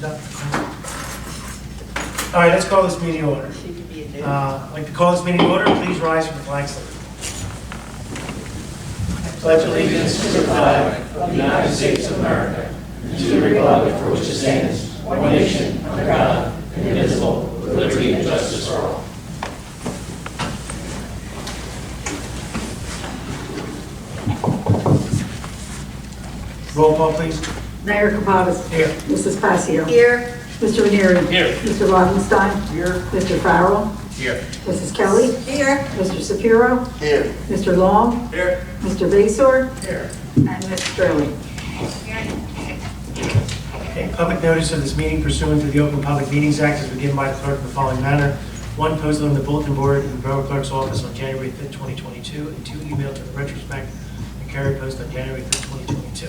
All right, let's call this meeting order. I'd like to call this meeting order. Please rise for the flag salute. Pledge allegiance to the flag of the United States of America and to the republic for which it stands, one nation, under God, indivisible, with liberty and justice for all. Roll call, please. Mayor Caucus. Here. Mrs. Passio. Here. Mr. Ranieri. Here. Mr. Rothenstein. Here. Mr. Farrell. Here. Mrs. Kelly. Here. Mr. Shapiro. Here. Mr. Long. Here. Mr. Vasor. Here. And Ms. Straley. Okay, public notice of this meeting pursuant to the Open Public Meetings Act is given by the clerk in the following manner. One, posted on the bulletin board in the Borough Clerk's office on January 5th, 2022, and two, emailed to the retrospect and carrier post on January 5th, 2022.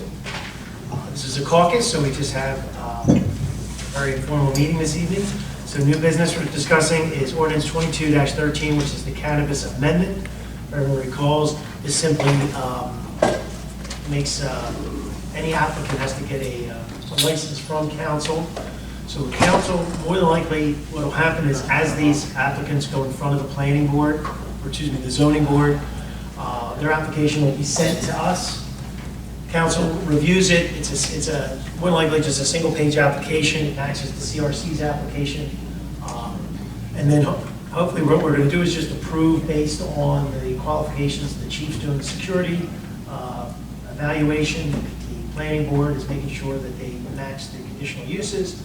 This is a caucus, so we just have a very informal meeting this evening. So new business we're discussing is Ordinance 22-13, which is the cannabis amendment. If everyone recalls, this simply makes any applicant has to get a license from council. So council, more than likely, what will happen is as these applicants go in front of the planning board, or excuse me, the zoning board, their application will be sent to us. Council reviews it. It's a more than likely just a single-page application. It matches the CRC's application, and then hopefully what we're going to do is just approve based on the qualifications the chief's doing the security evaluation. The planning board is making sure that they match the conditional uses,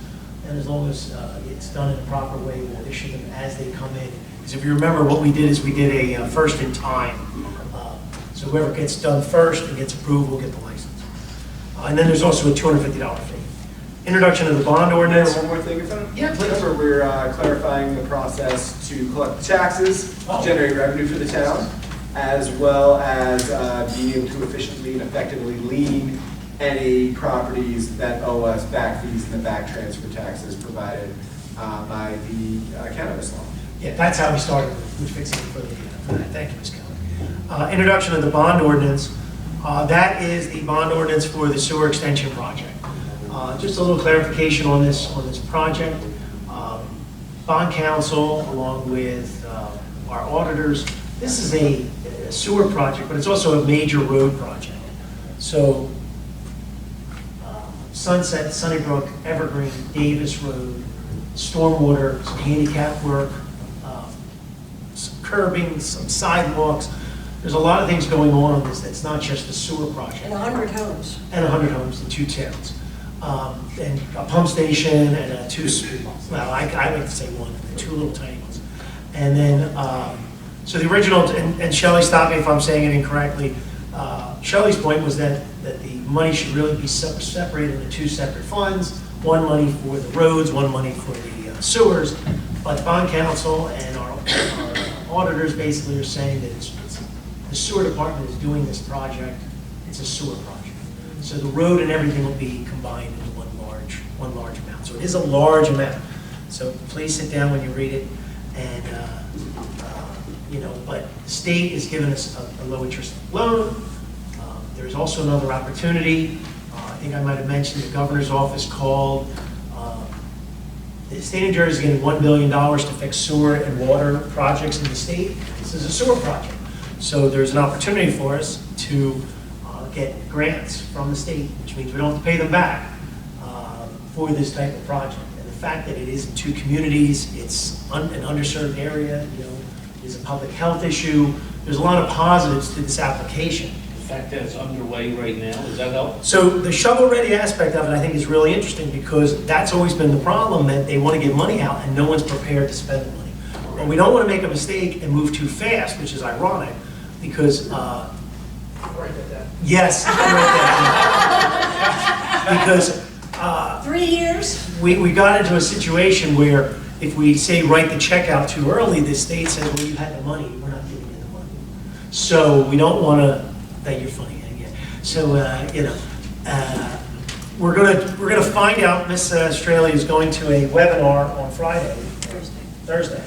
and as long as it's done in a proper way, we'll issue them as they come in. Because if you remember, what we did is we did a first in time. So whoever gets done first and gets approved will get the license. And then there's also a $250 fee. Introduction of the bond ordinance. One more thing, if I Yeah, please. remember, we're clarifying the process to collect the taxes, generate revenue for the town, as well as being able to efficiently and effectively lien any properties that owe us back fees and the back transfer taxes provided by the cannabis law. Yeah, that's how we started with fixing it for that. Thank you, Ms. Kelly. Introduction of the bond ordinance. That is the bond ordinance for the sewer extension project. Just a little clarification on this project. Bond counsel, along with our auditors, this is a sewer project, but it's also a major road project. So Sunset, Sunnybrook, Evergreen, Davis Road, stormwater, some handicap work, some curbing, some sidewalks. There's a lot of things going on this that's not just a sewer project. And 100 homes. And 100 homes in two towns. And a pump station and well, I like to say one, two little tiny ones. And then, so the original, and Shelley, stop me if I'm saying it incorrectly, Shelley's point was that the money should really be separated into two separate funds, one money for the roads, one money for the sewers, but bond counsel and our auditors basically are saying that the sewer department is doing this project, it's a sewer project. So the road and everything will be combined into one large amount. So it is a large amount. So please sit down when you read it, and but the state is giving us a low interest loan. There's also another opportunity. I think I might have mentioned the governor's office called. The state of New Jersey is getting $1 billion to fix sewer and water projects in the state. This is a sewer project. So there's an opportunity for us to get grants from the state, which means we don't have to pay them back for this type of project. And the fact that it is in two communities, it's an underserved area, is a public health issue. There's a lot of positives to this application. The fact that it's underway right now, does that help? So the shovel-ready aspect of it, I think, is really interesting because that's always been the problem, that they want to give money out and no one's prepared to spend the money. But we don't want to make a mistake and move too fast, which is ironic, because yes, because 3 years? we got into a situation where if we say write the check out too early, the state says, well, you had the money, we're not giving you the money. So we don't want to. That you're funny again. So we're gonna find out. Miss Straley is going to a webinar on Thursday.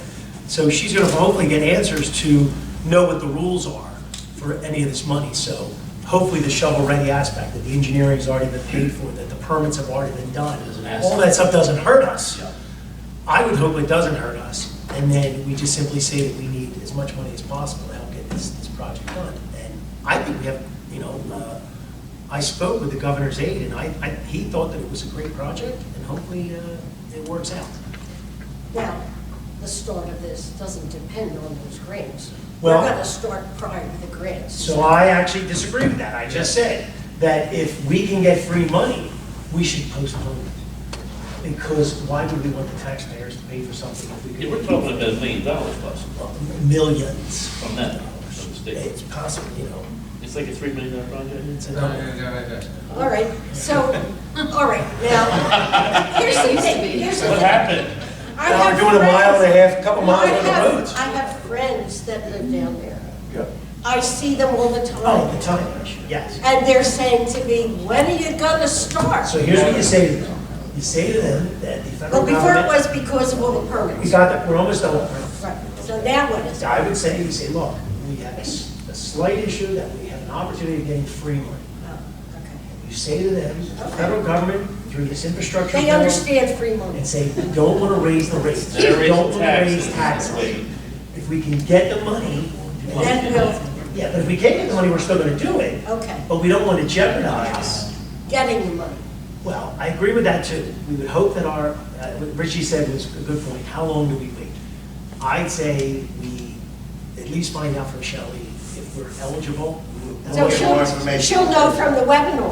So she's going to hopefully get answers to know what the rules are for any of this money. So hopefully the shovel-ready aspect, that the engineering's already been paid for, that the permits have already been done. All that stuff doesn't hurt us. I would hope it doesn't hurt us, and then we just simply say that we need as much money as possible to help get this project done. And I think we have, I spoke with the governor's aide, and he thought that it was a great project, and hopefully it works out. Now, the start of this doesn't depend on those grants. Well- We're gonna start prior to the grants. So I actually disagree with that. I just said that if we can get free money, we should postpone it. Because why would we want the taxpayers to pay for something if we could? Yeah, we're talking about $1 million plus Millions. from that, from the state. It's possible, It's like a $3 million project? it's a number. All right, so, all right, now, here's the thing, here's the What thing. happened? I Now have we're doing a mile and a friends- half, a couple miles on the roads. I have friends that live down there. Yeah. I see them all the Oh, time. the time, yes. And they're saying to me, when are you gonna start? So here's what you say to them. You say to them that the federal Well, before it government, was because of all the we permits. got that, we're almost done with it. Right, so now what is So it? I would say, you say, look, we have a slight issue that we have an opportunity of getting free money. Oh, okay. You say to them, the federal government, through this infrastructure They bill, understand free money. and say, we don't want to raise the rates. They're We don't raising want to raise taxes. taxes. Wait. If we can get the money, Then we'll, yeah, but if we can't get the money, we're still going to do it. okay, But we don't want to jeopardize. getting the money. Well, I agree with that too. We would hope that what Richie said was a good point. How long do we wait? I'd say we at least find out from Shelley if we're eligible. So she'll know from the webinar.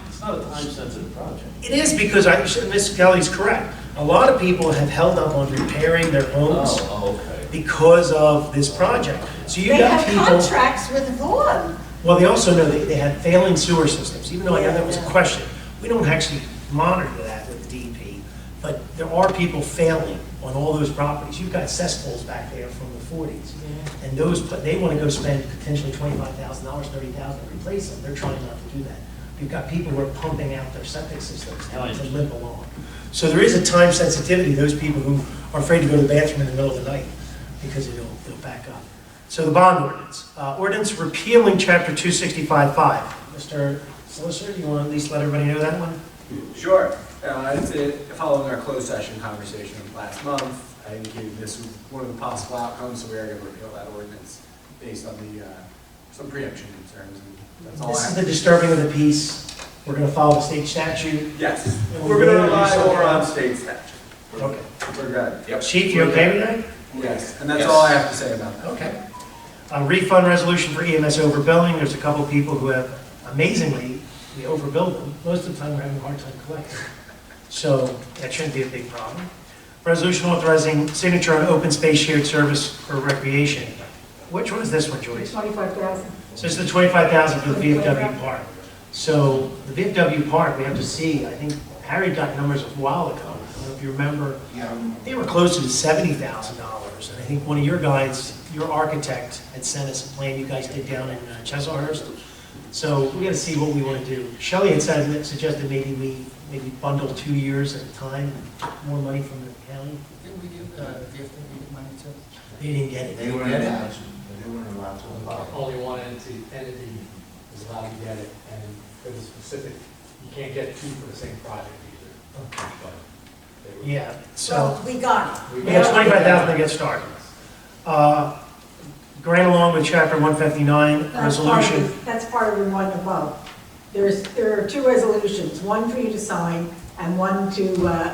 It's not a time-sensitive project. It is because Ms. Kelly's correct. A lot of people have held up on repairing their homes okay. because of this project. So you They got have people, contracts with Vaughan. well, they also know they have failing sewer systems, even though I know that was a Yeah. question. We don't actually monitor that with the DEP, but there are people failing on all those properties. You've got cesspools back there from the 40s. And they want to go spend potentially $25,000, $30,000 to replace them. They're trying not to do that. You've got people who are pumping out their septic systems to limp along. So there is a time sensitivity to those people who are afraid to go to the bathroom in the middle of the night because it'll back up. So the bond ordinance. Ordinance repealing chapter 265.5. Mr. Solicitor, do you want to at least let everybody know that one? Sure. Following our closed session conversation of last month, I indicated this was one of the possible outcomes, so we are going to repeal that ordinance based on some preemption concerns. And that's all This I is have. the disturbing of the peace. We're going to follow the state statute. Yes, we're going to rely more on state statute. Okay. We're good. Yep. Chief, you okay with that? Yes, and that's all I have to say about that. Okay. A refund resolution for EMS overbilling. There's a couple people who have, amazingly, we overbilled them. Most of the time, we're having a hard time collecting. So that shouldn't be a big problem. Resolution authorizing signature on open space shared service for recreation. Which one is this one, Joyce? 25,000. So this is the 25,000 for the VFW park. So the VFW park, we have to see, I think Harry got numbers a while ago. I don't know if you remember. They were closer to $70,000. And I think one of your guys, your architect, had sent us a plan you guys did down in Chislehurst. So we're gonna see what we want to do. Shelley had suggested maybe we bundle 2 years at a time, and more money from the county. Didn't we give the VFW money too? They didn't get it. They weren't allowed to. They weren't allowed to apply. Only one entity is allowed to get it, and for the specific, you can't get two for the same project either. Okay. But they were- Yeah, so. So we got it. We got 25,000 to get started. Grant along with chapter 159 resolution. That's part of the one above. There are two resolutions, one for you to sign and one to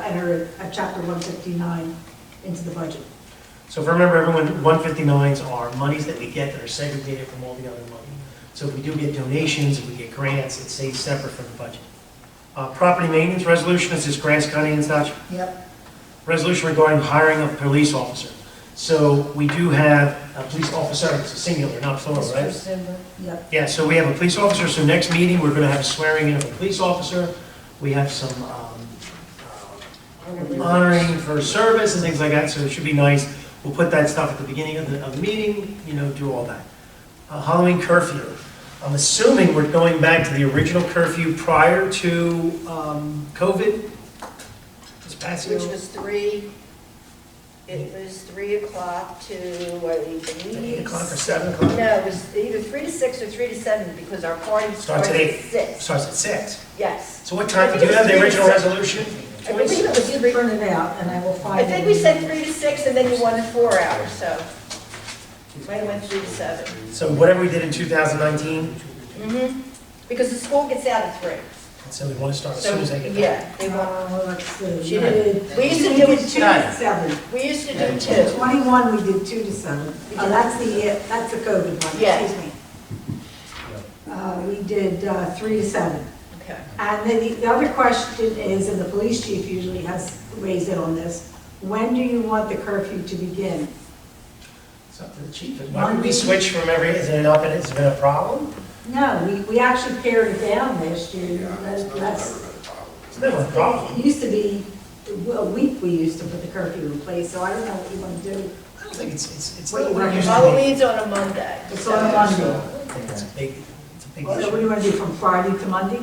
enter a chapter 159 into the budget. So if I remember, everyone, 159s are monies that we get that are segregated from all the other money. So if we do get donations, if we get grants, it stays separate from the budget. Property maintenance resolution, this is grass cutting and such. Yep. Resolution regarding hiring of police officer. So we do have a police officer, it's a singular, not plural, Mr. right? Simber. Yep. Yeah, so we have a police officer, so next meeting, we're gonna have a swearing in of a police officer. We have some honoring for service and things like that, so it should be nice. We'll put that stuff at the beginning of the meeting, do all that. Halloween curfew. I'm assuming we're going back to the original curfew prior to COVID? Ms. Passio? Which was 3 It was 3 o'clock to, I believe. 8 o'clock or 7 o'clock? No, it was either 3 to 6 or 3 to 7, because our party Starts starts at at 8. 6. Starts at 6. Yes. So what time, do you have the original resolution? I believe it was You 3. print it out, and I will find I it. think we said 3 to 6, and then you wanted 4 hours, so. Might have went 3 to 7. So whatever we did in 2019, Because the school gets out at 3. so we want to start as So, soon as they get back. yeah, they want, Let's see. She We did- we used to we do did it 2 to 7. we used to do 2. 21, we did 2 to 7. Oh, that's the COVID one, Yeah. excuse me. We did 3 to 7. Okay. And then the other question is, and the police chief usually has raised it on this, when do you want the curfew to begin? It's up to the chief. Why don't we switch from is it up, has it been a problem? No, we actually pared it down last year. That's, It's never a problem. it used to be a week we used to put the curfew in place, so I don't know what you want to do. I don't think it's What not you what it want? used to be. Halloween's on a Monday. It's on a Monday. I think it's a big So what do issue. you want to do, from Friday to Monday?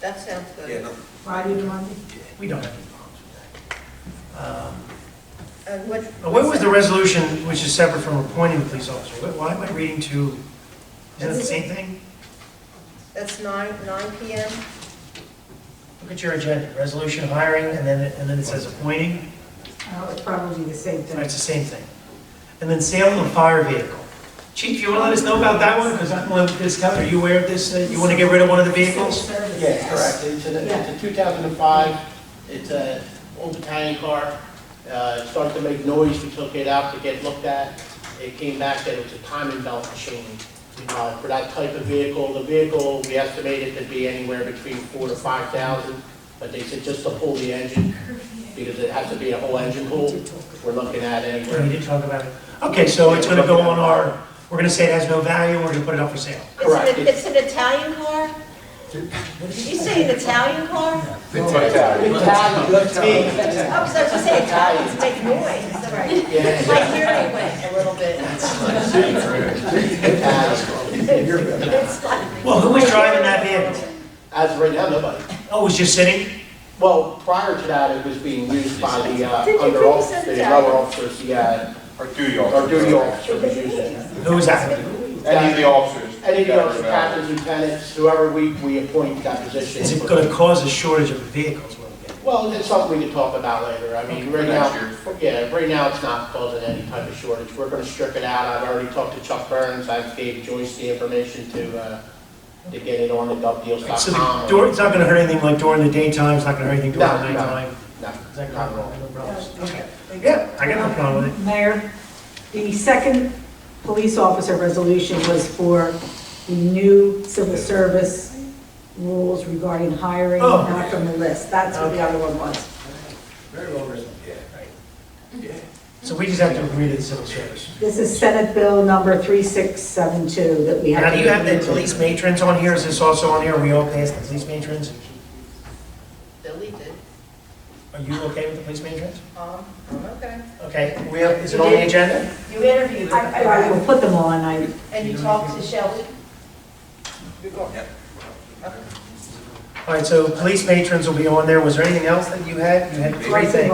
That sounds good. Friday to Monday? We don't have any problems with that. And what? What was the resolution, which is separate from appointing the police officer? Why am I reading two? Isn't it the same thing? That's 9 PM? Look at your agenda, resolution hiring, and then it says appointing. Oh, it's probably the same thing. It's the same thing. And then sale of a fire vehicle. Chief, you want to let us know about that one? Because I don't know if this comes, are you aware of this, that you want to get rid of one of the vehicles? Yes, correct. It's a 2005, it's an old Italian car. It started to make noise, we took it out to get looked at. It came back that it was a timing belt machine. For that type of vehicle, the vehicle, we estimated to be anywhere between 4,000 to 5,000, but they said just to pull the engine, because it has to be a whole engine pull. We're looking at We anywhere. did talk about it. Okay, so it's going to go on our, we're going to say it has no value, and we're going to put it up for sale. Correct. It's an Italian car? Did you say an Italian car? Italian. Oh, so you say Italians make noise, all right. Yeah. My hearing went a little bit. It's like, Well, who was driving that vehicle? As of right now, nobody. Oh, it was just sitting? Well, prior to that, it was being used by the Did you under bring officers, some the down? lower officers, our duty officer was using it. Who was that? Any of the officers. Any of the officers, captains, lieutenants, whoever we appoint that position. Is it going to cause a shortage of vehicles? What I'm getting? Well, it's something we can talk about later. I mean, right now, right now it's not causing any type of shortage. We're gonna strip it out. I've already talked to Chuck Burns. I gave Joyce the information to get it on the So govdeals.com. it's not going to hurt anything like during the daytime, it's not going to hurt anything during the No, no. nighttime? No, Is that not at all. no problems? Okay. Yeah, I got no problem with it. Mayor, the second police officer resolution was for the new civil service rules regarding hiring, Oh. not from the list. That's what the other one was. Very well written. So we just have to agree to the civil service. This is Senate Bill number 3672 that we have. Now, to do you have the agree to. police matrons on here? Is this also on here? Are we all passed the police matrons? deleted. Are you okay with the police matrons? I'm okay. Okay, is it on the agenda? You interviewed them, I will put them on. and you talked to Shelley? All right, so police matrons will be on there. Was there anything else that you had? You had three Right, things.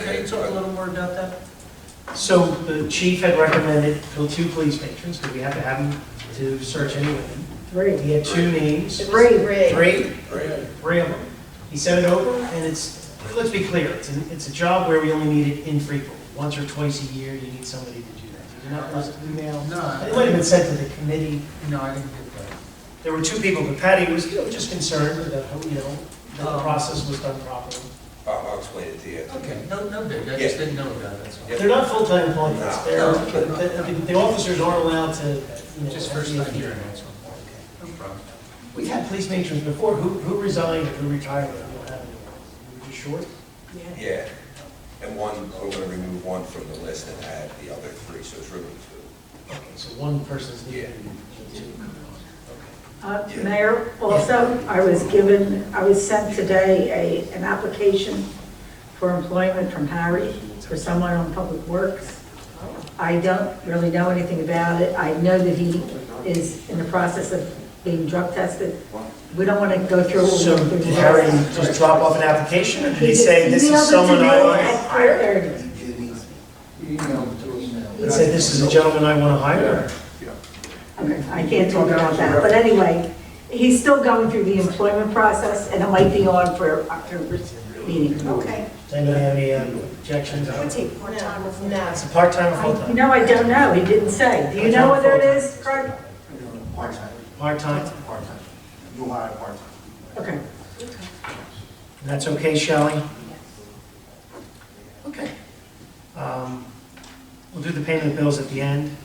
Can you talk a little more about that? So the chief had recommended two police matrons, because we have to have them to search any women. Three. He had two names. It was three. Three of them. He sent it over, and let's be clear, it's a job where we only need it infrequently. Once or twice a year, you need somebody to do that. Did you not receive an email? No. It might have been sent to the committee. No, I didn't get that. There were two people, but Patty was, just concerned that, that the process was done properly. I'll explain it to you. Okay, no big, I just didn't know about it, that's all. They're not full-time employees. No. The officers aren't allowed to, Just first time hearing, that's all. No problem. We've had police matrons before. Who resigned or who retired? We don't have anyone. We were just short? Yeah. And we're gonna remove one from the list and add the other three, so it's really two. Okay, so one person's needed. Mayor, also, I was sent today an application for employment from Harry for someone on Public Works. I don't really know anything about it. I know that he is in the process of being drug tested. We don't want to go through. So did Harry just drop off an application, or did he say, this is someone I want to hire? and said, this is a gentleman I want to hire. Okay, I can't talk about that, but anyway, he's still going through the employment process, and it might be on for October's meeting. Okay. Does anybody have any objections? No. It's a part-time or You full-time? know, I don't know, he didn't say. Do you know whether it is, Craig? Part-time. Part-time? Part-time. You hire part-time. Okay. And that's okay, Shelley? Okay. We'll do the payment of bills at the end.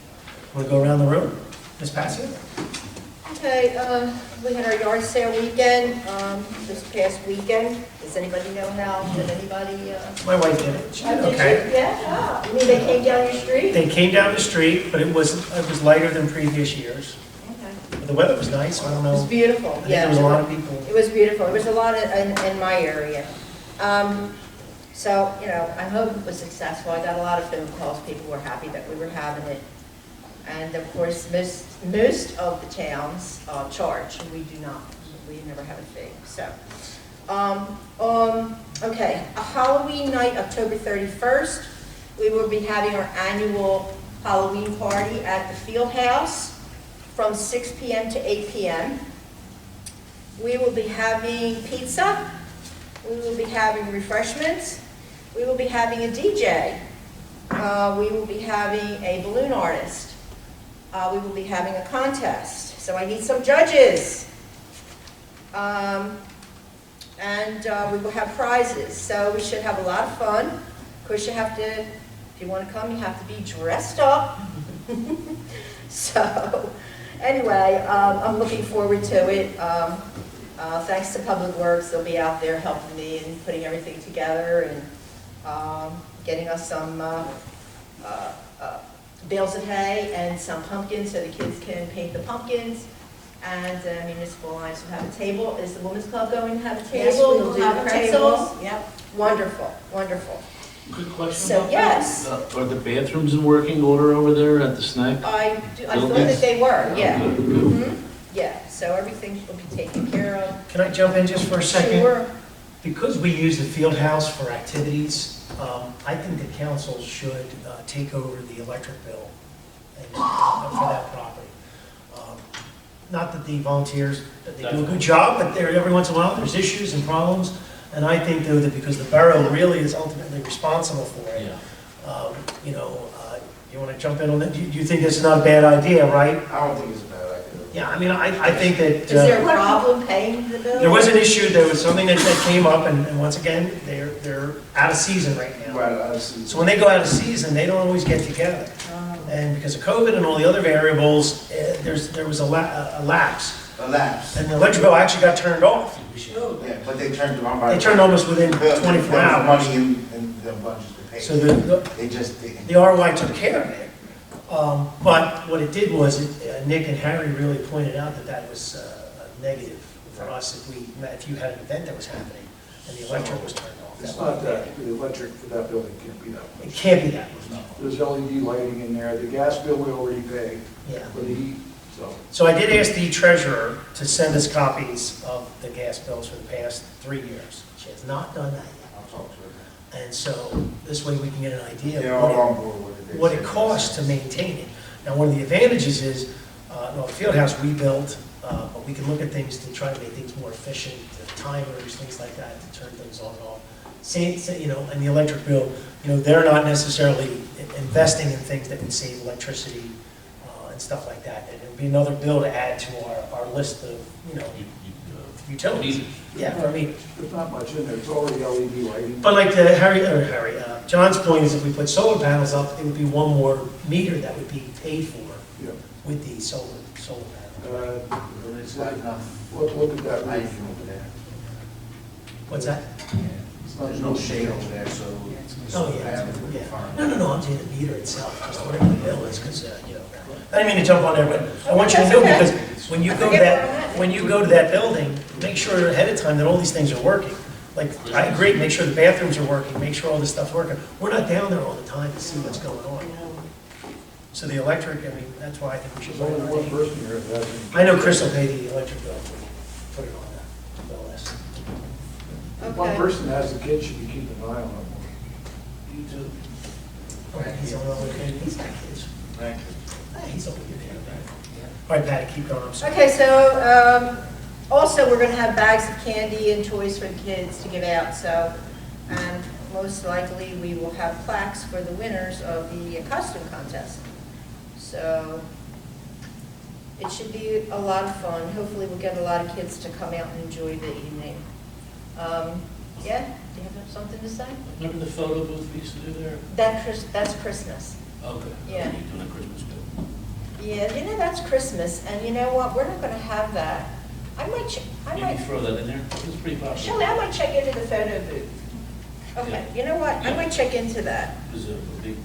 We'll go around the room. Ms. Patsy? Okay, we had our yard sale weekend, this past weekend. Does anybody know how, did anybody? My wife did it. She did Did you? okay. Yeah, you mean they came down your street? They came down the street, but it was lighter than previous years. Okay. But the weather was nice, so I don't It was know. beautiful, I think yeah. there was a lot of people. It was beautiful. There was a lot in my area. So, you know, I hope it was successful. I got a lot of phone calls. People were happy that we were having it. And of course, most of the towns charge. We do not. We never have a fee. So, okay, a Halloween night, October 31st. We will be having our annual Halloween party at the Field House from 6 p.m. to 8 p.m. We will be having pizza. We will be having refreshments. We will be having a DJ. We will be having a balloon artist. We will be having a contest. So I need some judges. And we will have prizes. So we should have a lot of fun. Of course, you have to, if you want to come, you have to be dressed up. So anyway, I'm looking forward to it. Thanks to Public Works, they'll be out there helping me and putting everything together and getting us some bales of hay and some pumpkins so the kids can paint the pumpkins. And Municipal Alliance will have a table. Is the Women's Club going to have a table? Yes, we will We'll do have the pretzels. table. Yep. Wonderful, wonderful. Good question So, about yes. that. Are the bathrooms in working order over there at the snack? I thought Buildings? that they were, yeah. Oh, good, good. Mhm. Yeah, so everything will be taken care of. Can I jump in just for a second? Sure. Because we use the field house for activities, I think the council should take over the electric bill and, for that property. Not that the volunteers, that they do a good job, but there, every once in a while, there's issues and problems. And I think though that because the borough really is ultimately responsible for it, Yeah. you want to jump in on that? You think this is not a bad idea, right? I don't think it's a bad idea. Yeah, I mean, I think that. Is there a problem paying the bill? There was an issue, there was something that came up, and once again, they're out of season right now. Right, I see. So when they go out of season, they don't always get together. And because of COVID and all the other variables, there was a lapse. A lapse. And the electric bill actually got turned off. Yeah, but they turned it on by. They turned almost within There- 24 there was hours. money in the budget to pay. So the They just didn't. ROI took care of it. But what it did was, Nick and Harry really pointed out that was a negative for us if you had an event that was happening and the electric was turned off. It's not that, the electric for that building can't be that It much. can't be that much. There's LED lighting in there, the gas bill we already pay Yeah. for the heat, so. So I did ask the treasurer to send us copies of the gas bills for the past 3 years. She has not done that yet. I'll talk to her. And so this way we can get an idea They're of all on board with it. what it costs to maintain it. Now, one of the advantages is, the field house we built, but we can look at things to try to make things more efficient, the timers, things like that, to turn things on and off. And the electric bill, they're not necessarily investing in things that would save electricity and stuff like that. And it would be another bill to add to our list of, utilities. Yeah, for me. There's not much in there, it's already LED lighting. But like John's point is if we put solar panels up, it would be one more meter that would be paid for Yeah. with the solar panels. It's not enough Look at that lighting roof. over there. What's that? There's no shade over there, so. Oh, yeah, No, I'm saying the meter itself, just whatever the bill is, because, I didn't mean to jump on there, but I want you to know, because when you go to that building, make sure ahead of time that all these things are working. Like, I agree, make sure the bathrooms are working, make sure all this stuff's working. We're not down there all the time to see what's going on. So the electric, that's why I think we should. There's only one person here that hasn't. I know Chris will pay the electric bill if we put it on the bill list. One Okay. person that has a kid should be keeping an eye on them. You too. He's on okay. He's got kids. Thank you. He's over here. All right, Patty, keep going. I'm sorry. Okay, so also we're going to have bags of candy and toys for the kids to give out. So, and most likely we will have plaques for the winners of the costume contest. So it should be a lot of fun. Hopefully we'll get a lot of kids to come out and enjoy the evening. Yeah, do you have something to say? Remember the photo booth we used to do there? That's Christmas. Okay. Yeah. You're doing a Christmas too. Yeah, you know, that's Christmas, and you know what, we're not gonna have that. I might, Maybe throw that in there. It's pretty popular. Shelley, I might check into the photo booth. Okay, you know what, I might check into that. It was a big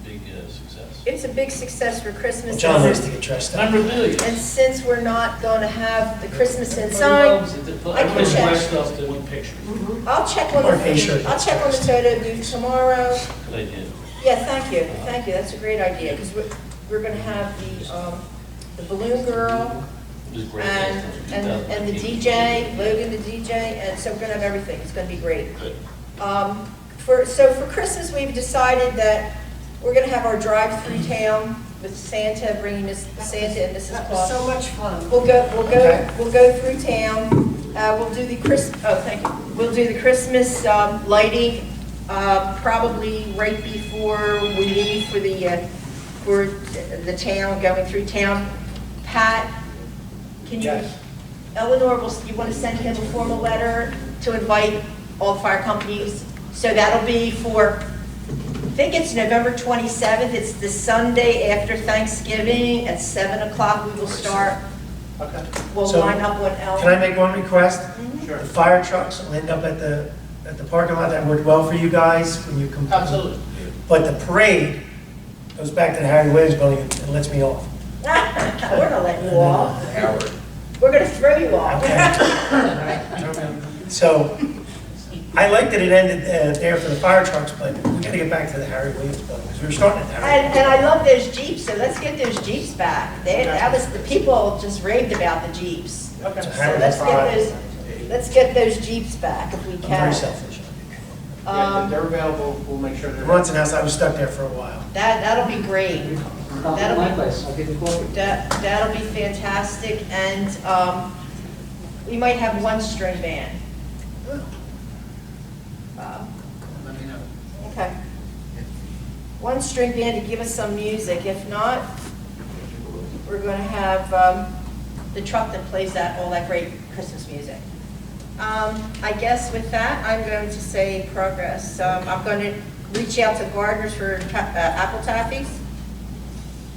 success. It's a big success for Christmas. John likes to get dressed up. Memorabilia. And since we're not gonna have the Christmas inside, I can Everybody's check. dressed up to one picture. I'll check on Or a shirt. I'll check on the photo booth tomorrow. Good idea. Yeah, thank you, that's a great idea, because we're gonna have the balloon girl, It was great. and the DJ, Logan the DJ, and so we're gonna have everything, it's gonna be great. Good. So for Christmas, we've decided that we're gonna have our drive-through town with Santa, bringing Santa and Mrs. Claus. So much fun. We'll Okay. go through town. We'll do the thank you. We'll do the Christmas lighting probably right before we leave for the town, going through town. Pat, can you? Yes. Eleanor, you want to send him a formal letter to invite all the fire companies? So that'll be for, I think it's November 27th. It's the Sunday after Thanksgiving at 7 o'clock. We will start. Okay. We'll So, line up what else. Can I make one request? Sure. The fire trucks will end up at the parking lot. That worked well for you guys when you come. Absolutely. But the parade goes back to the Harry Williams building and lets me off. We're gonna let you off. Howard. We're gonna throw you off. Okay. So, I like that it ended there for the fire trucks, but we gotta get back to the Harry Williams building, because we were starting at Harry. And I love those Jeeps, so let's get those Jeeps back. The people just raved about the Jeeps. Okay. So So Harry let's get those Jeeps back if we I'm can. very selfish. Yeah, if they're available, we'll make sure The they're. Brunson House, I was stuck there for a while. That'll be great. Come to my place, I'll give you coffee. That'll be fantastic, and we might have one string band. Let me know. Okay. One string band to give us some music. If not, we're going to have the truck that plays all that great Christmas music. I guess with that, I'm going to say progress. I'm going to reach out to gardeners for apple taffies,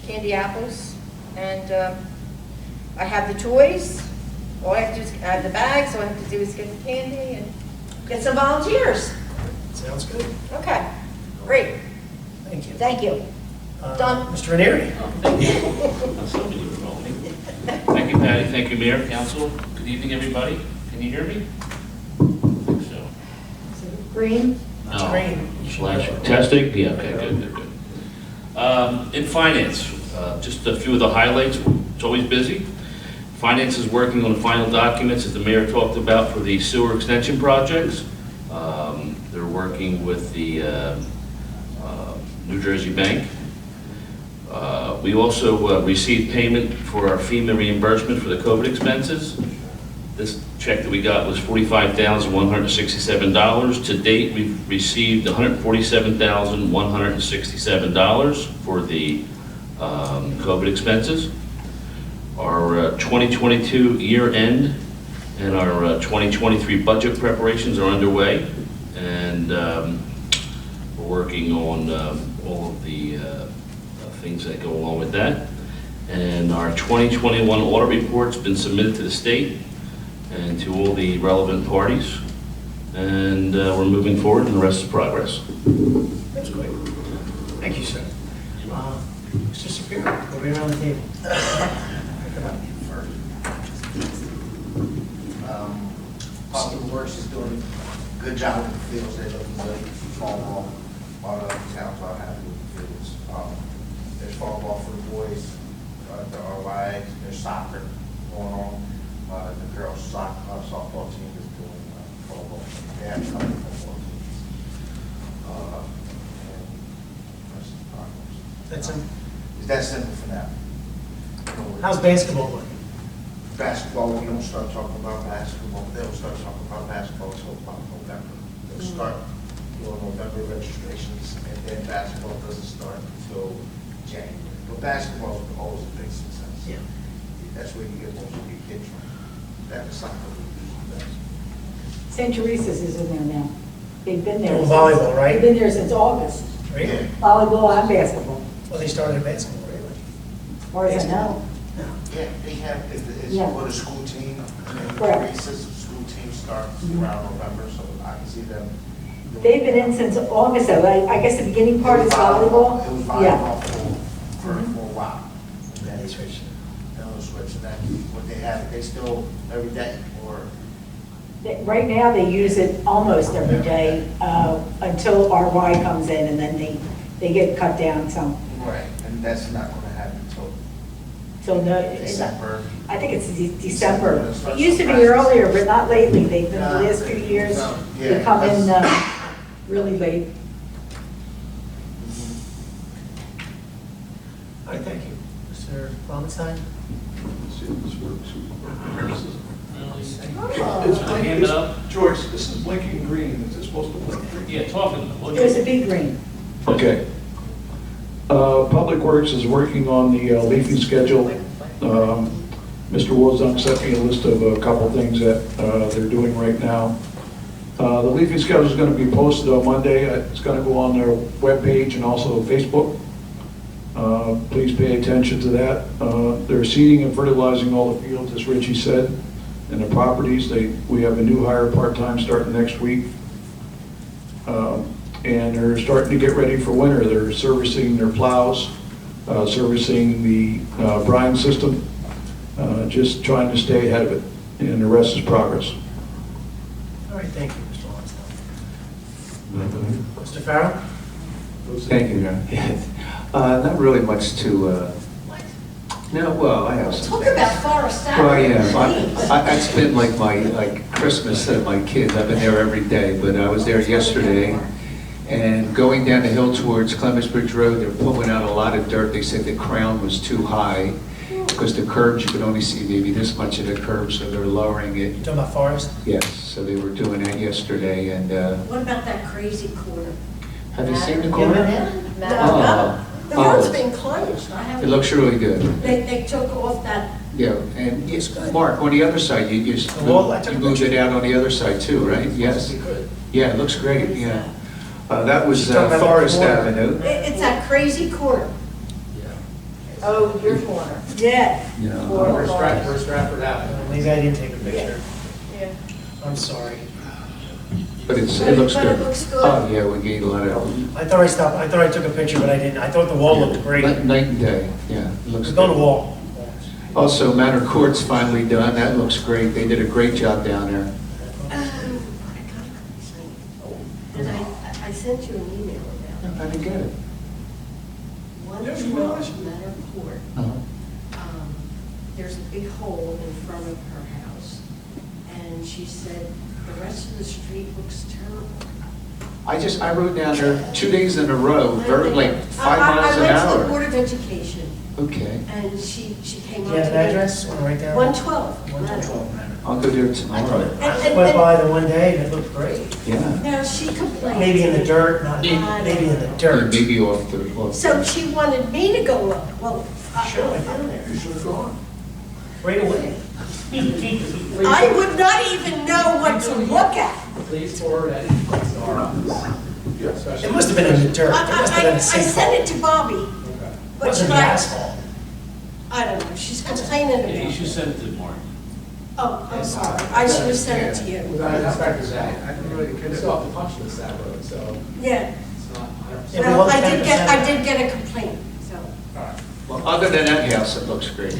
candy apples, and I have the toys. All I have to do is I have the bags. All I have to do is get the candy and get some volunteers. Sounds good. Okay, great. Thank you. Thank you. Done. Mr. Ranieri? Thank you. That's something you were rolling. Thank you, Patty. Thank you, Mayor, Council. Good evening, everybody. Can you hear me? I think so. Green? It's green. Flash testing? Yeah, okay, good. In finance, just a few of the highlights. It's always busy. Finance is working on the final documents, as the mayor talked about, for the sewer extension projects. They're working with the New Jersey Bank. We also received payment for our FEMA reimbursement for the COVID expenses. This check that we got was $45,167. To date, we've received $147,167 for the COVID expenses. Our 2022 year end and our 2023 budget preparations are underway, and we're working on all of the things that go along with that. And our 2021 audit report's been submitted to the state and to all the relevant parties, and we're moving forward, and the rest is progress. That's great. Thank you, sir. Mr. Shapiro, go right around the table. Public Works is doing a good job with the fields. They're looking good. Fall ball. All the towns are happy with the fields. There's fall ball for the boys. There are WAGs. There's soccer going on. The girls softball team is doing fall ball. They have a couple of football teams. And that's the problem. That's him. It's that simple for now. How's basketball looking? Basketball, we don't start talking about basketball, they'll start talking about basketball until about November. They'll start doing November registrations, and then basketball doesn't start until January. But basketball is always a big success. Yeah. That's where you get most of your kids from. That is something we do best. St. Teresa's is in there now. They've been there. Doing since- volleyball, right? They've been there since August. Really? Volleyball and basketball, Well, they started basketball, really? as far as I know. Yeah, they have, it's Yeah. for the school team, and Correct. recess, the school team starts around November, so I can see them. doing- They've been in since August, though. I guess the beginning part It is was volleyball. It was Yeah. volleyball for a while. Yeah, they switched. They'll switch, and then what they have, they still every day, or Right now, they use it almost every day until RY comes in, and then they get cut down some. right, and that's not going to happen until So no, December. I think it's December. It used to be earlier, but not lately. They've been the last few years, they come in really late. All right, thank you. Mr. Valentine? Hand it up. George, this is blinking green. Is it supposed to blink green? Yeah, talking to them. There's a big green. Okay. Public Works is working on the leafing schedule. Mr. Wozniak sent me a list of a couple things that they're doing right now. The leafing schedule is going to be posted on Monday. It's going to go on their webpage and also Facebook. Please pay attention to that. They're seeding and fertilizing all the fields, as Richie said, and the properties. We have a new hire part-time starting next week. And they're starting to get ready for winter. They're servicing their plows, servicing the brine system, just trying to stay ahead of it, and the rest is progress. All right, thank you, Mr. Valentine. Mr. Farrell? Thank you, Mayor. Not really much to, no, well, I have some Talk things. about Forest Well, Avenue. yeah, I spend like Christmas at my kids, I've been there every day, but I was there yesterday, and going down the hill towards Clemens Bridge Road, they're pulling out a lot of dirt. They said the crown was too high, because the curbs, you could only see maybe this much of the curb, so they're lowering You it. talking about Forest? Yes, so they were doing that yesterday, and, What about that crazy corner? have you seen the Yeah, corner? man. No, the Oh. road's been closed. I It haven't, looks really good. they took off that, Yeah, and yes, Mark, on the other side, you wall, I took a moved it picture. out on the other side too, right? Yes? Yeah, it looks great, yeah. That was She's talking about the Forest corner. Avenue. it's that crazy corner. Oh, your corner. Yeah. You know, Where's Stratford Avenue? Maybe I didn't take a picture. Yeah. I'm sorry. But it looks But good. it looks good. Oh, yeah, we gained a lot of, I thought I took a picture, but I didn't. I thought the wall looked great. night and day, yeah, it looks Go to good. wall. Also, Manor Court's finally done, that looks great. They did a great job down there. I got a complaint. And I sent you an email about it. I didn't get it. 112 Manor Court. Uh-huh. There's a big hole in front of her house. And she said, the rest of the street looks terrible. I rode down there 2 days in a row, very, like 5 miles an I went to the hour. Board of Education, Okay, and she came Do up you to have me. an address? Want to write down? 112. 112. I'll go there tomorrow. I went by the one day and it looked great. Yeah. Now, she complained. Maybe in the dirt, not, maybe in the dirt. Maybe off the, So she wanted me to go look. Well, Sure, I down there. You should have gone. Right away. I would not even know what to look at. Please forward any complaints to our office. It must have been in the dirt. It must have been I a sent sinkhole. it to Bobby, Okay. It but wasn't the should asphalt. I don't know, she's complaining Yeah, you about should it. send it to Mark. Oh, I'm sorry, I should have sent it to you. Without inspectors out, I didn't really, we still have to punch list that road, so Yeah, it's not 100%. Yeah, well, but I did 10%. get a complaint, so. All right. well, other than that house, it looks great.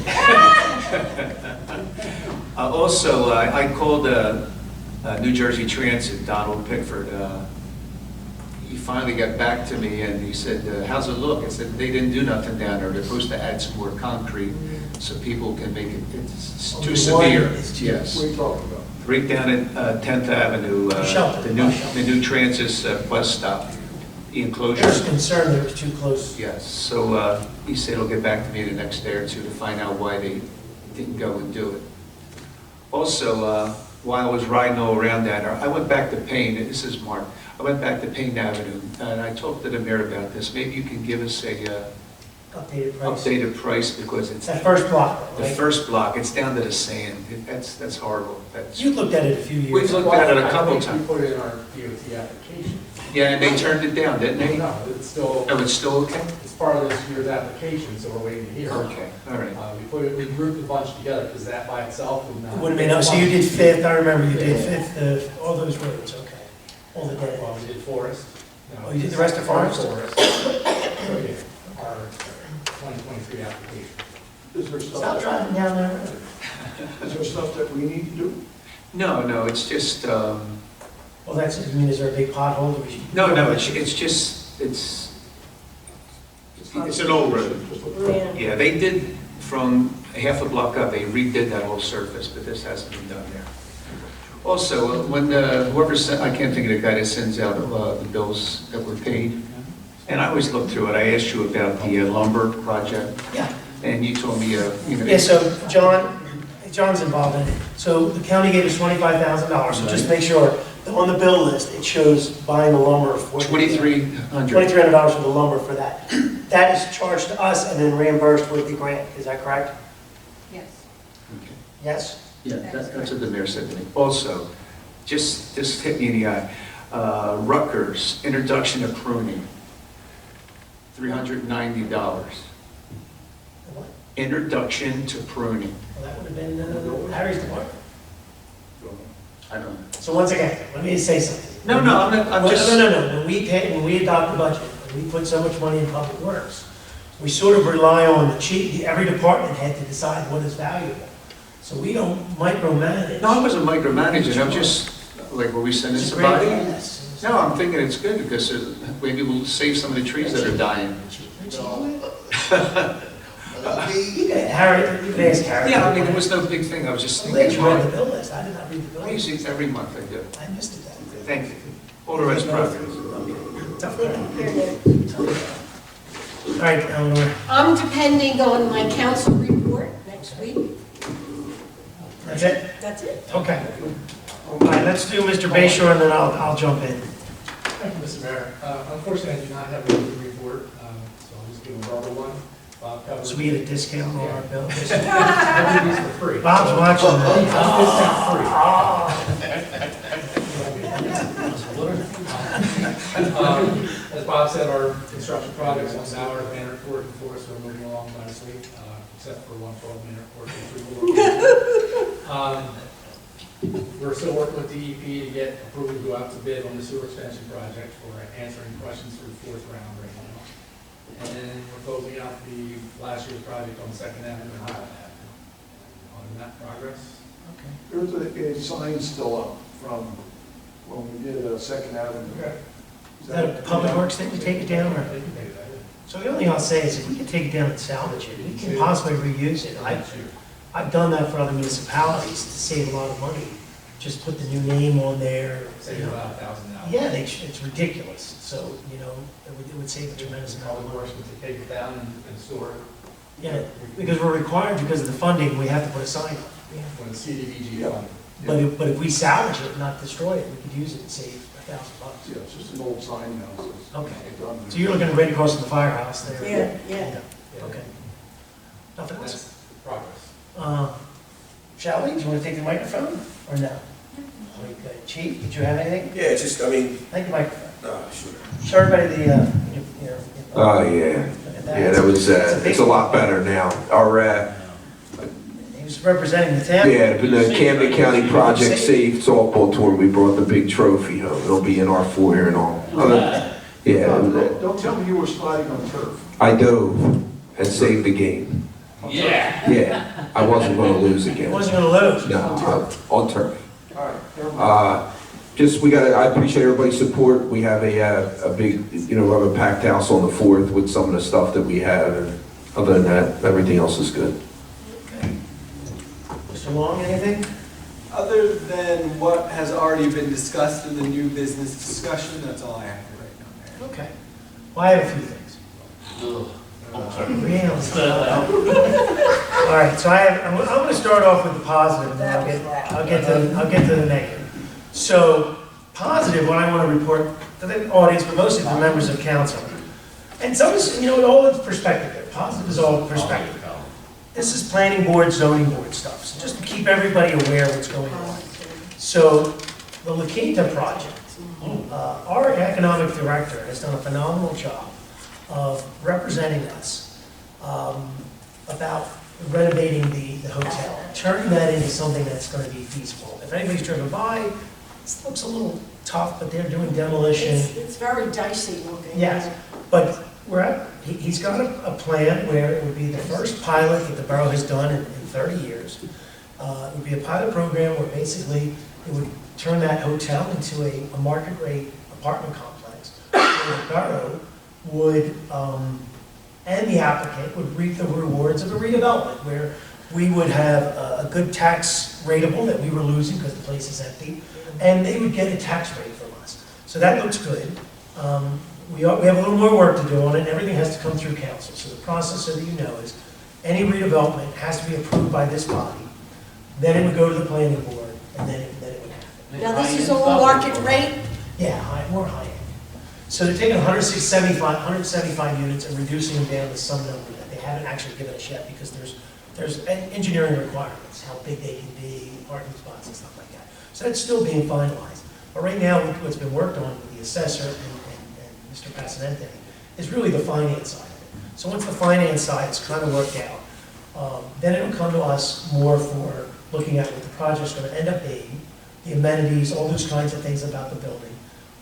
Also, I called New Jersey Transit, Donald Pickford. He finally got back to me and he said, how's it look? I said, they didn't do nothing down there. They're supposed to add some more concrete so people can make it, it's too severe. Yes. What are you talking about? Right down at 10th Avenue, Shelter. the new Transit bus stop. the enclosure. There's concern that it was too close. Yes, so he said he'll get back to me the next day or two to find out why they didn't go and do it. Also, while I was riding all around that, I went back to Payne, this is Mark, I went back to Payne Avenue, and I talked to the mayor about this. Maybe you can give us a Updated price. updated price, because it's It's that first block, the right? first block, it's down to the sand. That's horrible. You looked at it a few years We've ago. looked at it a I couple think times. We put it in our DOT application. Yeah, and they turned it down, didn't they? No, it's still, Oh, it's still okay? it's part of this year's application, so we're waiting to hear. Okay, all right. We grouped a bunch together, because that by itself would not. It wouldn't be, no, so you did Fifth, I remember you did Fifth, all those roads, okay. All the dead Well, ends. we did Forest. Oh, you did the rest of Forest? Forest. So, yeah, our 2023 application. Is there Stop stuff, driving down that road. is there stuff that we need to do? No, it's just, Well, that's, I mean, is there a big pothole that we should? no, it's just, it's an old road. Just look- Yeah, they did from half a block up, they redid that whole surface, but this hasn't been done there. Also, when whoever sent, I can't think of the guy that sends out the bills that were paid, and I always look through it, I asked you about the lumber project, Yeah. and you told me, you know. Yeah, so John's involved in it. So the county gave us $25,000, so just make sure, that on the bill list, it shows buying the lumber for. $2,300. $2,300 for the lumber for that. That is charged to us and then reimbursed with the grant, is that correct? Yes. Okay. Yes? Yeah, that's what the mayor said to me. Also, just hit me in the eye. Rutgers, introduction to pruning, $390. What? Introduction to pruning. Well, that would have been Harry's department. I don't know. So once again, let me say something. No, I'm not, I'm Well, just. No, when we adopt the budget, and we put so much money in public works, we sort of rely on the chief, every department head to decide what is valuable. So we don't micromanage. No, I wasn't micromanaging, I'm just, like, were we sending It's a great somebody? idea, yes. No, I'm thinking it's good, because maybe we'll save some of the trees that are dying. You can, Harry, you can ask Harry. Yeah, I mean, it was no big thing, I was just I'm glad thinking. you read the bill list, I did not read the bill I list. usually, every month I do. I missed it that. Thank you. All the rest progress. Tough guy. All right, Eleanor, I'm depending on my council report next week. that's it? That's it. Okay. All right, let's do Mr. Bayshore and then I'll jump in. Thank you, Mr. Mayor. Unfortunately, I do not have a weekly report, so I'll just give a verbal one. Bob covered. So we get a discount on our bill. I do these for free. Bob's watching These that. free. As Bob said, our construction projects on Ballard, Manor Court, and Forest are moving along nicely, except for 112 Manor Court. We're still working with DEP to get approval to go out to bid on the sewer extension project for answering questions for the fourth round right now. And we're closing out the last year's project on Second Avenue and Highland Avenue. On that progress. There's a sign still up from when we did Second Avenue. Okay. Is that a public works thing to take it down or? They can do that. So the only thing I'll say is if we can take it down and salvage it, we can possibly reuse it. I've done that for other municipalities to save a lot of money. Just put the new name on there. Save about $1,000. Yeah, it's ridiculous. So, you know, it would save a tremendous amount of Public money. Works would take it down and store it. Yeah, because we're required, because of the funding, we have to put a sign up. When the CDBG fund. But if we salvage it, not destroy it, we could use it and save $1,000. Yeah, it's just an old sign now. So it's Okay. done. So you're looking right across from the firehouse there? Yeah. Okay. Nothing else? That's the progress. Shall we? Do you want to take the microphone or no? Okay. Chief, did you have anything? Yeah, just, I mean, Take the microphone. sure. Show everybody the, Oh, yeah. Yeah, that was, it's a lot better now. Our, He was representing the town. yeah, the Camden County Project Safe softball tour, we brought the big trophy home. It'll be in our foyer and all. Yeah, Don't tell me you were sliding on turf. I dove and saved the game. Yeah. Yeah, I wasn't gonna lose He again. wasn't going to lose. No, on turf. All right, never mind. I appreciate everybody's support. We have a big, we have a packed house on the 4th with some of the stuff that we have. And other than that, everything else is good. Okay. Mr. Long, anything? Other than what has already been discussed in the new business discussion, that's all I have for right now, Okay. Well, I have a few things. Really? All right, so I'm going to start off with the positive, and then I'll get to the negative. So, positive, what I want to report to the audience, but mostly to members of council. And so, all its perspective there. Positive is all perspective. This is planning board, zoning board stuff. So just to keep everybody aware of what's going on. So, the La Quinta project, our economic director has done a phenomenal job of representing us about renovating the hotel, turning that into something that's going to be feasible. If anybody's driven by, it looks a little tough, but they're doing demolition. It's very dicey looking. Yes, but he's got a plan where it would be the first pilot that the borough has done in 30 years. It would be a pilot program where basically it would turn that hotel into a market rate apartment complex where the borough would, and the applicant would reap the rewards of a redevelopment where we would have a good tax rateable that we were losing because the place is empty, and they would get a tax rate from us. So that looks good. We have a little more work to do on it, and everything has to come through council. So the process, so that you know, is any redevelopment has to be approved by this body, then it would go to the planning board, and then it would happen. Now, this is all market rate? Yeah, more high end. So they're taking 175 units and reducing them down to some number that they haven't actually given us yet because there's engineering requirements, how big they can be, parking spots and stuff like that. So that's still being finalized. But right now, what's been worked on with the assessor and Mr. Passanente is really the finance side of it. So once the finance side is kind of worked out, then it'll come to us more for looking at what the project's going to end up being, the amenities, all those kinds of things about the building.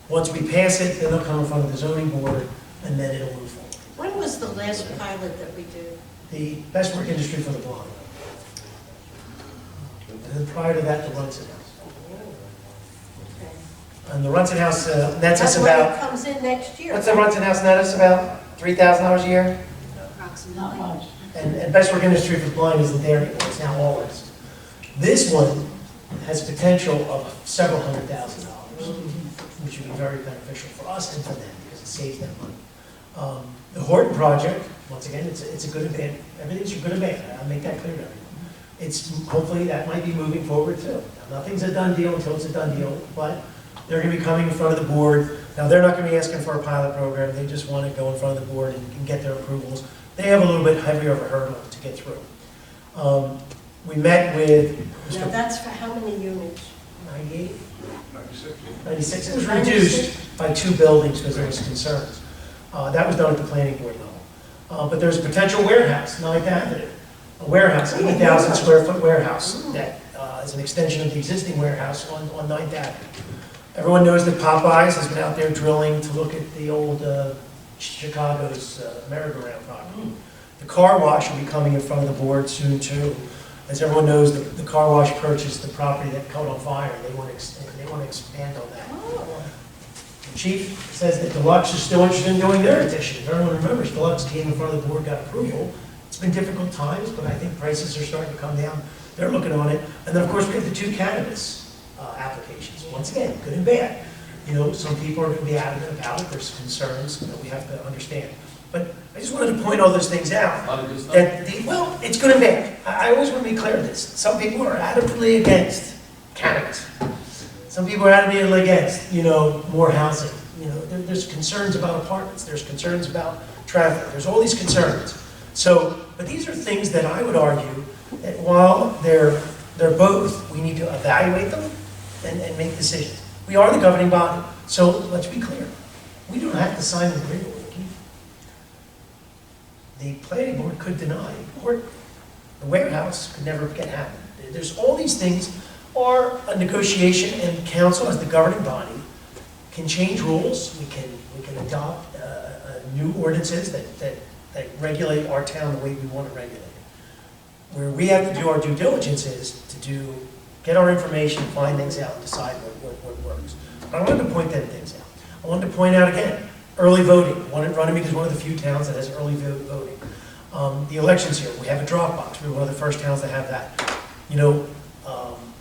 Once we pass it, then it'll come in front of the zoning board, and then it'll move forward. When was the last pilot that we did? The best work industry for the blind. And then prior to that, the Runnemede House. And the Runnemede House nets us That's about... when it comes in next year. What's the Runnemede House net us about? $3,000 a year? Approximately. Not much. And best work industry for the blind isn't there anymore, it's now Allers. This one has potential of several $100,000, which would be very beneficial for us and for them because it saves them money. The Horton project, once again, it's a good and bad. Everything's good and bad. I'll make that clear to everyone. It's hopefully that might be moving forward too. Now, nothing's a done deal until it's a done deal, but they're going to be coming in front of the board. Now, they're not going to be asking for a pilot program. They just want to go in front of the board and get their approvals. They have a little bit heavier of a hurdle to get through. We met with Mr. Now, that's for how many units? 98? 96. It was reduced by 2 buildings because there was concerns. That was done at the planning board level. But there's a potential warehouse, 9th Avenue. A warehouse, 80,000 square foot warehouse that is an extension of the existing warehouse on 9th Avenue. Everyone knows that Popeyes has been out there drilling to look at the old Chicago's merry-go-round property. The car wash will be coming in front of the board soon too. As everyone knows, the car wash purchased the property that caught on fire. They want to expand on that. The chief says that Deluxe is still interested in doing their addition. If everyone remembers, Deluxe came in front of the board, got approval. It's been difficult times, but I think prices are starting to come down. They're looking on it. And then, of course, we have the 2 cannabis applications. Once again, good and bad. Some people are going to be adamant about it. There's concerns that we have to understand. But I just wanted to point all those things out. Well, it's good and bad. I always want to be clear on this. Some people are adamantly against cannabis. Some people are adamantly against, more housing. There's concerns about apartments. There's concerns about traffic. There's all these concerns. But these are things that I would argue that while they're both, we need to evaluate them and make decisions. We are the governing body. So let's be clear. We don't have to sign an agreement with Keith. The planning board could deny, or the warehouse could never get happen. There's all these things, or a negotiation, and council as the governing body can change rules. We can adopt new ordinances that regulate our town the way we want to regulate it. Where we have to do our due diligence is to get our information, find things out, and decide what works. But I wanted to point them things out. I wanted to point out again, early voting. Runnemede is one of the few towns that has early voting. The elections here, we have a drop box. We're one of the first towns that have that.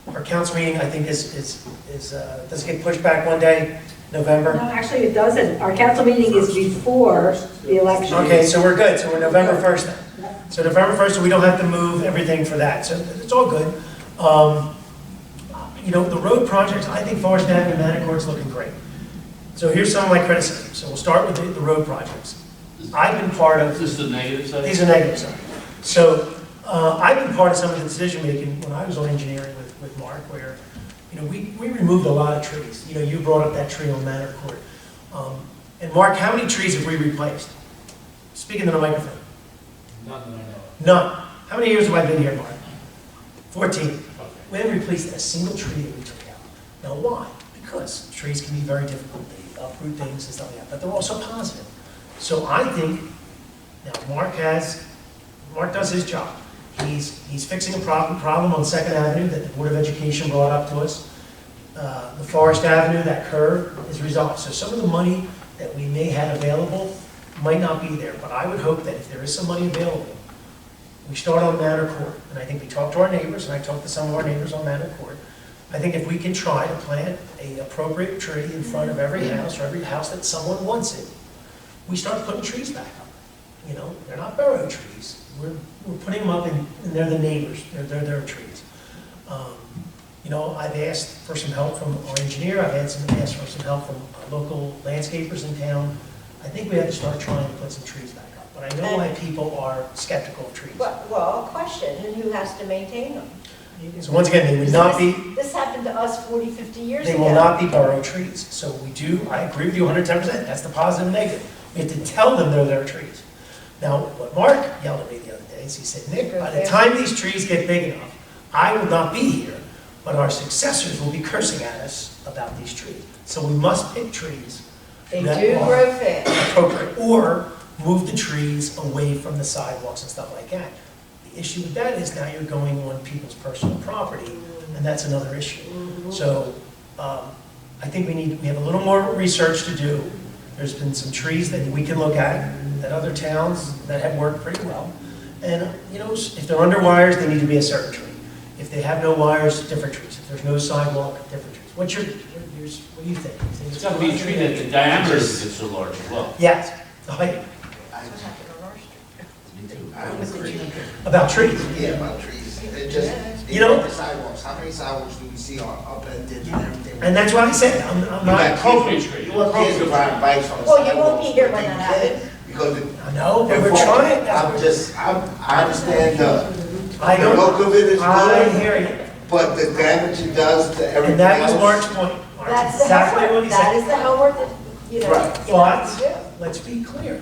Our council meeting, I think, does get pushed back one day. November? No, actually, it doesn't. Our council meeting is before the election. Okay, so we're good, so we're November 1st then. So November 1st, so we don't have to move everything for that, so it's all good. You know, the road projects, I think Forest Avenue and Manicourt's looking great. So here's some of my criticisms, so we'll start with the road projects. I've been part of... Is this the negative side? These are negative side. So I've been part of some of the decision-making when I was on engineering with Mark, where, you know, we removed a lot of trees. You know, you brought up that tree on Manor Court. And Mark, how many trees have we replaced? Speaking to the microphone. None that I know of. None. How many years have I been here, Mark? 14. We haven't replaced a single tree that we took out. Now, why? Because trees can be very difficult. They uproot things and stuff like that, but they're also positive. So I think, now Mark does his job. He's fixing a problem on 2nd Avenue that the Board of Education brought up to us. The Forest Avenue, that curve is resolved. So some of the money that we may have available might not be there, but I would hope that if there is some money available, we start on Manor Court. And I think we talked to our neighbors, and I talked to some of our neighbors on Manor Court. I think if we can try to plant an appropriate tree in front of every house, or every house that someone wants it, we start putting trees back up. You know, they're not Borough trees. We're putting them up, and they're the neighbors. They're their trees. You know, I've asked for some help from our engineer. I've asked for some help from local landscapers in town. I think we have to start trying to put some trees back up. But I know why people are skeptical of trees. Well, question, and who has to maintain them? So once again, they would not be... This happened to us 40, 50 years ago. They will not be Borough trees. So we do, I agree with you 110%. That's the positive and negative. We have to tell them they're their trees. Now, what Mark yelled at me the other day is he said, Nick, by the time these trees get big enough, I will not be here, but our successors will be cursing at us about these trees. So we must pick trees They that do are grow fast. appropriate, or move the trees away from the sidewalks and stuff like that. The issue with that is now you're going on people's personal property, and that's another issue. So I think we have a little more research to do. There's been some trees that we can look at other towns that have worked pretty well. And, you know, if they're under wires, they need to be a certain tree. If they have no wires, different trees. If there's no sidewalk, different trees. What do you think? It's got to be a tree that the diameter is so large as well. Yes, the height. I don't agree. About trees. Yeah, about trees. It just, You know- the sidewalks, how many sidewalks do we see on up at ditch and everything? And that's why I said, I'm not... Appropriate tree. You want kids to ride bikes on the Well, sidewalks. you won't be here when but that you can't, happens. Because I know, but we're trying. I understand the look of it is I good, hear you. but the damage it does to everything And that was else- Mark's point. Mark, That's the exactly what homework, he that said. is the homework that, you know, Right. you have to do. But, let's be clear,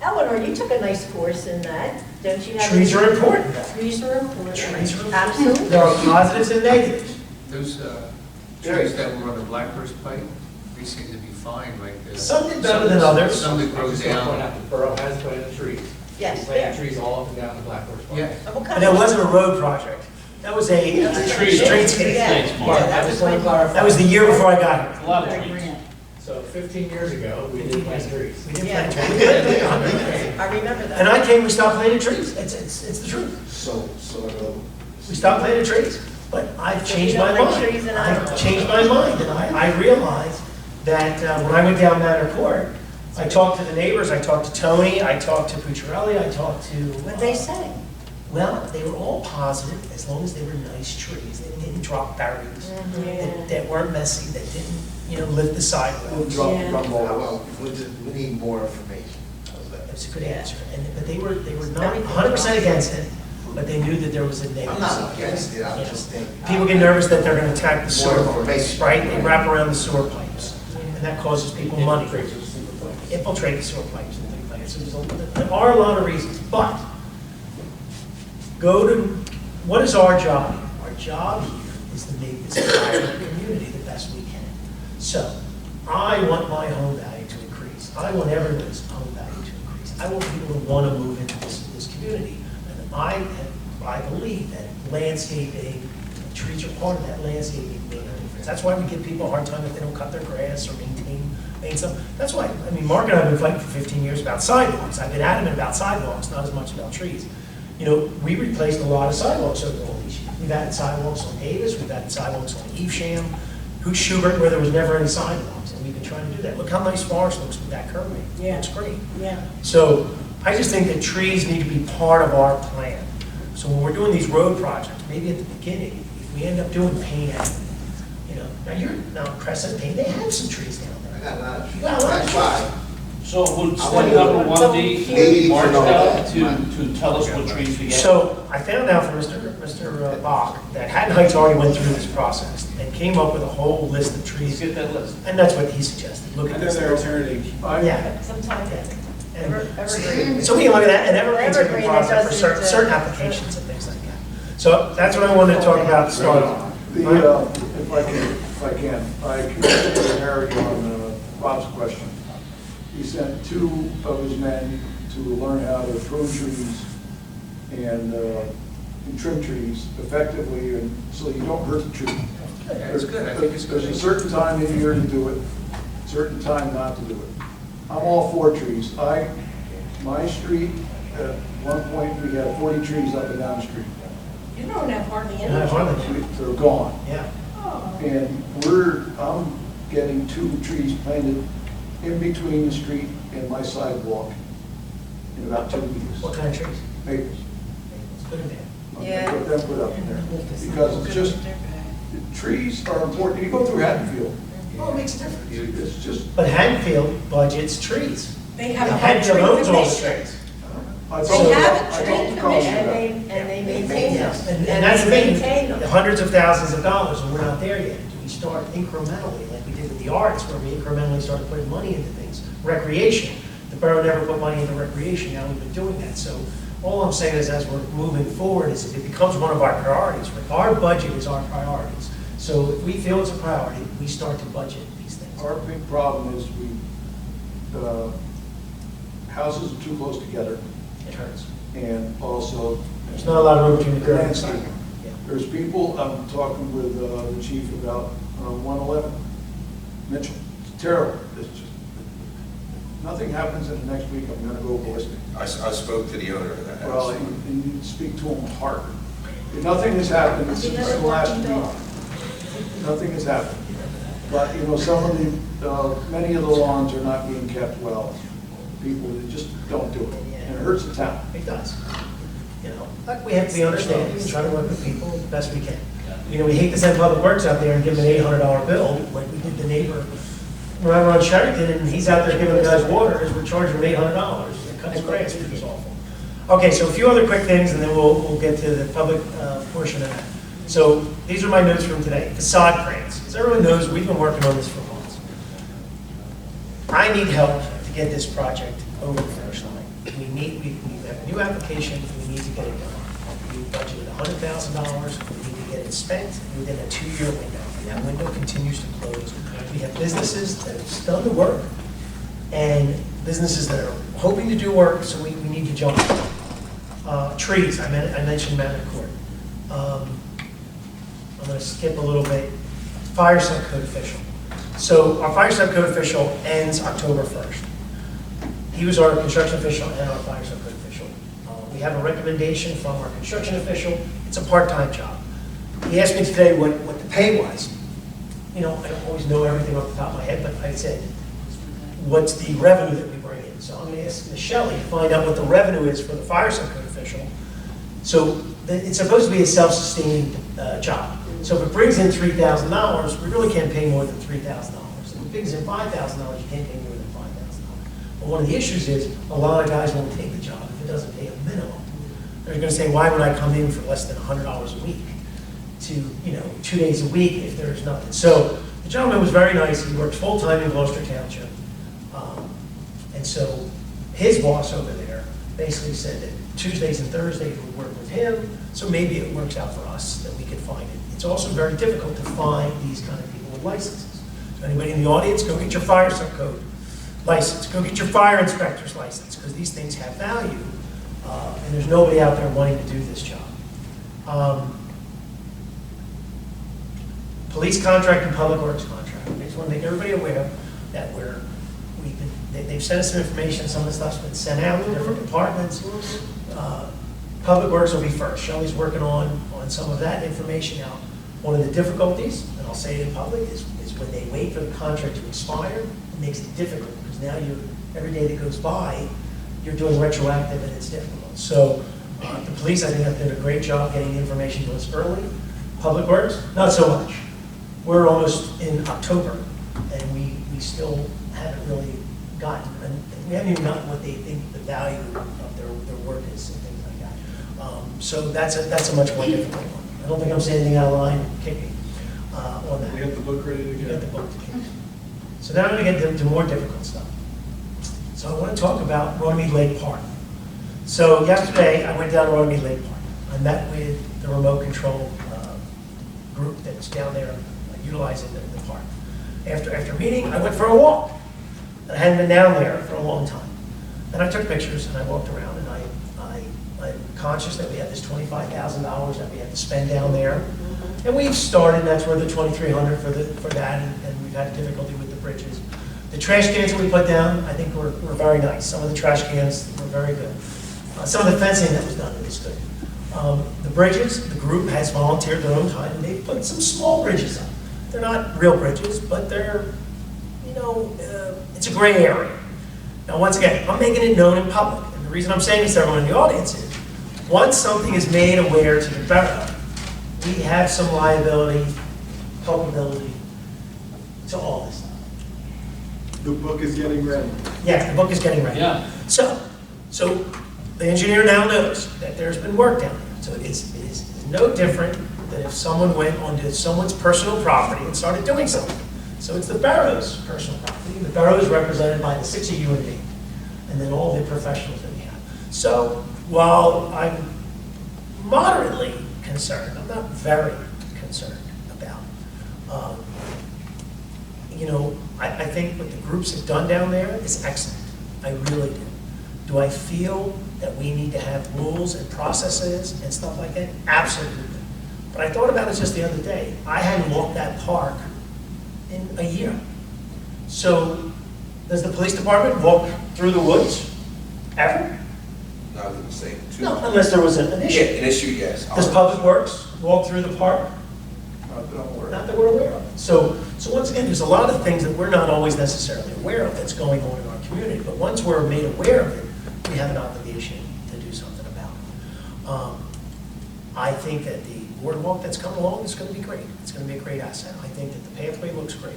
Eleanor, you took a nice course in that, don't you have? trees are important. Trees are important. Trees are important. Absolutely. There are positives and negatives. Those trees that were on the Blackbird Pike, they seem to be fine, like this. Some did better than others. Some that I grow was just going to point down. out that Borough has planted trees. Yes, They planted yeah. trees all up and down the Blackbird Park. Yeah. And what kind And it of- wasn't a road project. That was a streetscape. Yeah. Thanks, Mark. Yeah, that was one clarify. That was the year before I got here. A lot of trees. So 15 years ago, we did plant trees. We didn't Yeah. plant trees. I remember that. And I came, we stopped planting trees. It's the truth. So, We stopped planting trees. But I've changed you don't my like mind. trees and I don't. I've changed my mind, and I realized that when I went down Manor Court, I talked to the neighbors, I talked to Tony, I talked to Pucciarelli, I talked to... What'd they say? Well, they were all positive as long as they were nice trees. They didn't drop berries, that weren't messy, that didn't, lift the sidewalks. we need more information. That's a good answer. But they were not 100% against it, but they knew that there was a negative I'm not side. against it, I'm just thinking. People get nervous that they're going to attack the sewer More pipes, information. right? They wrap around the sewer pipes, and that causes people money. Infiltrate the sewer pipes and things like that. So there are a lot of reasons, but what is our job here? Our job here is to make this vibrant community the best we can. So I want my home value to increase. I want everyone's home value to increase. I want people to want to move into this community. And I believe that landscaping, trees are part of that landscaping making a difference. That's why we give people a hard time if they don't cut their grass or maintain stuff. That's why, Mark and I have been fighting for 15 years about sidewalks. I've been adamant about sidewalks, not as much about trees. We replaced a lot of sidewalks over all these years. We've added sidewalks on Davis, we've added sidewalks on Evesham, Schubert, where there was never any sidewalks. And we've been trying trying to do that. Look how nice Forest looks with that curving. Yeah. It's great. Yeah. So I just think that trees need to be part of our plan. So when we're doing these road projects, maybe at the beginning, if we end up doing Payne Avenue, you know, now Crescent Payne, they have some trees down there. I got a lot of. You got a lot of That's why. So would I want study number to- one be Maybe marched for out the- to tell us what trees we get? So I found out from Mr. Bach that Hatton Heights already went through this process and came up with a whole list of Please trees. get that list. And that's what he suggested. Look I at know this. their attorney. Yeah. Sometimes, And Evergreen. so we can look at that, and Evergreen's a good Evergreen, process for it certain, doesn't, certain applications and things like that. So that's what I wanted to talk about to start off. If I can, I connected with Harry on Bob's question. He sent 2 of his men to learn how to prune trees and trim trees effectively, and so you don't hurt the tree. That's good, I think it's good. There's a certain time in year to do it, certain time not to do it. I'm all for trees. My street, at one point, we had 40 trees up and down the street. You don't have hardly any. Yeah, hardly. They're gone. Yeah. And I'm getting 2 trees planted in between the street and my sidewalk in about 2 weeks. What kind of trees? Maples. It's good in there. I'm Yeah. gonna get them put up in there. Because it's just, trees are important. You go through Haddonfield, Well, it makes a difference. it's just, But Hatfield budgets trees. They have a tree Hatfield owns all the commission. trees. I They told have I a told tree the commission, council and that. they maintain them. And that's the they thing, maintain them. hundreds of thousands of dollars, and we're not there yet. Do we start incrementally, like we did with the arts, where we incrementally started putting money into things? Recreation, the borough never put money into recreation, now we've been doing that. So all I'm saying is, as we're moving forward, is it becomes one of our priorities. Our budget is our priorities. So if we feel it's a priority, we start to budget these things. Our big problem is houses are too close together, It hurts. and also. There's not a lot of room between the curb and the Landscape. sidewalk. Yeah. There's people, I'm talking with the chief about 111, Mitchell. It's terrible. It's just, nothing happens in the next week, I'm gonna go ballistic. I spoke to the owner of that Well, house. and you speak to him hard. Nothing has happened since the last week. Nothing has happened. But, some of many of the lawns are not being kept well. People that just don't do it, and it hurts the town. It does. But we have to be understanding and try to work with people the best we can. We hate to send Public Works out there and give them an $800 bill, like we did the neighbor, remember on Sherrington, and he's out there giving the guys water, and we're charging him $800. It cuts grass, which is awful. Okay, so a few other quick things, and then we'll get to the public portion of that. So these are my notes from today. Facade cranes. As everyone knows, we've been working on this for months. I need help to get this project over the finish line. We have a new application, we need to get it done. We budgeted $100,000, we need to get it spent within a 2-year window, and that window continues to close. We have businesses that have done the work, and businesses that are hoping to do work, so we need to jump. Trees, I mentioned Mountain Court. I'm going to skip a little bit. Fire subcode official. So our fire subcode official ends October 1st. He was our construction official and our fire subcode official. We have a recommendation from our construction official. It's a part-time job. He asked me today what the pay was. I don't always know everything off the top of my head, but I said, what's the revenue that we bring in? So I'm going to ask Michelle to find out what the revenue is for the fire subcode official. So it's supposed to be a self-sustaining job. So if it brings in $3,000, we really can't pay more than $3,000. If it brings in $5,000, you can't pay more than $5,000. But one of the issues is a lot of guys won't take the job if it doesn't pay a minimum. They're going to say, why would I come in for less than $100 a week to 2 days a week if there's nothing? So the gentleman was very nice. He works full-time in Gloucester Township. And so his boss over there basically said that Tuesdays and Thursdays would work with him, so maybe it works out for us that we could find it. It's also very difficult to find these kind of people with licenses. So anybody in the audience, go get your fire subcode license. Go get your fire inspector's license, because these things have value, and there's nobody out there wanting to do this job. Police contract and public works contract. I just want to make everybody aware that they've sent us some information. Some of the stuff's been sent out to different departments. Public Works will be first. Shelley's working on some of that information now. One of the difficulties, and I'll say it in public, is when they wait for the contract to expire, it makes it difficult, because now every day that goes by, you're doing retroactive and it's difficult. So the police, I think, have done a great job getting the information to us early. Public Works, not so much. We're almost in October, and we still haven't really gotten, and we haven't even gotten what they think the value of their work is and things like that. So that's a much more difficult one. I don't think I'm saying anything out of line, kick me on that. We have the book ready to We go. got the book to kick. So now I'm going to get into more difficult stuff. So I want to talk about Runnemede Lake Park. So yesterday, I went down to Runnemede Lake Park. I met with the remote control group that was down there utilizing the park. After meeting, I went for a walk. I hadn't been down there for a long time. And I took pictures and I walked around, and I'm conscious that we have this $25,000 that we have to spend down there. And we've started, and that's where the $2,300 for that, and we've had difficulty with the bridges. The trash cans that we put down, I think were very nice. Some of the trash cans were very good. Some of the fencing that was done is good. The bridges, the group has volunteered their own time, and they've put some small bridges up. They're not real bridges, but they're, it's a gray area. Now, once again, I'm making it known in public, and the reason I'm saying this to everyone in the audience is, once something is made aware to the borough, we have some liability, culpability to all this stuff. The book is getting ready. Yeah, the book is getting ready. Yeah. So the engineer now knows that there's been work down there. So it is no different than if someone went onto someone's personal property and started doing something. So it's the borough's personal property. The borough is represented by the 6 of you and me, and then all the professionals that we have. So while I'm moderately concerned, I'm not very concerned about, I think what the groups have done down there is excellent. I really do. Do I feel that we need to have rules and processes and stuff like that? Absolutely. But I thought about it just the other day. I hadn't walked that park in a year. So does the police department walk through the woods ever? No, I wouldn't say too No, much. unless there was an issue. Yeah, an issue, yes. Does Public Works walk through the park? Not that we're aware of. So once again, there's a lot of things that we're not always necessarily aware of that's going on in our community. But once we're made aware of it, we have an obligation to do something about it. I think that the boardwalk that's coming along is going to be great. It's going to be a great asset. I think that the pathway looks great.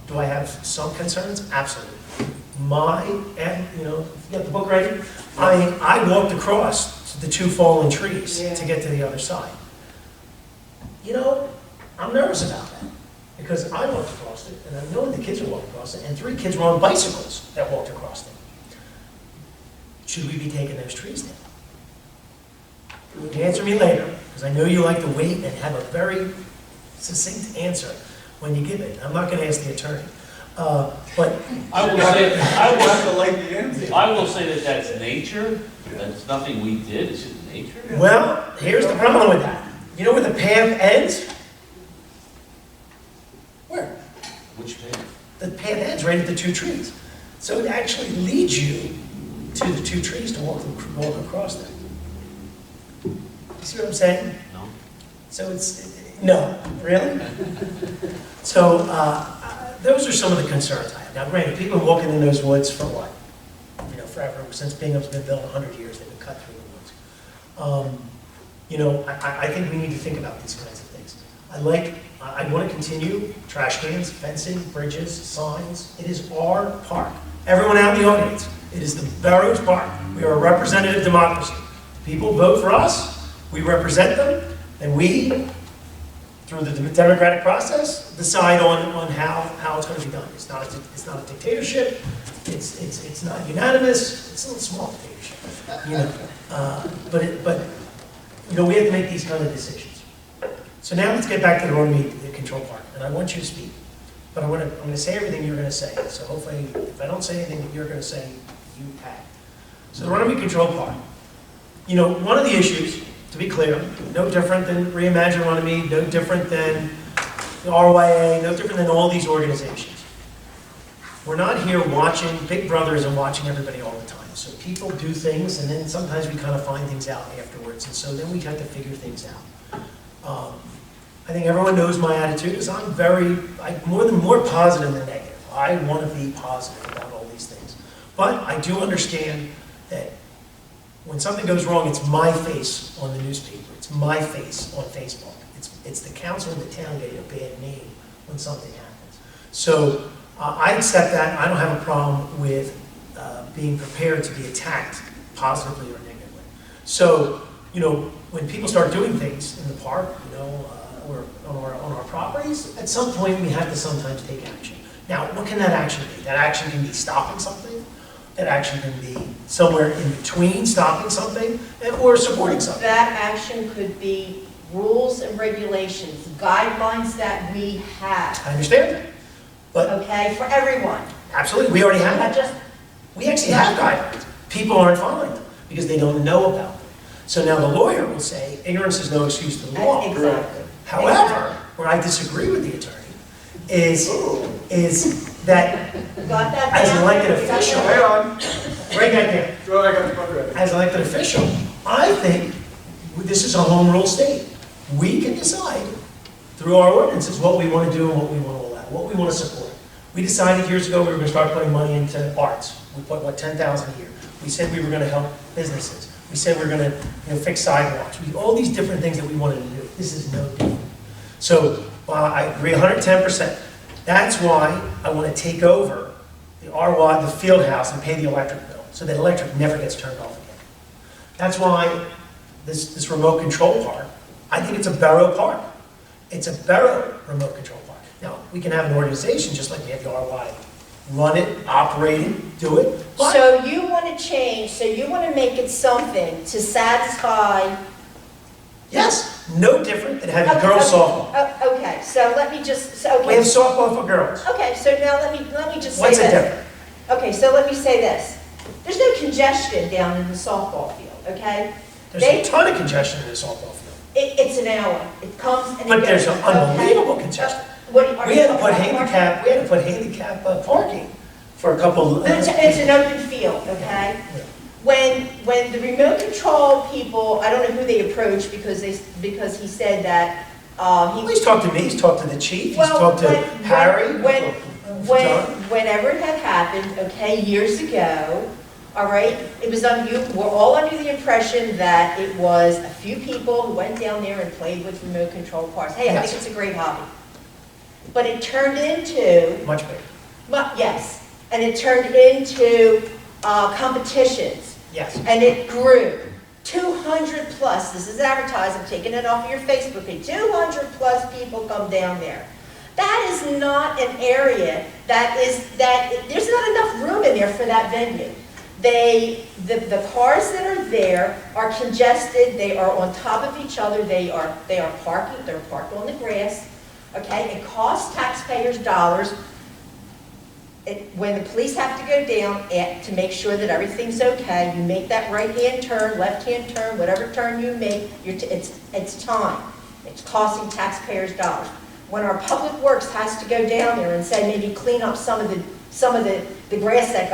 Do I have some concerns? Absolutely. You got the book ready? I walked across the 2 fallen trees to get to the other side. I'm nervous about that because I walked across it, and I know the kids are walking across it, and 3 kids were on bicycles that walked across it. Should we be taking those trees down? You can answer me later, because I know you like to wait and have a very succinct answer when you give it. I'm not going to ask the attorney. But I will say, I will say that that's nature. That's nothing we did. It's just nature. Well, here's the problem with that. You know where the path ends? Where? Which path? The path ends right at the 2 trees. So it actually leads you to the 2 trees to walk across them. You see what I'm saying? No. So no, really? So those are some of the concerns I have. Now, granted, people have been walking in those woods for what? Forever. Since Bingham's been built 100 years, they've been cut through the woods. I think we need to think about these kinds of things. I want to continue trash cans, fencing, bridges, signs. It is our park. Everyone out in the audience, it is the borough's park. We are a representative democracy. People vote for us, we represent them, and we, through the democratic process, decide on how it's going to be done. It's not a dictatorship. It's not unanimous. It's a little small dictatorship, But we have to make these kind of decisions. So now let's get back to the Broadmead control part, and I want you to speak. But I'm going to say everything you're going to say. So hopefully, if I don't say anything that you're going to say, you add. So the Runnemede control part. One of the issues, to be clear, no different than Reimagine Runnemede, no different than the RYA, no different than all these organizations. We're not here watching Big Brothers and watching everybody all the time. So people do things, and then sometimes we kind of find things out afterwards, and so then we have to figure things out. I think everyone knows my attitude is I'm more positive than negative. I want to be positive about all these things. But I do understand that when something goes wrong, it's my face on the newspaper. It's my face on Facebook. It's the council and the town getting a bad name when something happens. So I accept that. I don't have a problem with being prepared to be attacked positively or negatively. So, when people start doing things in the park, or on our properties, at some point we have to sometimes take action. Now, what can that action be? That action can be stopping something. That action can be somewhere in between stopping something or supporting something. That action could be rules and regulations, guidelines that we have. I understand that. But Okay, for everyone. absolutely, we already have Not that. just, We actually have guidelines. People aren't following them because they don't know about them. So now the lawyer will say, ignorance is no excuse to the law. exactly. However, where I disagree with the attorney is that Got that as an down? elected official, Hang on, right back there, go back on the front ready. as an elected official, I think this is a home rule state. We can decide through our ordinances what we want to do and what we want to allow, what we want to support. We decided years ago we were going to start putting money into arts. We put, $10,000 a year. We said we were going to help businesses. We said we were going to fix sidewalks. All these different things that we wanted to do. This is no different. So I agree 110%. That's why I want to take over the RWAD, the field house, and pay the electric bill, so that electric never gets turned off again. That's why this remote control park, I think it's a borough park. It's a borough remote control park. Now, we can have an organization, just like we have the RWAD, run it, operate it, do it. But So you want to change, so you want to make it something to satisfy. yes, no different than having girls softball. Okay, so let me just, so, We have okay. softball for girls. Okay, so now let me just say What's it this. different? Okay, so let me say this. There's no congestion down in the softball field, okay? There's a ton of congestion in the softball field. It's an hour. It comes and it But goes. there's an okay? unbelievable congestion. Are We you had to talking put about handicap parking for a couple. But it's an open field, okay? When the remote control people, I don't know who they approached because he said that, Well, he's talked to me, he's talked to the chief, he's Well, talked to when- Harry. John. Whenever it had happened, okay, years ago, all right, it was you were all under the impression that it was a few people who went down there and played with remote control cars. Hey, I Yes. think it's a great hobby. But it turned into, Much bigger. yes, and it turned into competitions. Yes. And it grew. 200 plus, this is advertised, I'm taking it off of your Facebook page, 200 plus people come down there. That is not an area there's not enough room in there for that venue. The cars that are there are congested, they are on top of each other, they're parked on the grass, okay? It costs taxpayers dollars. When the police have to go down to make sure that everything's okay, you make that right-hand turn, left-hand turn, whatever turn you make, it's time. It's costing taxpayers dollars. When our public works has to go down there and say maybe clean up some of the grass that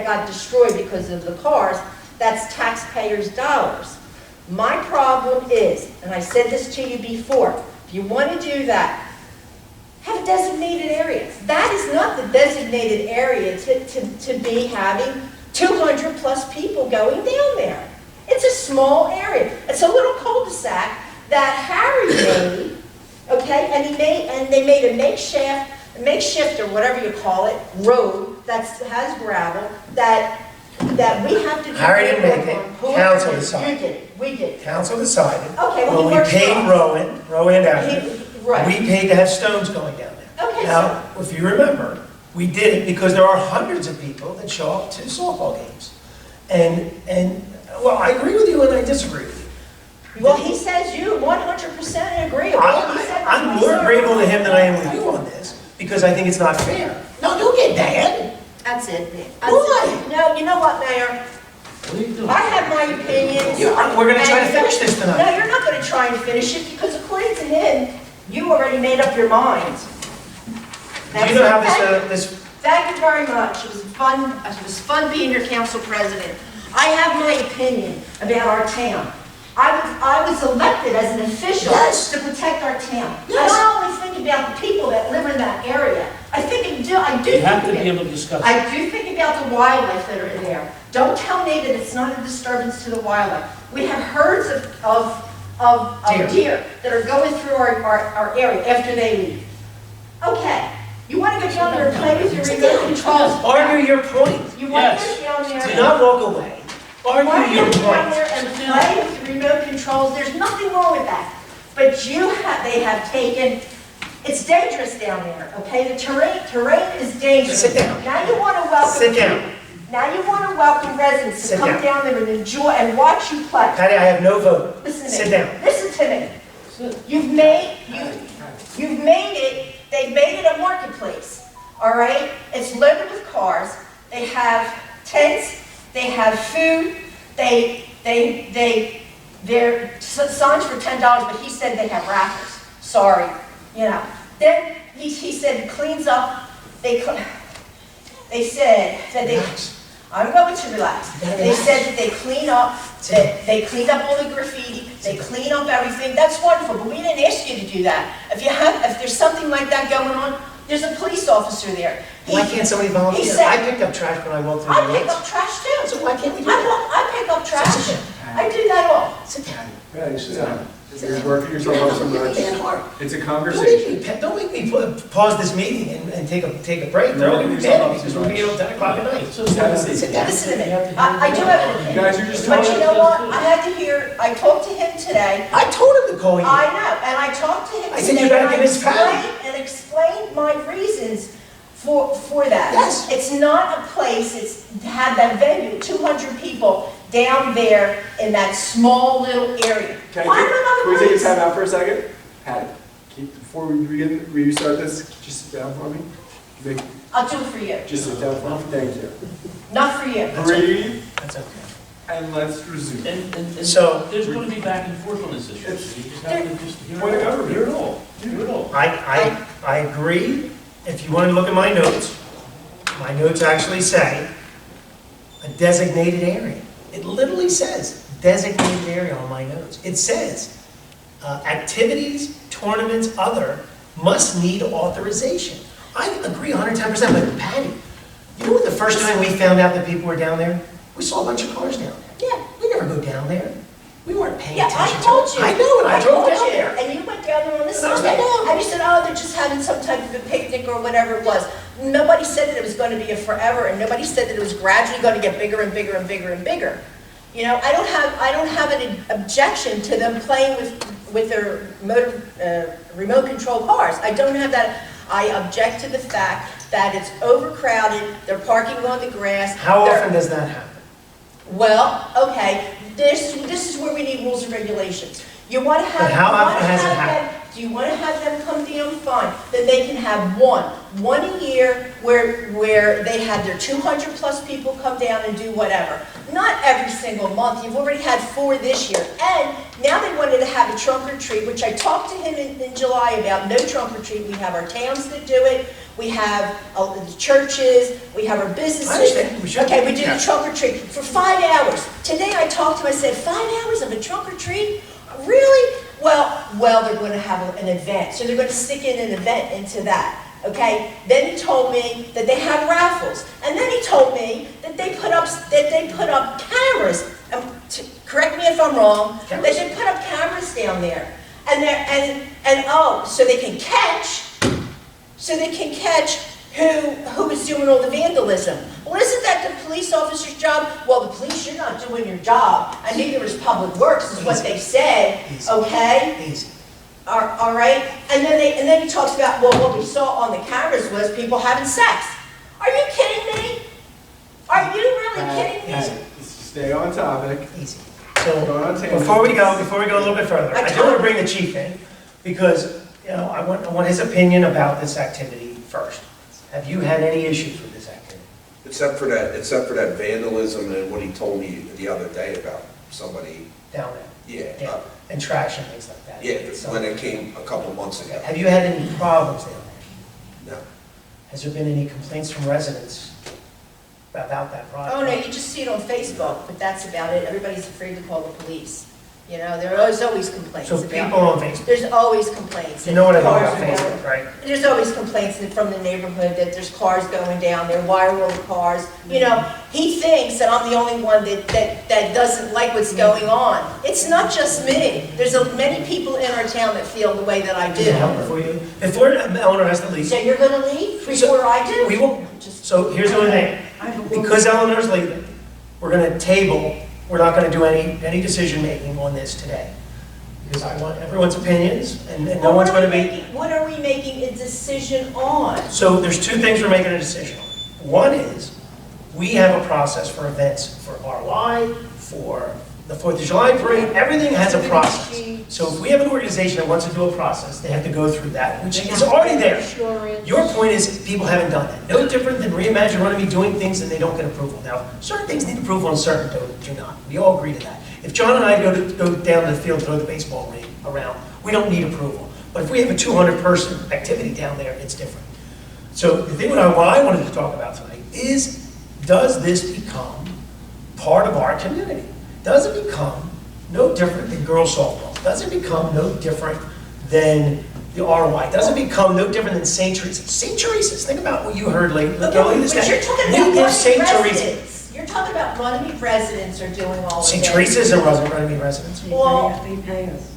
got destroyed because of the cars, that's taxpayers dollars. My problem is, and I said this to you before, if you want to do that, have a designated area. That is not the designated area to be having 200 plus people going down there. It's a small area. It's a little cul-de-sac that Harry made, okay, and they made a makeshift or whatever you call it, road that has gravel that we have to do. Harry didn't make it. Who- Council decided. You did, we did. Council decided. Okay, well, When he we works for paid us. Rowan Avenue, Right. we paid to have stones going down there. Okay, Now, if you remember, we did it because there are hundreds of people that show up to softball games. Well, I agree with you and I disagree with you. Well, he says you 100% agreeable. He said I'm he's more not- agreeable to him than I am with you on this, because I think it's not fair. No, don't get mad. That's it. Why? No, you know what, Mayor? What are you doing? I have my opinions. We're gonna try to and- finish this tonight. No, you're not gonna try and finish it, because according to him, you already made up your mind. Do you know how this, Thank you very much. It was fun being your council president. I have my opinion about our town. I was elected as an official Yes. to protect our town. Yes. I don't only think about the people that live in that area. I do You have to think be about, able to discuss. I do think about the wildlife that are in there. Don't tell me that it's not a disturbance to the wildlife. We have herds of deer that are going through our area after they leave. Okay, you want to go down there and play with your remote controls? Argue your point. You want to Yes. go down there? Do not walk away. Why Argue your get down point. there and play with the remote controls? There's nothing wrong with that. But they have taken, it's dangerous down there, okay? The terrain is dangerous. Sit down. Now you want to welcome. Sit down. Now you want to welcome residents to Sit come down. down there and enjoy and watch you play. Patty, I have no vote. Listen to me. Sit down. Listen to me. You've made it, they've made it a marketplace, all right? It's loaded with cars. They have tents, they have food, they're signs for $10, but he said they have raffles. Sorry, you know. Then he said it cleans up, they said that they, I'm going to relax. They said that they clean up, that they cleaned up all the graffiti, they clean up everything. That's wonderful, but we didn't ask you to do that. If there's something like that going on, there's a police officer there. Why can't somebody volunteer? He said- I picked up trash when I walked through I the pick woods. up trash too. So why can't we do that? I pick up trash. I do that all. Sit down. Yeah, you sit down. You're working yourself up so much. It's a Don't conversation. make me pause this meeting and take a break. They're only mad because we'll be here till 10 o'clock at night. Have a seat. Sit down. Listen to me. I do have an You opinion. guys are just But you talking. know what? I talked to him today. I told him to call you. I know, and I talked to him I said, today. you better and I convince Patty. explained my reasons for that. Yes. It's not a place, it's to have that venue, 200 people down there in that small little area. Can Find another we take a place. time out for a second? Patty, before we restart this, just sit down for me. I'll do it for you, Just sit down for me. Thank you. not for you. Breathe, That's okay. and let's resume. And So- there's going to be back and forth on this issue. So you just have to just hear Point of it all. government. Hear it all. Hear it all. I agree. If you want to look at my notes actually say a designated area. It literally says designated area on my notes. It says activities, tournaments, other must need authorization. I agree 110%, but Patty, you know what the first time we found out that people were down there? We saw a bunch of cars down there. Yeah. We never go down there. We weren't paying Yeah, attention I to told it. you. I know, and I drove told down you. there. And you went down there on the And I was Sunday. like, And you said, oh, they're just having some type of a picnic or whatever it was. Nobody said that it was going to be a forever, and nobody said that it was gradually going to get bigger and bigger and bigger and bigger. You know, I don't have an objection to them playing with their remote control cars. I don't have that. I object to the fact that it's overcrowded, they're parking on the grass. How they're- often does that happen? Well, okay, this is where we need rules and regulations. You want to have. But how you wanna often has it have happened? them- Do you want to have them come down? Fine, then they can have one a year where they have their 200 plus people come down and do whatever. Not every single month, you've already had 4 this year. And now they wanted to have a trunk or treat, which I talked to him in July about, no trunk or treat. We have our towns that do it, we have the churches, we have our businesses. I understand. We should. Okay, we do Yeah. the trunk or treat for 5 hours. Today I talked to him, I said, 5 hours of a trunk or treat? Really? Well, they're going to have an event, so they're going to stick in an event into that, okay? Then he told me that they have raffles, and then he told me that they put up cameras. Correct me if I'm wrong. That they put up cameras down there, so they can catch who is doing all the vandalism. Well, isn't that the police officer's job? Well, the police, you're not doing your job, and neither is Public Works, is what they said, okay? Easy. All right? And then he talks about, well, what we saw on the cameras was people having sex. Are you kidding me? Are you really kidding me? Easy. Stay on topic. Easy. Go So, on, Tam. before we go a little bit further, I do want to bring the chief in, because, you know, I want his opinion about this activity first. Have you had any issues with this activity? Except for that vandalism and what he told me the other day about somebody, Down there? yeah, And trash and things like that? yeah, So- when it came a couple months ago. Have you had any problems down there? No. Has there been any complaints from residents about that project? Oh, no, you just see it on Facebook, but that's about it. Everybody's afraid to call the police. You know, there's always complaints So about. people on Facebook, There's always complaints. you know what I know Cars about are going- Facebook, right? There's always complaints from the neighborhood that there's cars going down there, why are all the cars? You know, he thinks that I'm the only one that doesn't like what's going on. It's not just me. There's many people in our town that feel the way that I Does it help do. before you, before Eleanor has to leave? So you're gonna leave before I do? We will, so here's the only thing. Because Eleanor's leaving, we're gonna table, we're not gonna do any decision-making on this today. Because I want everyone's opinions, and no Well, one's gonna be. What are we making a decision on? So there's two things we're making a decision on. One is, we have a process for events, for RY, for the 4th of July parade, everything has a process. So if we have an organization that wants to do a process, they have to go through that, which is already there. Your point is, people haven't done that. No different than Reimagine Runnemede doing things and they don't get approval. Now, certain things need approval and certain do not. We all agree to that. If John and I go down to the field to throw the baseball ring around, we don't need approval. But if we have a 200-person activity down there, it's different. So the thing what I wanted to talk about tonight is, does this become part of our community? Does it become no different than girls softball? Does it become no different than the RY? Does it become no different than St. Teresa's? St. Teresa's, think about what you heard lately. But you're talking We about give St. Runnemede Teresa. residents. You're talking about Runnemede residents are doing all of St. this. Teresa's and Runnemede residents. Well, They pay us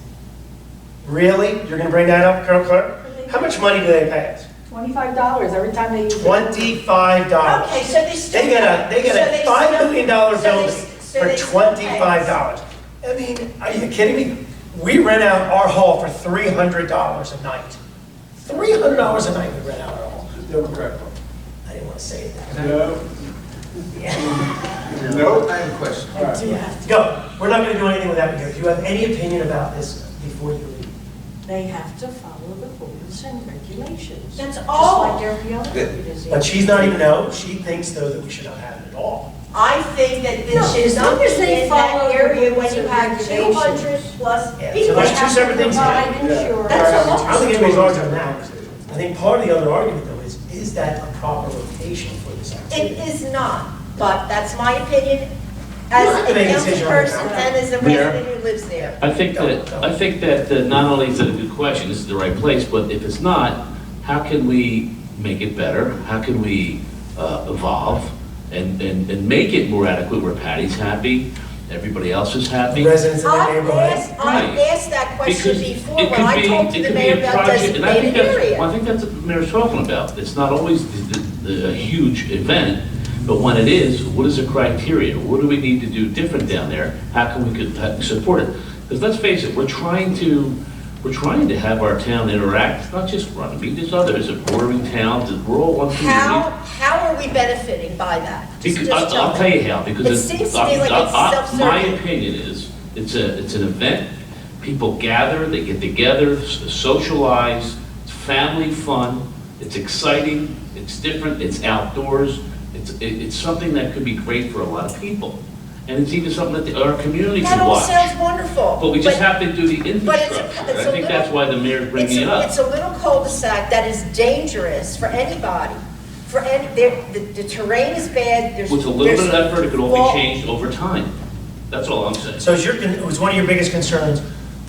Really? You're gonna bring that up, Colonel Clerk? How much money do they pay us? $25 every time they use it. $25. okay, so they still. They get a $5 million building for $25. I mean, are you kidding me? We rent out our hall for $300 a night. $300 a night we rent out our hall. I didn't want to say it. No. Yeah. Nope. I have a question. Go. We're not going to do anything without you. Do you have any opinion about this before you leave? They have to follow the rules and regulations. That's Just all. like every other organization. But she's not even, no, she thinks though that we should not have it at all. I think that No, this should as long not as be they in that follow the area rules when you and have regulations. 200 plus Yeah, people. so there's They two have separate to things provide here. insurance. That's a I don't think lot. anybody's arguing that. I think part of the other argument though is that a proper location for this activity? It is not, but that's my opinion You don't have as to a make a council decision on it. person and as a Mayor? resident who lives there. I think that not only is it a good question, this is the right place, but if it's not, how can we make it better? How can we evolve and make it more adequate where Patty's happy, everybody else is happy? The residents in the I've neighborhood? I've Right. asked that question Because before, it when could I be, talked to it the could be mayor a about project, and I think designated that's, well, I area. think that's what the mayor's talking about. It's not always a huge event, but when it is, what is the criteria? What do we need to do different down there? How can we support it? Because let's face it, we're trying to have our town interact, not just Runnemede, there's others, bordering towns, we're all one community. How are we benefiting by that? Just I'll tell you how, because It seems to me like it's my self-serving. opinion is, it's an event, people gather, they get together, socialize, it's family fun, it's exciting, it's different, it's outdoors, it's something that could be great for a lot of people. And it's even something that our community That can all watch. sounds wonderful. But we just have to do the but it's infrastructure. a I think that's why the mayor's bringing it up. It's a little cul-de-sac that is dangerous for anybody. The terrain is bad, there's. With a little bit of there's effort, it could all wall- be changed over time. That's all I'm saying. So it was one of your biggest concerns,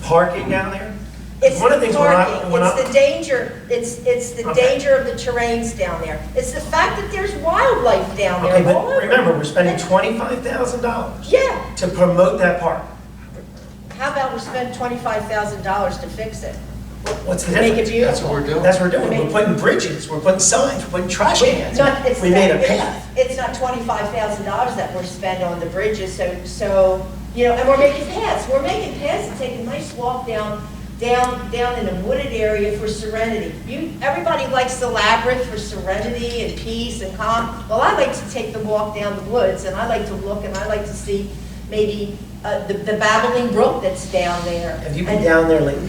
parking down there? It's One of the the things when I- parking, when I- it's the danger, it's the Okay. danger of the terrains down there. It's the fact that there's wildlife down there Okay, but all over. remember, we're spending $25,000 Yeah, to promote that park. how about we spend $25,000 to fix it? What's the Make it difference? beautiful. That's what we're doing. That's what we're doing. We're putting bridges, we're putting signs, we're putting trash cans. We made a path. It's not $25,000 that we're spending on the bridges, so, and we're making paths and take a nice walk down in a wooded area for serenity. Everybody likes the labyrinth for serenity and peace and calm. Well, I like to take the walk down the woods, and I like to look, and I like to see maybe the babbling brook that's down there. Have you been down there lately?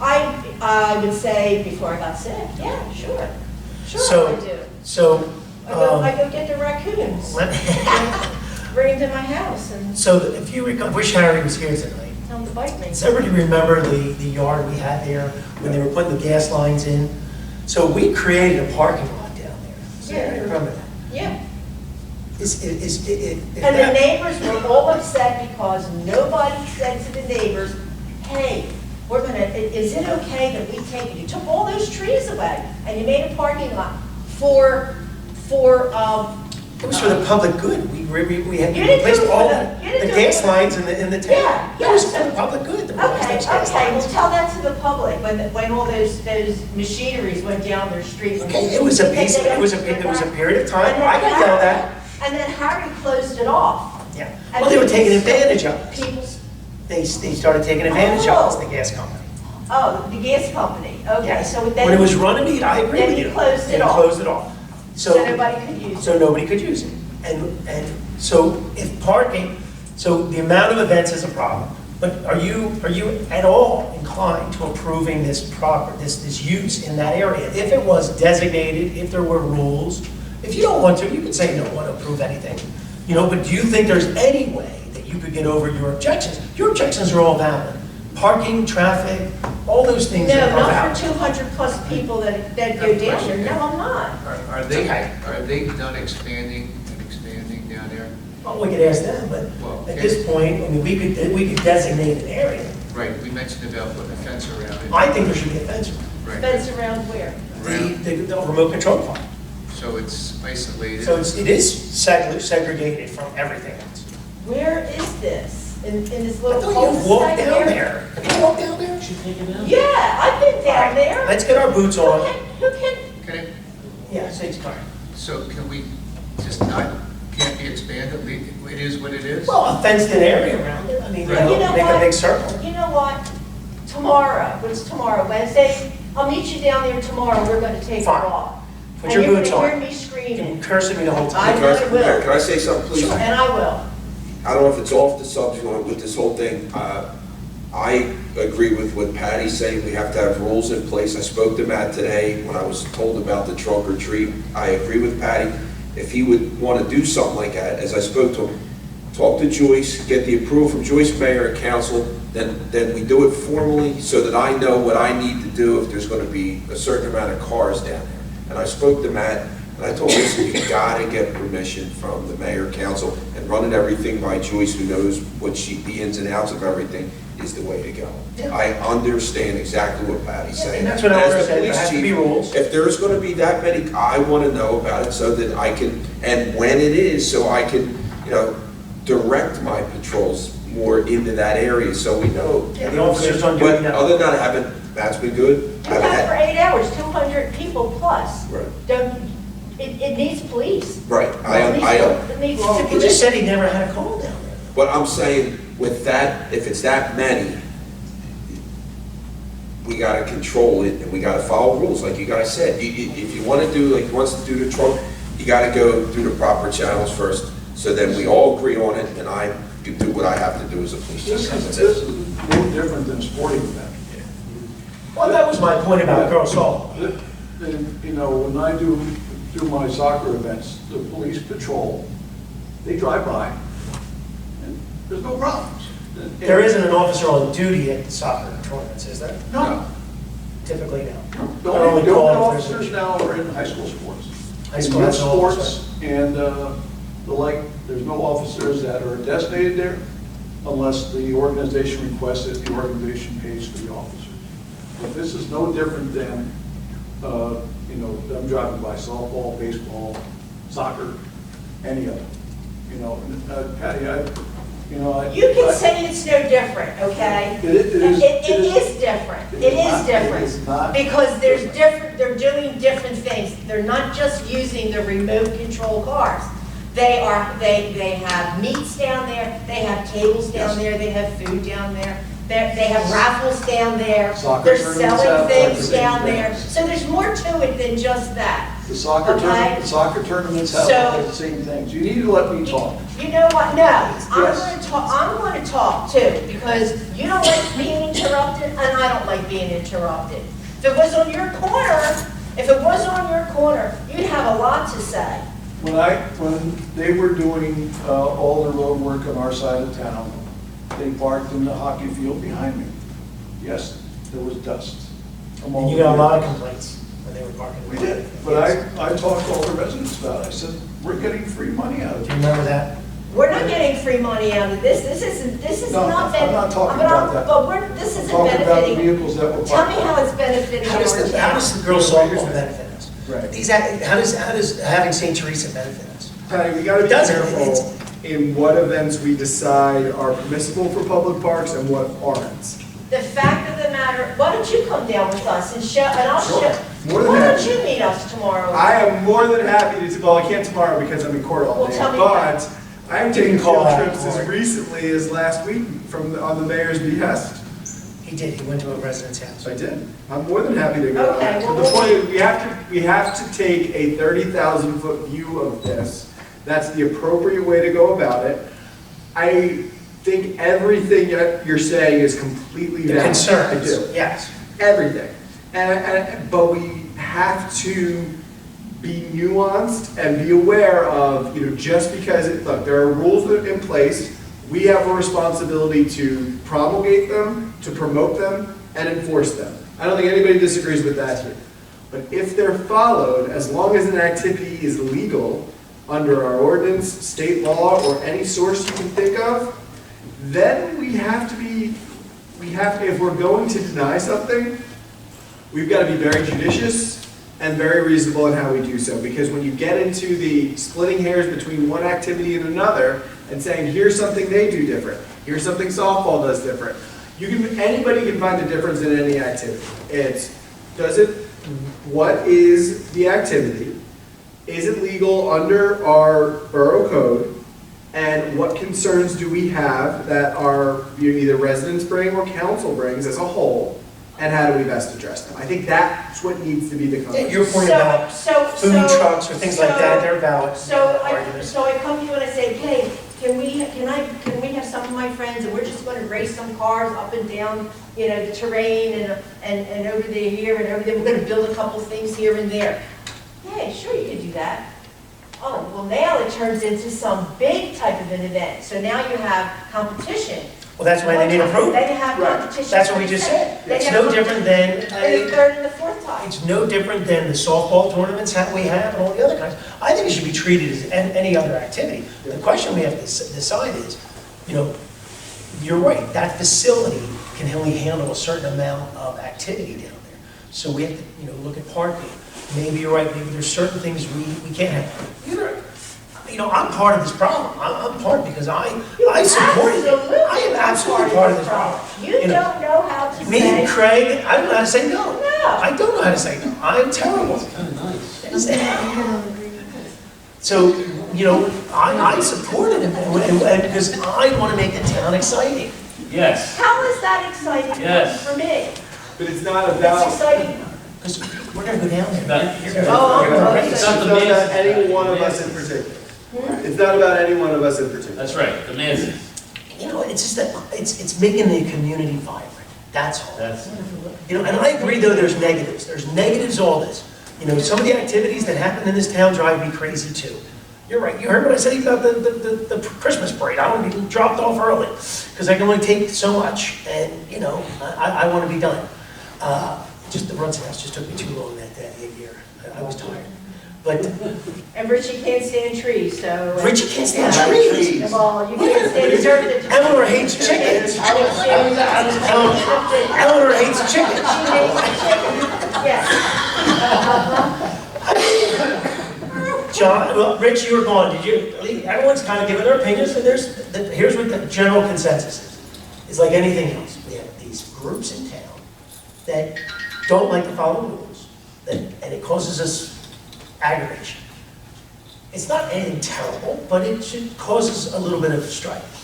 I would say before I got sick, yeah, sure. Sure I do. So, I go get the raccoons, bring them to my house and so if you recall, I wish Harry was here tonight. tell them to bite me. Does everybody remember the yard we had there when they were putting the gas lines in? So we created a parking lot down there. So Yeah. I remember that. Yeah, And the neighbors were all upset because nobody said to the neighbors, hey, is it okay that we take, you took all those trees away and you made a parking lot for, It was for the public good. We had You didn't replaced do it for all the- you didn't the do it gas for- lines in the town. Yeah, That was yeah. for the public good. the Okay, replaced gas okay, well, lines. tell that to the public, when all those machineries went down their streets. Okay, it was a piece, it was a period of time. I can tell that. And then Harry closed it off. Yeah. And Well, they were people- taking advantage of it. People, They started taking advantage of us, the gas company. oh, the gas company, okay, Yes. so then. When it was Runnemede, I agree Then with he you. closed it And off. closed it off. So nobody could use it. So nobody could use it. And so if parking, so the amount of events is a problem. But are you at all inclined to approving this this use in that area? If it was designated, if there were rules, if you don't want to, you could say you don't want to approve anything. But do you think there's any way that you could get over your objections? Your objections are all valid. Parking, traffic, all those things No, are not valid. for 200 plus people that go down there, no, I'm not. Are they done expanding down there? Well, we could ask them, but Well, at this point, I mean, we could designate an area. Right, we mentioned about putting a fence around it. I think there should be a fence. Right. Fence around where? The remote control part. So it's isolated. So it is segregated from everything else. Where is this? In this I little thought you cul-de-sac walked down area? there. Have you walked down there? Yeah, I've been down there. Let's get our boots on. Who can, Can it, Yeah, say it's fine. so can we just can't be expanded? It is what it is? Well, a fenced-in area around it. I mean, Right. You know make a what? big circle. You know what? Tomorrow, what's tomorrow, Wednesday? I'll meet you down there tomorrow, we're gonna take a Fine. walk. Put your boots And you're on. gonna hear me screaming, You're cursing me the whole I time. know I will. Can I say something, please? And I will. I don't know if it's off the subject or with this whole thing. I agree with what Patty's saying. We have to have rules in place. I spoke to Matt today when I was told about the trunk or treat. I agree with Patty. If he would want to do something like that, as I spoke to him, talk to Joyce, get the approval from Joyce, mayor, and council, then we do it formally so that I know what I need to do if there's going to be a certain amount of cars down there. And I spoke to Matt, and I told him, listen, you gotta get permission from the mayor, council, and running everything by Joyce, who knows the ins and outs of everything, is the way to go. Yeah. I understand exactly what Patty's saying. And that's what I As the said, there police has to chief, be rules. if there's gonna be that many, I wanna know about it so that I can, and when it is, so I can, direct my patrols more into that area, so we know. Yeah, the officers on duty But now. other than that, Matt's been good. You have for 8 hours, 200 people plus. Right. It needs police. Right, It needs Well, to he just said he never had a call down there. But I'm saying, with that, if it's that many, we gotta control it, and we gotta follow rules, like you guys said. If you wanna do, like he wants to do the trunk, you gotta go through the proper channels first, so then we all agree on it, and I can do what I have to do as a police chief. This is no different than a sporting event. Well, that was my point about girls softball. When I do my soccer events, the police patrol, they drive by, and there's no problems. There isn't an officer on duty at the soccer tournaments, is there? No. Typically, no. The I only only call if there's officers now are in high school sports. High school In has youth no officer. sports and the like, there's no officers that are designated there unless the organization requests it, the organization pays for the officers. But this is no different than, them driving by softball, baseball, soccer, any of them. Patty, You can say it's no different, okay? It is different. It It is is not. different. It is not Because they're doing different things. They're not just using the remote control cars. They have meats down there, they have tables down there, they have food down there, they have raffles down there. Soccer They're tournaments selling have things everything down there. there. So there's more to it than just that. The soccer Okay. tournaments have So- all the same things. You need to let me talk. You know what, no, I'm Yes. going to talk too, because you don't like being interrupted, and I don't like being interrupted. If it was on your corner, you'd have a lot to say. When they were doing all the road work on our side of town, they parked in the hockey field behind me. Yes, there was dust. from all And you the got a lot of vehicles. complaints. when they were parking. We did, but I talked to all the residents about it. I said, we're getting free money out of Do it. you remember that? We're not getting free money out of this. This is No, not. I'm not talking but about that. But this I'm isn't talking about the benefiting. vehicles that were Tell me parked. how it's benefiting How our does town. the girls softball benefit us? Right. How does having St. Teresa benefit us? Patty, we gotta be It doesn't. careful in what events we decide are permissible for public parks and what aren't. The fact of the matter, why don't you come down with us and show, and I'll Sure. show. More than Why don't happy. you meet us tomorrow? I am more than happy to, well, I can't tomorrow because I'm in court all Well, day, tell me but I am taking can call field out trips as court. recently as last week on the mayor's behest. He did, he went to a resident's house. I did. I'm more than happy to go. Okay, To well, the point, is we have to take a 30,000 foot view of this. That's the appropriate way to go about it. I think everything you're saying is completely The valid. concerns, I do. yes. Everything. But we have to be nuanced and be aware of, just because, look, there are rules in place, we have a responsibility to promulgate them, to promote them, and enforce them. I don't think anybody disagrees with that here. But if they're followed, as long as an activity is legal under our ordinance, state law, or any source you can think of, then we have to, if we're going to deny something, we've got to be very judicious and very reasonable in how we do so. Because when you get into the splitting hairs between one activity and another and saying, here's something they do different, here's something softball does different, anybody can find a difference in any activity. What is the activity? Is it legal under our borough code? And what concerns do we have that our either residents bring or council brings as a whole? And how do we best address them? I think that's what needs to be the conversation. Your point about food trucks or things like that, they're valid arguments. So I come to you and I say, hey, can we have some of my friends and we're just going to race some cars up and down, the terrain and over there here and over there. We're going to build a couple things here and there. Yeah, sure, you can do that. Oh, well, now it turns into some big type of an event. So now you have competition. Well, that's why they need approval. Then you have competition. That's what we just said. Then It's you no have different than, And the third and the fourth time. it's no different than the softball tournaments that we have and all the other kinds. I think it should be treated as any other activity. The question we have to decide is, you're right, that facility can only handle a certain amount of activity down there. So we have to, look at parking. Maybe you're right, maybe there's certain things we can't have. I'm part of this problem. I'm part because I support it. I am absolutely part of this problem. You don't know how to Me say. and Craig, I don't know how to say no. No. I don't know how to say no. I'm terrible. So, I support it and because I want to make the town exciting. Yes. How is that exciting Yes. for me? But it's not It's about, exciting. Because we're going to go down there. it's not about any one of us in particular. It's not about any one of us in particular. That's right, the masses. It's just that it's making the community vibrant. That's all. That's, And I agree though there's negatives. There's negatives to all this. Some of the activities that happen in this town drive me crazy too. You're right. You heard what I said about the Christmas parade. I want to be dropped off early because I can only take so much, and I want to be done. Just the Brunson house just took me too long that year. I was tired. But And Richie can't stand trees, so. Richie can't stand trees. Well, you can't stand dirt. Eleanor hates chickens. Eleanor hates chickens. She hates chicken. Yes. John, well, Rich, you were gone. Did you? Everyone's kind of giving their opinions, and here's what the general consensus is. It's like anything else. We have these groups in town that don't like to follow rules, and it causes us aggravation. It's not anything terrible, but it should causes a little bit of strife.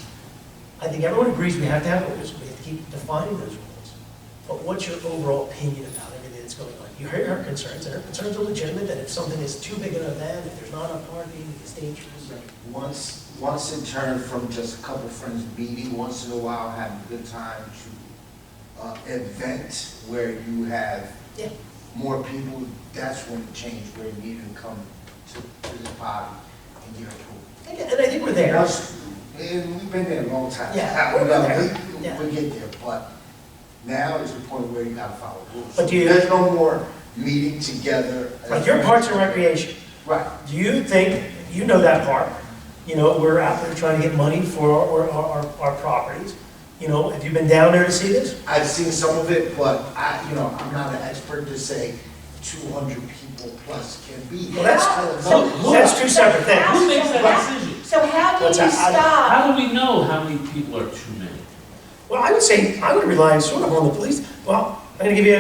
I think everyone agrees we have to have rules. We have to keep defining those rules. But what's your overall opinion about everything that's going on? You hear her concerns, and her concerns are legitimate, that if something is too big an event, if there's not enough parking, it's dangerous. Once it turned from just a couple friends meeting, once in a while having a good time to event where you have Yeah. more people, that's when it changed, where you need to come to this party and get approved. And I think we're there. And we've been there a long time. Yeah, we're there. We get there, but now is the point where you gotta follow rules. But do you- There's no more meeting together. Like your Parks and Recreation, Right. do you think, you know that park, you know, we're out there trying to get money for our properties. You know, have you been down there to see this? I've seen some of it, but I'm not an expert to say 200 people plus can be. Well, that's two separate things. Who makes that decision? So how do you What's that? stop? How do we know how many people are too many? Well, I would say, I would rely sort of on the police. Well, I'm gonna give you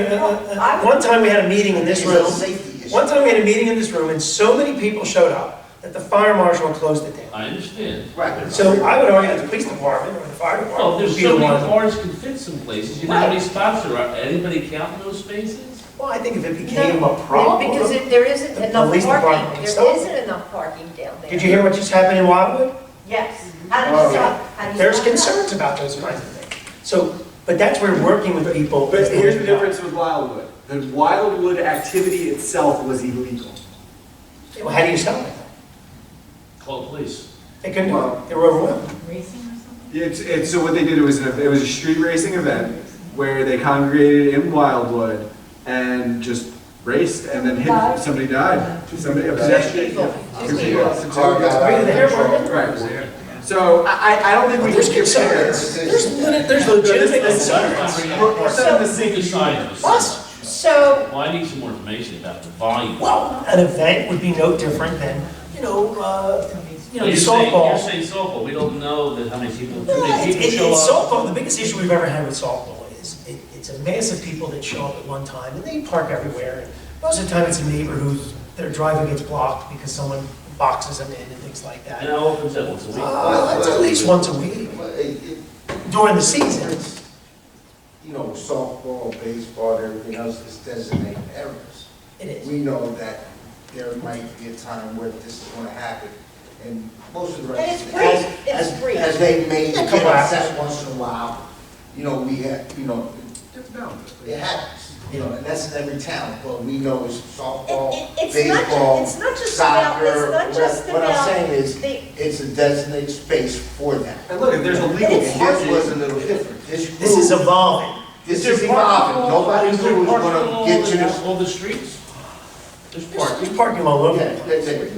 one time we had a meeting in this It's a room. safety issue. One time we had a meeting in this room and so many people showed up that the fire marshal closed it down. I understand. Right. So I would argue that the police department or the fire Well, department there's would be so the many one. cars can fit some places. You know how many spots there are? Anybody counting those spaces? Well, I think if it became a problem. Because there isn't the enough police department parking, would there stop it. isn't enough parking down there. Did you hear what just happened in Wildwood? Yes. How do you stop? How do you There's stop that? concerns about those kinds of things. So, but that's where working with people. But is the here's way the to go. difference with Wildwood. The Wildwood activity itself was illegal. Well, how do you stop it? Call the police. They couldn't do it. They were overwhelmed. So what they did was it was a street racing event where they congregated in Wildwood and just raced and then hit somebody died. Somebody a pedestrian. Car got out of control. Right. So I don't think we There's should compare. concerns. There's legitimate concerns. We're setting the same Besides, Us. So, well, I need some more information about the volume. Well, an event would be no different than, You're saying softball. softball. We don't know that how many people It's show up. softball. The biggest issue we've ever had with softball is it's a mass of people that show up at one time and they park everywhere. And most of the time it's a neighbor their driveway gets blocked because someone boxes them in and things like And that. how often is that? Once a week? It's at least once a week during the season. Softball, baseball, and everything else is designated areas. It is. We know that there might be a time where this is going to happen, and most of the And it's rest. free. It's free. As they may Yeah, get couple upset once in a while, we have, it happens. And that's in every town, but we know it's softball, baseball, it's not just about, soccer. it's not just What I'm about saying is, the, it's a designated space for them. And look, if there's a legal And this was a little different. This is evolving. This is evolving. Nobody Is there knew it was parking gonna all get over you this. all the streets? There's parking. There's parking all over. Yeah,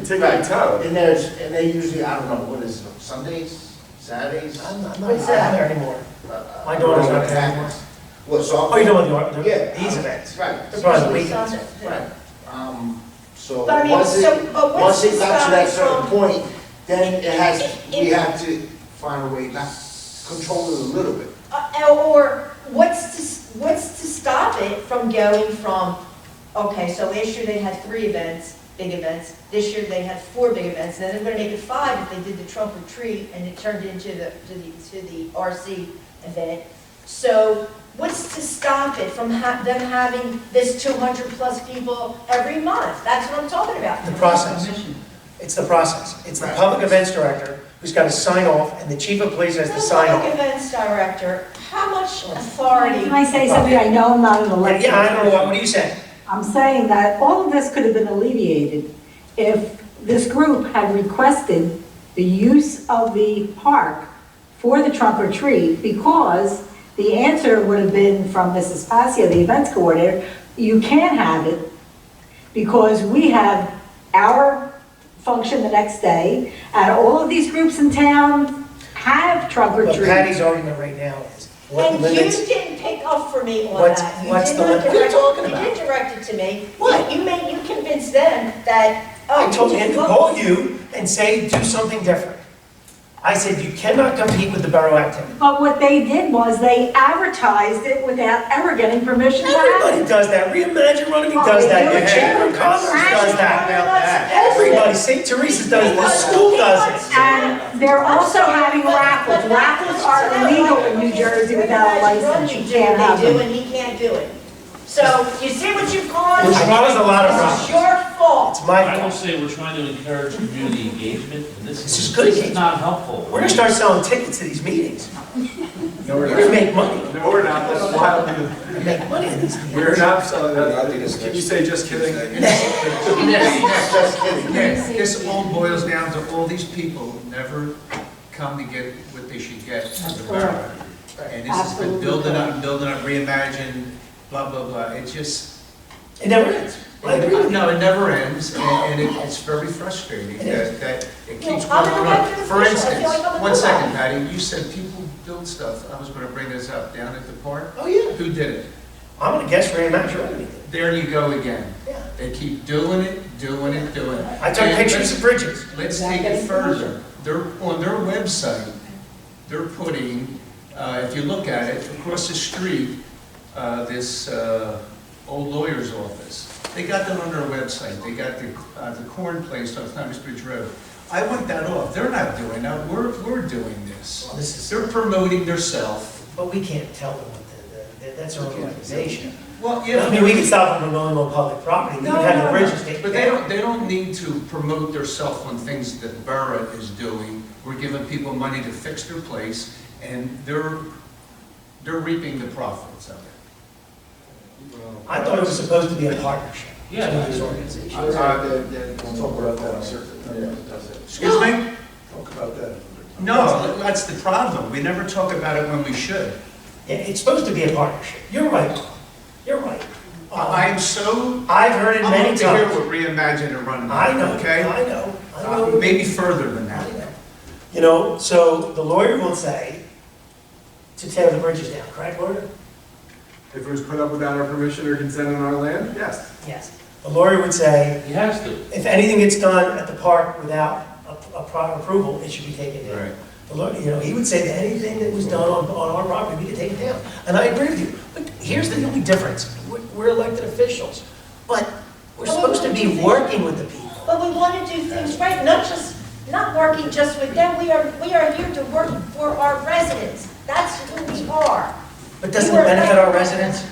Take right. your toe. And they usually, I don't know, what is it, Sundays, Saturdays? I'm not there anymore. My daughter's not there anymore. What, softball? Oh, you know what the Yeah. these events. Right. They're probably the weekends. Right. So But I mean, once but what's it got to that to stop certain point, then we It- have to find a way, not control it a little bit. or what's to stop it from going from, okay, so last year they had 3 events, big events, this year they had 4 big events, and then they're gonna make it 5 if they did the trunk or treat, and it turned into the RC event. So what's to stop it from them having this 200 plus people every month? That's what I'm talking about. The process. It's the process. It's the public events director who's got to sign off, and the chief of police has to The sign public off. events director, how much authority? Can I say something? I know I'm not an elected. Yeah, I don't know, what do you say? I'm saying that all of this could have been alleviated if this group had requested the use of the park for the trunk or treat, because the answer would have been from Mrs. Pasio, the events coordinator, you can't have it because we have our function the next day, and all of these groups in town have trunk or But treat. Patty's argument right now is, what And limits? you didn't pick up for me on What's- that. You what's did the not limit? What are you direct- talking about? You did direct it to me. What? You convinced them that, oh. I told you him to just call look- you and say, do something different. I said, you cannot compete with the borough activity. But what they did was they advertised it without ever getting permission to have Everybody it. does that. Reimagine Runnemede does that. The Chamber of Commerce does that. Everybody, St. Teresa's does it. The school does it. And they're also having raffles. Raffles are illegal in New Jersey without a license. You can't have They do, them. and he can't do it. So, you see what you've caused? Which caused a lot of It's problems. your fault. It's my I will fault. say we're trying to encourage community engagement, and This this is good is engagement. not helpful. We're gonna start selling tickets to these meetings. No, We're gonna make money. No, we're not. That's wild. We're gonna make money in these meetings. We're not selling that. I think it's- Can you say just kidding? Just kidding. This all boils down to all these people who never come to get what they should get from the borough. And this has been building up, reimagine, blah, blah, blah. It's just, It never ends. I agree with you. No, it never ends, and it's very frustrating that it keeps I'm going an on. elected For official. I feel instance, like I'm a one second, nobody. Patty, you said people build stuff, I was gonna bring this up, down at the park? Oh, yeah. Who did it? I'm gonna guess Ray Mazzaroni. There you go again. Yeah. They keep doing it. I took And pictures of bridges. Let's take it further. They're, on their website, they're putting, if you look at it, across the street, this old lawyer's office. They got them on their website. They got the corn place on Thomas Bridge Road. I want that off. They're not doing that. We're doing this. Well, this is, They're promoting themselves. but we can't tell them what that's their own organization. Well, I mean, we can stop them from going on public property. We can have the bridges taken But down. they don't need to promote themselves on things that Borough is doing. We're giving people money to fix their place, and they're reaping the profits of it. I thought it was supposed to be a partnership. Yeah. Between these organizations. We'll talk about that. Excuse me? Talk about that. No, that's the problem. We never talk about it when we should. Yeah, it's supposed to be a partnership. You're right. You're right. I'm so, I've heard it I'm many up to here times. with Reimagine and Runnemede. I know, Okay? I know. Maybe further than I that. know. You know, so the lawyer will say to tear the bridges down, correct, lawyer? If it was put up without our permission or consent on our land, yes. Yes. The lawyer would say, He has to. if anything gets done at the park without a prior approval, it should be taken down. Right. The lawyer, you know, he would say that anything that was done on our property, we could take it down. And I agree with you. But here's the only difference. We're elected officials, but we're supposed to be working with the people. But we want to do things right, not working just with them. We are here to work for our residents. That's who we are. But doesn't it benefit our residents?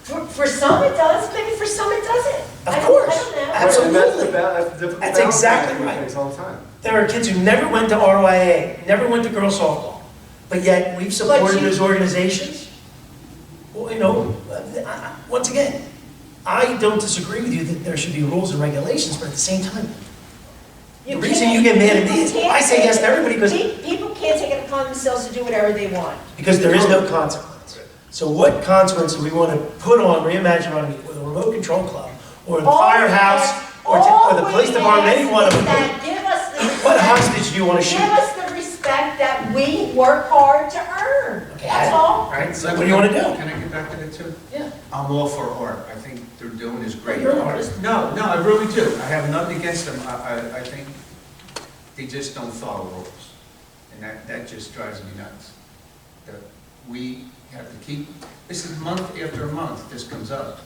For some it does, maybe for some it doesn't. Of course. I don't know. Absolutely. That's the difficult That's balance exactly act we right. face all the time. There are kids who never went to RYA, never went to girls softball, but yet we've supported those organizations. Well, you know, once again, I don't disagree with you that there should be rules and regulations, but at the same time, the reason you get mad at me is I say yes to everybody People can't take it upon themselves to do whatever they want. because there is no consequence. So what consequence do we want to put on Reimagine Runnemede, or the remote control club, or the firehouse, or the police department, any one of them? Give us the respect. What hostage do you want to shoot? Give us the respect that we work hard to earn. Okay, That's all. Right, so what do you want to do? Can I get back to that too? Yeah. I'm all for art. I think they're doing is great. You're an artist. No, I really do. I have nothing against them. I think they just don't follow rules. And that just drives me nuts. That we have to keep, this is month after month this comes up.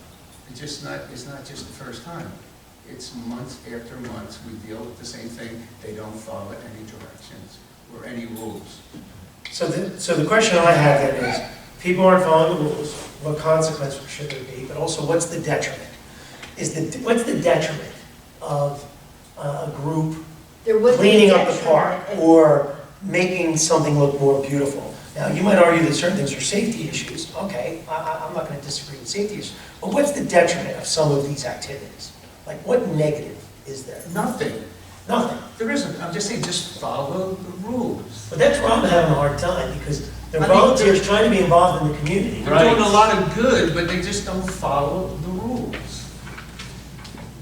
It's not just the first time. It's months after months, we deal with the same thing. They don't follow any directions or any rules. So the question I have then is, people aren't following the rules, what consequence should there be, but also what's the detriment? What's the detriment of a group There would be cleaning a up the park detriment. or making something look more beautiful? Now, you might argue that certain things are safety issues. Okay, I'm not going to disagree with safety issues. But what's the detriment of some of these activities? Like, what negative is there? Nothing. Nothing. There isn't. I'm just saying, just follow the rules. But that's where I'm having a hard time, because they're I mean, volunteers trying to be involved in the community. They're doing a lot of good, but they just don't follow the rules.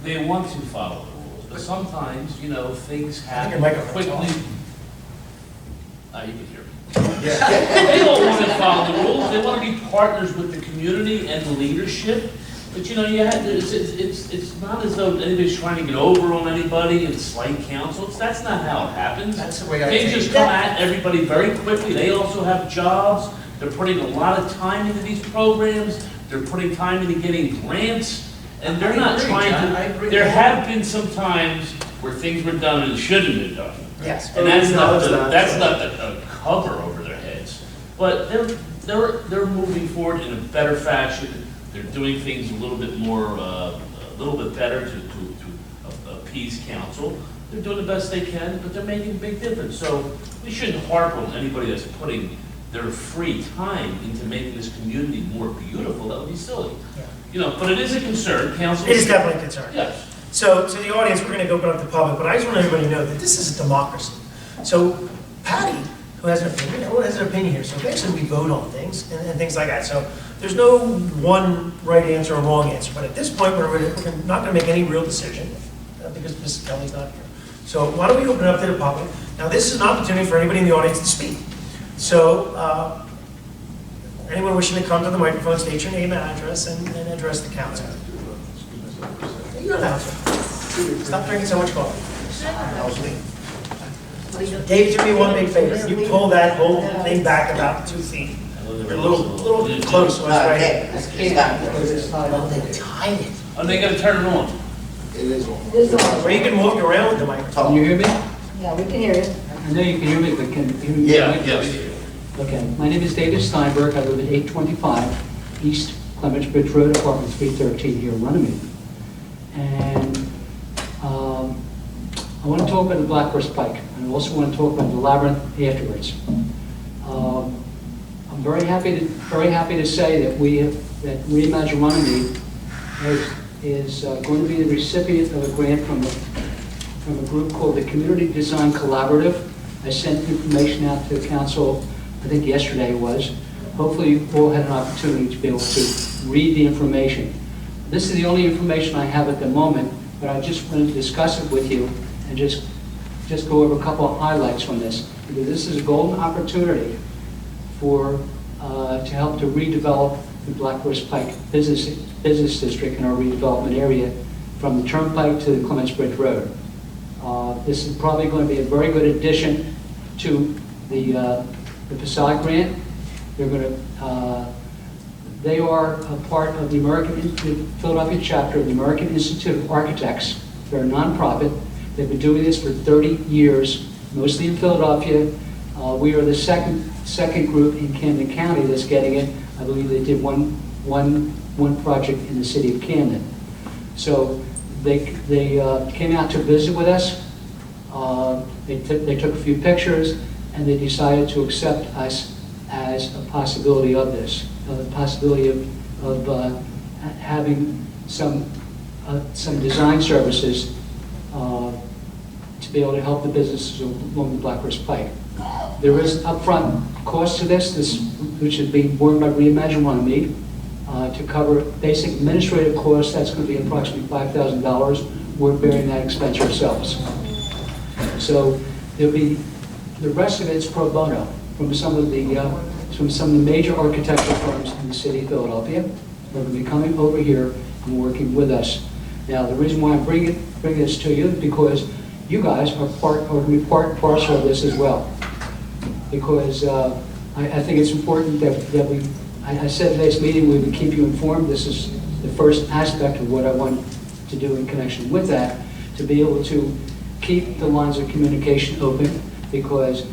They want to follow the rules, but sometimes, you know, things your happen microphone's quickly. off. You can hear me. They don't want to follow the rules, they want to be partners with the community and the leadership. But you know, it's not as though anybody's trying to get over on anybody and slight counsel. That's not how it happens. That's the way I They take just it. come at everybody very quickly. They also have jobs. They're putting a lot of time into these programs. They're putting time into getting grants. And they're not trying to, there have been some times where things were done and shouldn't have been done. Yes. And that's not the cover over their heads. But they're moving forward in a better fashion. They're doing things a little bit more, a little bit better to appease council. They're doing the best they can, but they're making a big difference. So we shouldn't harp on anybody that's putting their free time into making this community more beautiful. That would be silly. Yeah. You know, but it is a concern, council. It is definitely a concern. Yes. So to the audience, we're going to open up to the public, but I just want everybody to know that this is a democracy. So Patty, who has an opinion, everyone has an opinion here, so eventually we vote on things and things like that. So there's no one right answer or wrong answer, but at this point, we're not gonna make any real decision, because Mrs. Kelly's not here. So why don't we open it up to the public? Now, this is an opportunity for anybody in the audience to speak. So, anyone wishing to come to the microphone, state your name and address, and address the council. You're allowed to. Stop drinking so much coffee. David, do me one big favor. You pull that whole thing back about 2 feet. You're a little close, so it's right. Oh, they tied it. Oh, they gotta turn it on. It is on. Or you can walk around with the microphone. Can you hear me? Yeah, we can hear you. I know you can hear me, but can you hear me? Yes. Okay, my name is David Steinberg. I live at 825 East Clements Bridge Road, apartment 313 here in Runnemede. And I want to talk about the Black Horse Pike, and I also want to talk about the Labyrinth afterwards. I'm very happy to say that Reimagine Runnemede is going to be the recipient of a grant from a group called the Community Design Collaborative. I sent information out to the council, I think yesterday it was. Hopefully you all had an opportunity to be able to read the information. This is the only information I have at the moment, but I just wanted to discuss it with you and just go over a couple of highlights from this. Because this is a golden opportunity to help to redevelop the Black Horse Pike business district in our redevelopment area from the Turnpike to the Clements Bridge Road. This is probably going to be a very good addition to the facade grant. They are a part of the Philadelphia chapter of the American Institute of Architects. They're a nonprofit. They've been doing this for 30 years, mostly in Philadelphia. We are the second group in Camden County that's getting it. I believe they did one project in the city of Camden. So they came out to visit with us. They took a few pictures, and they decided to accept us as a possibility of this, the possibility of having some design services to be able to help the businesses along the Black Horse Pike. There is upfront cost to this, which is being borne by Reimagine Runnemede, to cover basic administrative costs. That's going to be approximately $5,000. We're bearing that expense ourselves. So there'll be the rest of it's pro bono from some of the major architectural firms in the city of Philadelphia. They're going to be coming over here and working with us. Now, the reason why I'm bringing this to you is because you guys are going to be part and parcel of this as well. Because I think it's important that I said today's meeting we would keep you informed. This is the first aspect of what I want to do in connection with that, to be able to keep the lines of communication open, because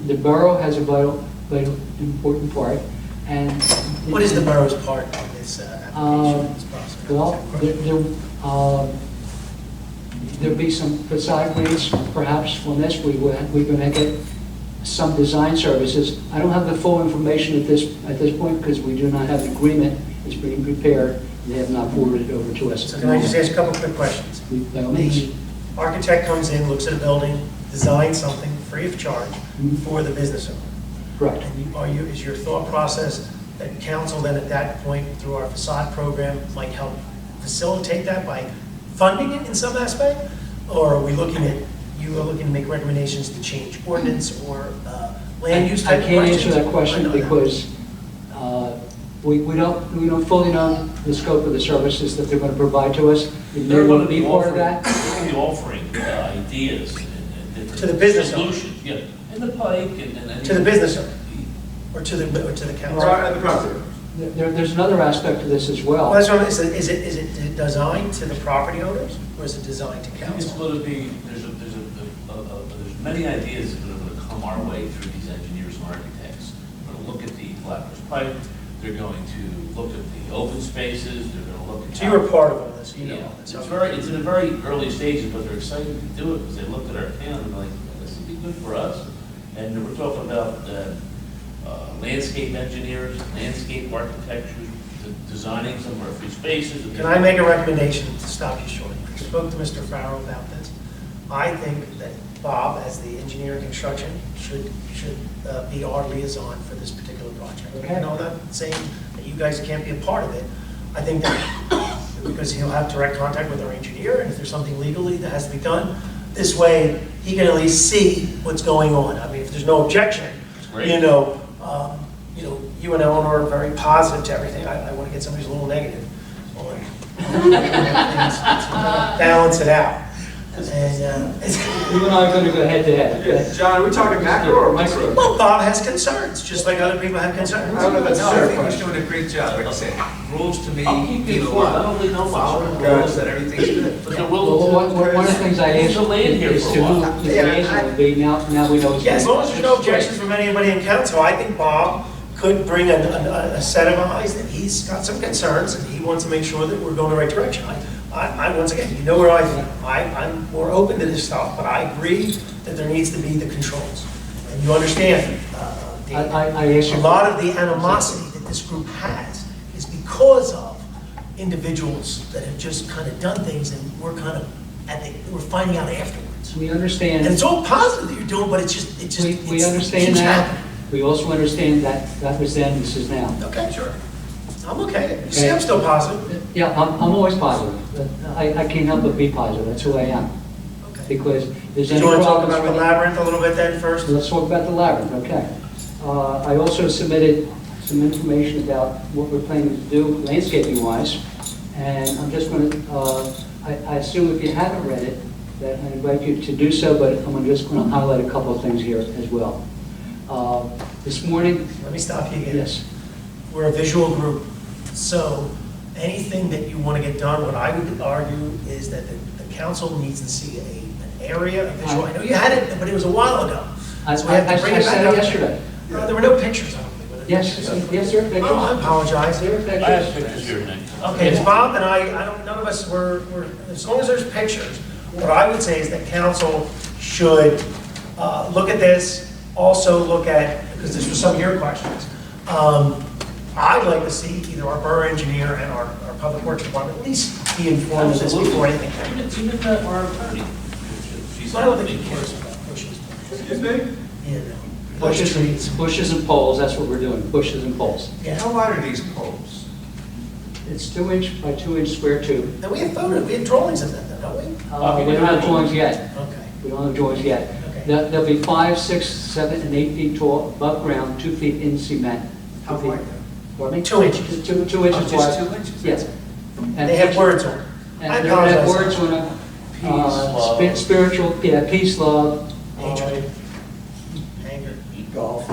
the borough has a vital important part. And what is the borough's part of this application, this process? Well, there'll be some facade grants, perhaps, on this. We're going to get some design services. I don't have the full information at this point because we do not have an agreement. It's being prepared. They have not forwarded it over to us. So can I just ask a couple quick questions? By all means. The architect comes in, looks at a building, designs something free of charge for the business owner. Correct. And is your thought process that council then at that point, through our facade program, might help facilitate that by funding it in some aspect? Or are you looking to make recommendations to change ordinance or land use type I can't questions? answer that question because we don't fully know the scope of the services that they're going to provide to us. They're going to be part of that. They're going to be offering ideas and different To the business owner. solutions. Yeah, and the pike and To the business owner, or to the council? The property. There's another aspect to this as well. Well, that's what I'm saying. Is it designed to the property owners, or is it designed to I think it's council? going to be, there's many ideas that are going to come our way through these engineers and architects. They're going to look at the Black Horse Pike, they're going to look at the open spaces, they're going to look at. So you were part of all this, you know Yeah, all this. it's in the very early stages, but they're excited to do it because they looked at our town and they're like, this would be good for us. And we're talking about landscape engineers, landscape architecture, designing some of our free spaces. Can I make a recommendation to stop you short? I spoke to Mr. Farrow about this. I think that Bob, as the engineer in construction, should be our liaison for this particular project. Okay. I know that saying that you guys can't be a part of it. I think that because he'll have direct contact with our engineer, and if there's something legally that has to be done, this way he can at least see what's going on. I mean, if there's no objection, Great. You and Eleanor are very positive to everything. I want to get somebody who's a little negative on things to balance it out. And You and I are going to go head to head. Yeah, John, are we talking macro or micro? well, Bob has concerns, just like other people have concerns. I don't know if that's No, a I fair think he's question. doing a great job, like I said, rules to me I'll keep you mean a informed. I lot. don't really know much. Following rules and everything's good. But they're Well, willing to. one of the things I asked He's a land here is for to a while. who the liaison will be. Now we know it's. Yeah, as long as there's no objections from anybody in council, I think Bob could bring a set of eyes that he's got some concerns and he wants to make sure that we're going the right direction. I once again, you know where I'm more open to this stuff, but I agree that there needs to be the controls. And you understand, I asked a you. lot of the animosity that this group has is because of individuals that have just kind of done things and we're kind of, we're finding out afterwards. We understand. And it's all positive that you're doing, but it's We it understand keeps that. happening. We also understand that that was then, this is now. Okay, sure. I'm okay. You see, I'm still positive. Yeah, I'm always positive. I can't help but be positive. That's who I am. Okay. Because there's Do any you want to talk problems about the with- labyrinth a little bit then first? Let's talk about the labyrinth, okay. I also submitted some information about what we're planning to do landscaping-wise, and I'm just going to, I assume if you haven't read it, that I invite you to do so, but I'm just going to highlight a couple of things here as well. This morning, Let me stop you again. yes, We're a visual group, so anything that you want to get done, what I would argue is that the council needs to see an area, a visual. I know you had it, but it was a while ago. I So we have to bring it said back it up. yesterday. There were no pictures, I don't think. were there? Yes, there are pictures. Oh, I apologize. There are I have pictures. pictures here, Nick. Okay, it's Bob and I don't, none of us were, as long as there's pictures, what I would say is that council should look at this, also look at, because this was some of your questions, I'd like to see either our borough engineer and our public works department at least be informed of this before anything happens. Even our attorney. She's I don't think he cares about bushes. Excuse me? Yeah, no. Bushes, trees. Bushes and poles, that's what we're doing, bushes and poles. Yeah. How wide are these poles? It's 2-inch by 2-inch square tube. And we have photos, we have drawings of that, don't we? We don't have drawings yet. Okay. We don't have drawings yet. Okay. They'll be 5, 6, 7, and 8 feet tall, above ground, 2 feet in cement. How 2 feet. wide? Pardon me? 2 inches. 2 inches Oh, wide. just 2 inches? Yes. And They have words on it. I And they have apologize. words on them. Peace, love. Spiritual, yeah, peace, love. Hatred. Anger. Golf.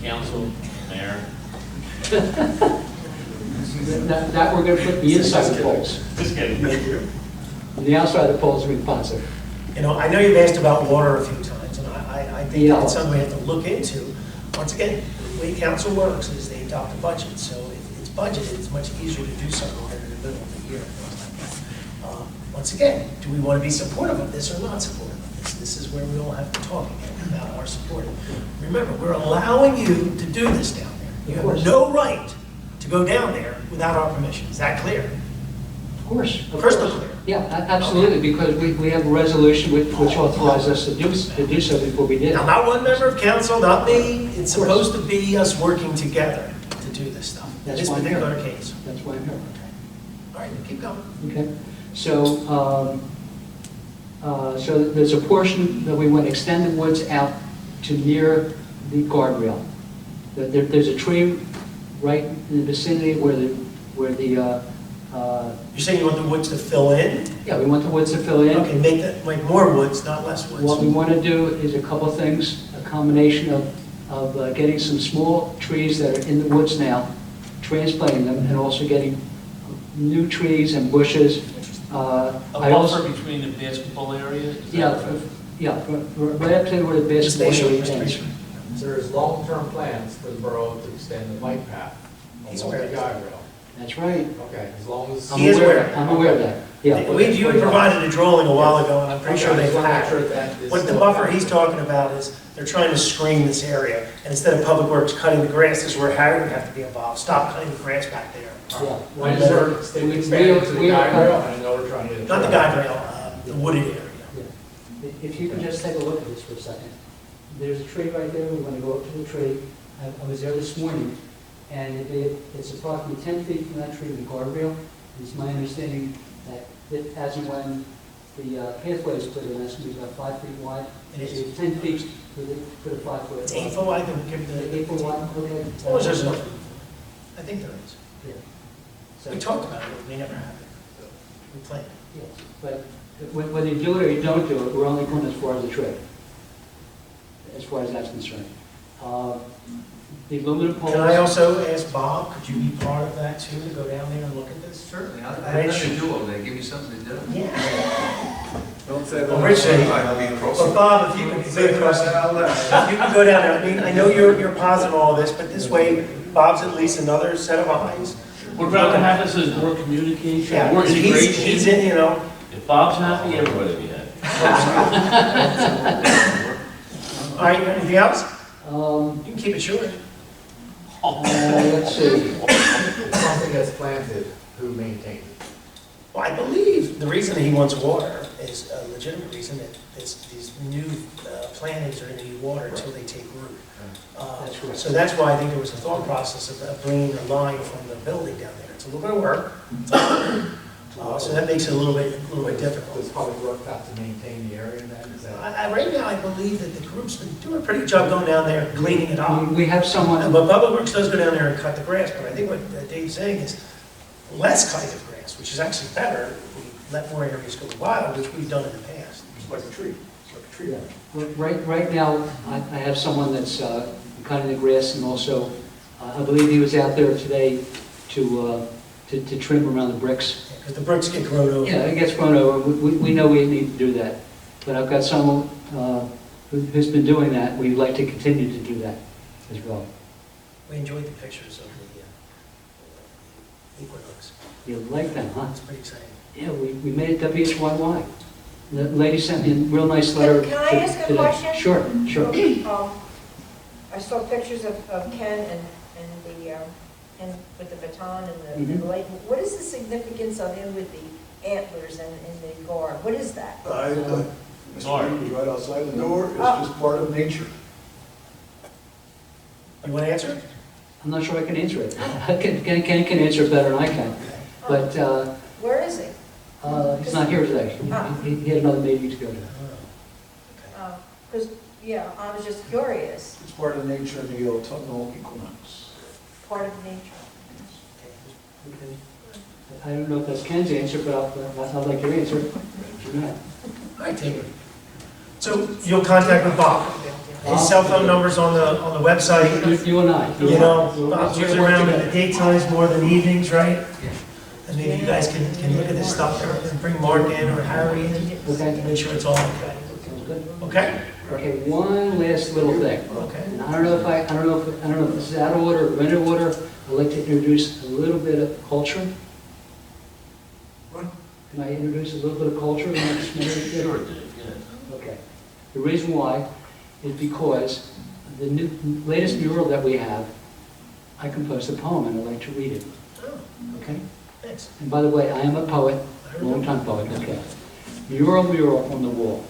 Council, mayor. That we're gonna put the inside of the poles. Just kidding. The outside of the poles will be positive. You know, I know you've asked about water a few times, and I think Yeah. that it's something we have to look into. Once again, the way council works is they adopt a budget, so if it's budgeted, it's much easier to do something than in the middle of the year. and things like that. Once again, do we want to be supportive of this or not supportive of this? This is where we all have to talk again about our support. Remember, we're allowing you to do this down there. You have no right to go down there without our permission. Is that clear? Of course. of Crystal course. clear. Yeah, absolutely, because we have a resolution which authorized us to do so before we did. Now, not one member of council, not me. It's supposed to be us working together to do this stuff. In That's this why I'm here. particular case. That's why I'm here. All right, keep going. Okay, so, so there's a portion that we want to extend the woods out to near the guardrail. There's a tree right in the vicinity where the You're saying you want the woods to fill in? yeah, we want the woods to fill in. Okay, make more woods, not less woods. What we want to do is a couple of things, a combination of getting some small trees that are in the woods now, transplanting them, and also getting new trees and bushes. A I also- buffer between the basketball area? Is that Yeah, correct? right up to where the basketball Station, area ends. station. There's long-term plans for the borough to extend the bike path He's along the aware. guide rail. That's right. Okay, as long as. He is aware. I'm aware of that, yeah. You had provided a drawing a while ago, and I'm pretty sure Okay, I they've just wanna make had sure it. that is What the still- buffer he's talking about is, they're trying to screen this area, and instead of Public Works cutting the grass, this is where Harry would have to be involved. Stop cutting the grass back there. Yeah. When is there, they expanded to the we- guide rail, and I know we're trying to. Not the guide rail, the wooded area. If you can just take a look at this for a second. There's a tree right there, we're gonna go up to the tree. I was there this morning, and it's approximately 10 feet from that tree to the guardrail. It's my understanding that as and when the pathway is put in, that's gonna be about 5 feet wide. It is. It's 10 feet for the 5 foot. It's 8 foot wide, then give the... 8 foot wide, okay. Oh, is there some? I think there is. Yeah. So, We talked about it, we never happened. We planned. yes, but whether you do it or you don't do it, we're only going as far as the tree, as far as that's concerned. The aluminum poles. Can I also ask Bob, could you be part of that too, to go down there and look at this? Certainly, I have nothing to do all day, give me something to do. Yeah. Don't say that. Well, Rich, I'll be across. Well, Bob, if you could say if you can go down there, I mean, I know you're positive on all this, but this way, Bob's at least another set of eyes. What rather happens is more communication, Yeah, more integration. he's in, you know. If Bob's happy, everybody will be happy. All right, anything else? Um, You can keep it short. Let's see. Something that's planted, who maintains it? Well, I believe the reason he wants water is a legitimate reason that these new plantings are going to need water until they take root. That's correct. So that's why I think there was a thought process of bringing a line from the building down there. It's a little bit of work. So that makes it a little bit difficult. Does public work have to maintain the area then? Is that? Right now, I believe that the group's been doing a pretty good job going down there and cleaning it up. We have someone, But Public Works does go down there and cut the grass, but I think what Dave's saying is less cutting of grass, which is actually better. We let more areas go wild, which we've done in the past. It's like a tree. It's like a tree. yeah. Right now, I have someone that's cutting the grass, and also, I believe he was out there today to trim around the bricks. Because the bricks get grown over. Yeah, it gets grown over. We know we need to do that. But I've got someone who's been doing that. We'd like to continue to do that as well. We enjoyed the pictures of the equinox. You like that, huh? It's pretty exciting. Yeah, we made it WHYY. The lady sent me a real nice letter. Can I ask a today. question? Sure. I saw pictures of Ken and with the baton and the light. What is the significance of him with the antlers and the guard? What is that? Mr. Reed was right outside the door, it's just part of nature. You want to answer it? I'm not sure I can answer it. Ken can answer it better than I can. But Where is he? he's not here today. He had another meeting to go to. Because, yeah, I was just curious. It's part of nature of the autumnal equinox. Part of nature. I don't know if that's Ken's answer, but I'd like your answer. All right, Taylor. So you'll contact with Bob. His cell phone number's on the website. You and I. You know, Bob's usually around in the daytimes more than evenings, right? And maybe you guys can look at this stuff and bring Mark in or Harry in. Okay. To make sure it's all okay. Sounds good. Okay? Okay, one last little thing. Okay. And I don't know if this is out of order or in order. I'd like to introduce a little bit of culture. Can I introduce a little bit of culture in the next minute? Sure, Dave, yeah. Okay. The reason why is because the latest mural that we have, I composed a poem and I'd like to read it. Oh, Okay? thanks. And by the way, I am a poet, long-time poet, okay. Mural, mural on the wall.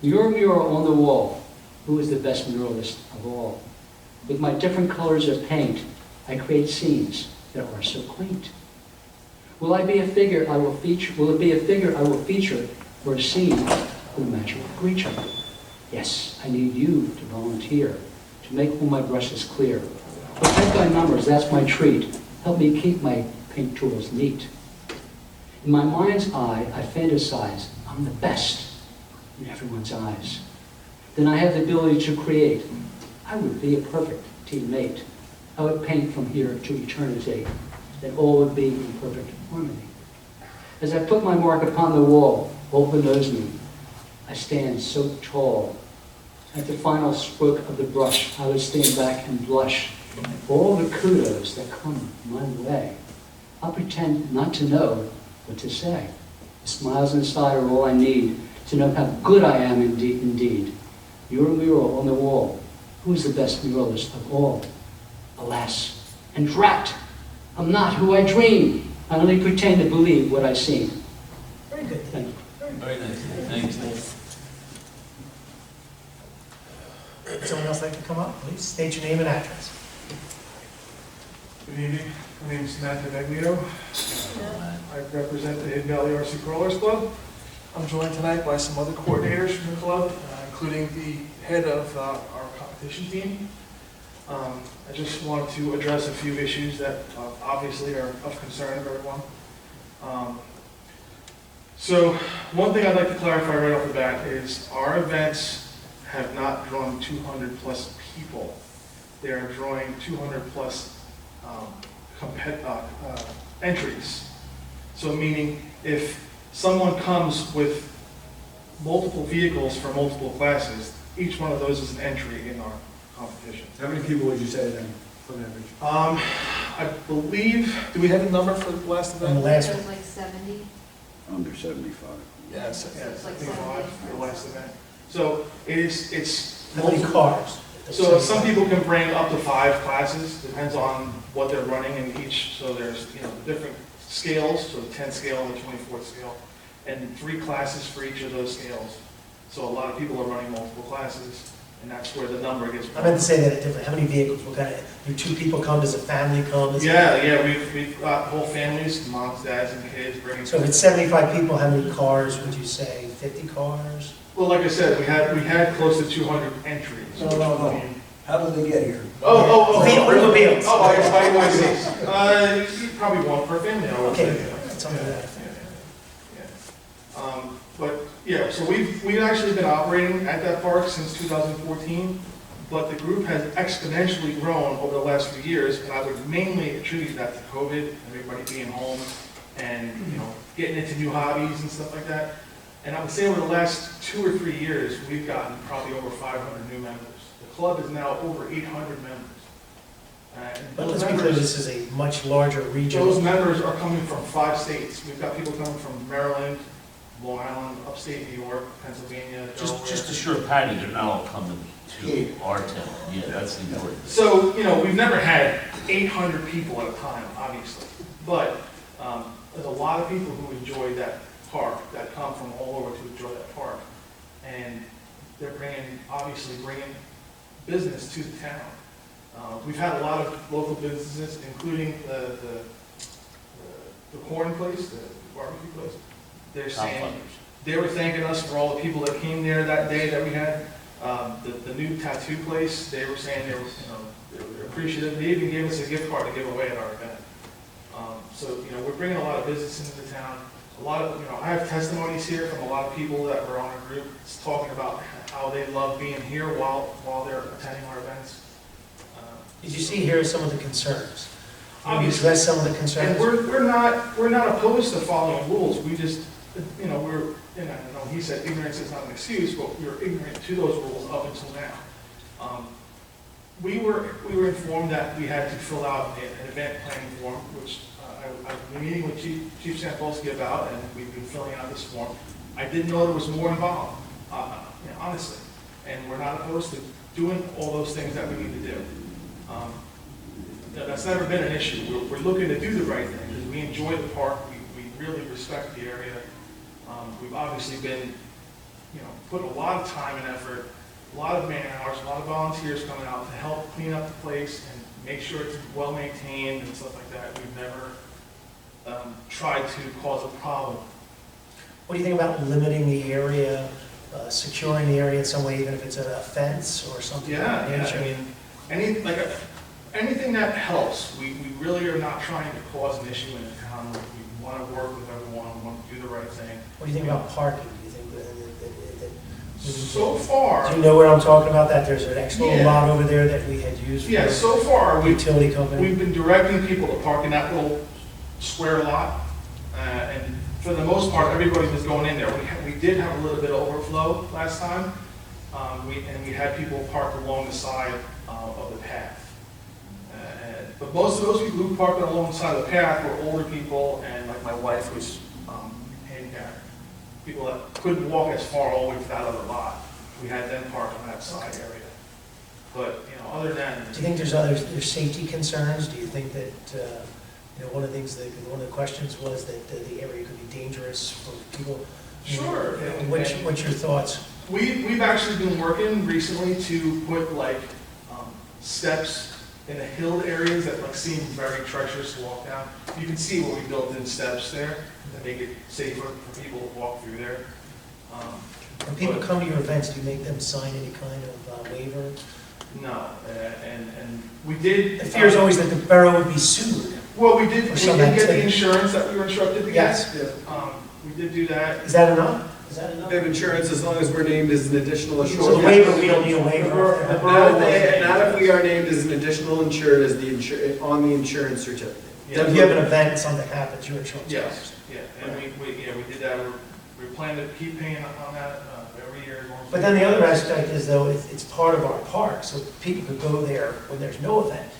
Mural, mural on the wall. Who is the best muralist of all? With my different colors of paint, I create scenes that are so quaint. Will it be a figure I will feature, or a scene with a magical creature? Yes, I need you to volunteer, to make all my brushes clear. Protect my numbers, that's my treat. Help me keep my paint tools neat. In my mind's eye, I fantasize I'm the best in everyone's eyes. Then I have the ability to create. I would be a perfect teammate. I would paint from here to eternity, that all would be in perfect harmony. As I put my mark upon the wall, all who knows me, I stand so tall. At the final stroke of the brush, I would stand back and blush at all the kudos that come my way. I'll pretend not to know what to say. The smiles inside are all I need to know how good I am indeed. Your mural on the wall, who is the best muralist of all? Alas, and drat, I'm not who I dream. I only pretend to believe what I see. Very good. Thank you. Very nice, thanks. Would someone else like to come up? Please state your name and address. Good evening, my name is Matt DeVaglio. I represent the Hidden Valley RC Crawlers Club. I'm joined tonight by some other coordinators from the club, including the head of our competition team. I just wanted to address a few issues that obviously are of concern to everyone. So one thing I'd like to clarify right off the bat is our events have not drawn 200 plus people. They are drawing 200 plus entries. So meaning if someone comes with multiple vehicles for multiple classes, each one of those is an entry in our competition. How many people would you say then, on average? I believe, do we have a number for the last event? On the last It one. was like 70. Under 75. Yes, So yes, it's I like think 70. 5 for the last event. So it's. How many cars? So some people can bring up to 5 classes, depends on what they're running in each. So there's, different scales, so the 10 scale and the 24th scale, and 3 classes for each of those scales. So a lot of people are running multiple classes, and that's where the number gets. I meant to say that differently. How many vehicles? What kind of, do 2 people come? Does a family come? Yeah, we've got whole families, moms, dads, and kids bringing. So if it's 75 people, how many cars would you say? 50 cars? Well, like I said, we had close to 200 entries. No. How did they get here? Automobiles. Probably one per family, I would say. Something like that. But yeah, so we've actually been operating at that park since 2014, but the group has exponentially grown over the last few years, and I would mainly attribute that to COVID, everybody being home, and getting into new hobbies and stuff like that. And I would say over the last 2 or 3 years, we've gotten probably over 500 new members. The club is now over 800 members. But let's be clear, this is a much larger region. Those members are coming from 5 states. We've got people coming from Maryland, Long Island, upstate New York, Pennsylvania, Delaware. Just assure Patty they're not all coming to our town. Yeah, that's the important thing. So, we've never had 800 people at a time, obviously. But there's a lot of people who enjoy that park, that come from all over to enjoy that park. And they're obviously bringing business to the town. We've had a lot of local businesses, including the corn place, the barbecue place. They're saying, they were thanking us for all the people that came there that day that we had. The new tattoo place, they were saying they were appreciative. They even gave us a gift card to give away at our event. So, we're bringing a lot of business into the town. A lot of, I have testimonies here from a lot of people that were on our group talking about how they love being here while they're attending our events. Did you see here some of the concerns? Can you Obviously. address some of the concerns? And we're not opposed to following rules. We just, I know he said ignorance is not an excuse, but we were ignorant to those rules up until now. We were informed that we had to fill out an event planning form, which I've been meeting with Chief Sampolsky about, and we've been filling out this form. I didn't know there was more involved, honestly. And we're not opposed to doing all those things that we need to do. That's never been an issue. We're looking to do the right thing because we enjoy the park. We really respect the area. We've obviously been, putting a lot of time and effort, a lot of man hours, a lot of volunteers coming out to help clean up the place and make sure it's well maintained and stuff like that. We've never tried to cause a problem. What do you think about limiting the area, securing the area in some way, even if it's a fence or something? Yeah, of that nature? I mean, anything that helps. We really are not trying to cause an issue in the town. We want to work with everyone, we want to do the right thing. What do you think about parking? Do you think that So far, do you know what I'm talking about? That there's an extra little Yeah. lot over there that we had used for yeah, so far, utility company? we've been directing people to park in that little square lot. And for the most part, everybody was going in there. We did have a little bit of overflow last time. We had people parked along the side of the path. But most of those people who parked along the side of the path were older people, and like my wife was handicapped. People that couldn't walk as far all the way to that other lot. We had them parked on that side area. But, other than... Do you think there's safety concerns? Do you think that, one of the things, one of the questions was that the area could be dangerous for people Sure. What's your thoughts? We've actually been working recently to put like steps in the hill areas that like seem very treacherous to walk down. You can see where we built in steps there to make it safer for people to walk through there. When people come to your events, do you make them sign any kind of waiver? No, and we did. The fear is always that the borough would be sued. Well, we did get the activity. insurance that we were instructed to get. Yes. We did do that. Is that enough? Is that enough? They have insurance as long as we're named as an additional assured. So the waiver, we don't need a waiver. Not if we are named as an additional insured as the on the insurance certificate. So if you have an event and something happens, your insurance Yes, covers. yeah, and we did that. We plan to keep paying on that every year. as long as But then the other aspect is though, it's part of our park, so people could go there when there's no event.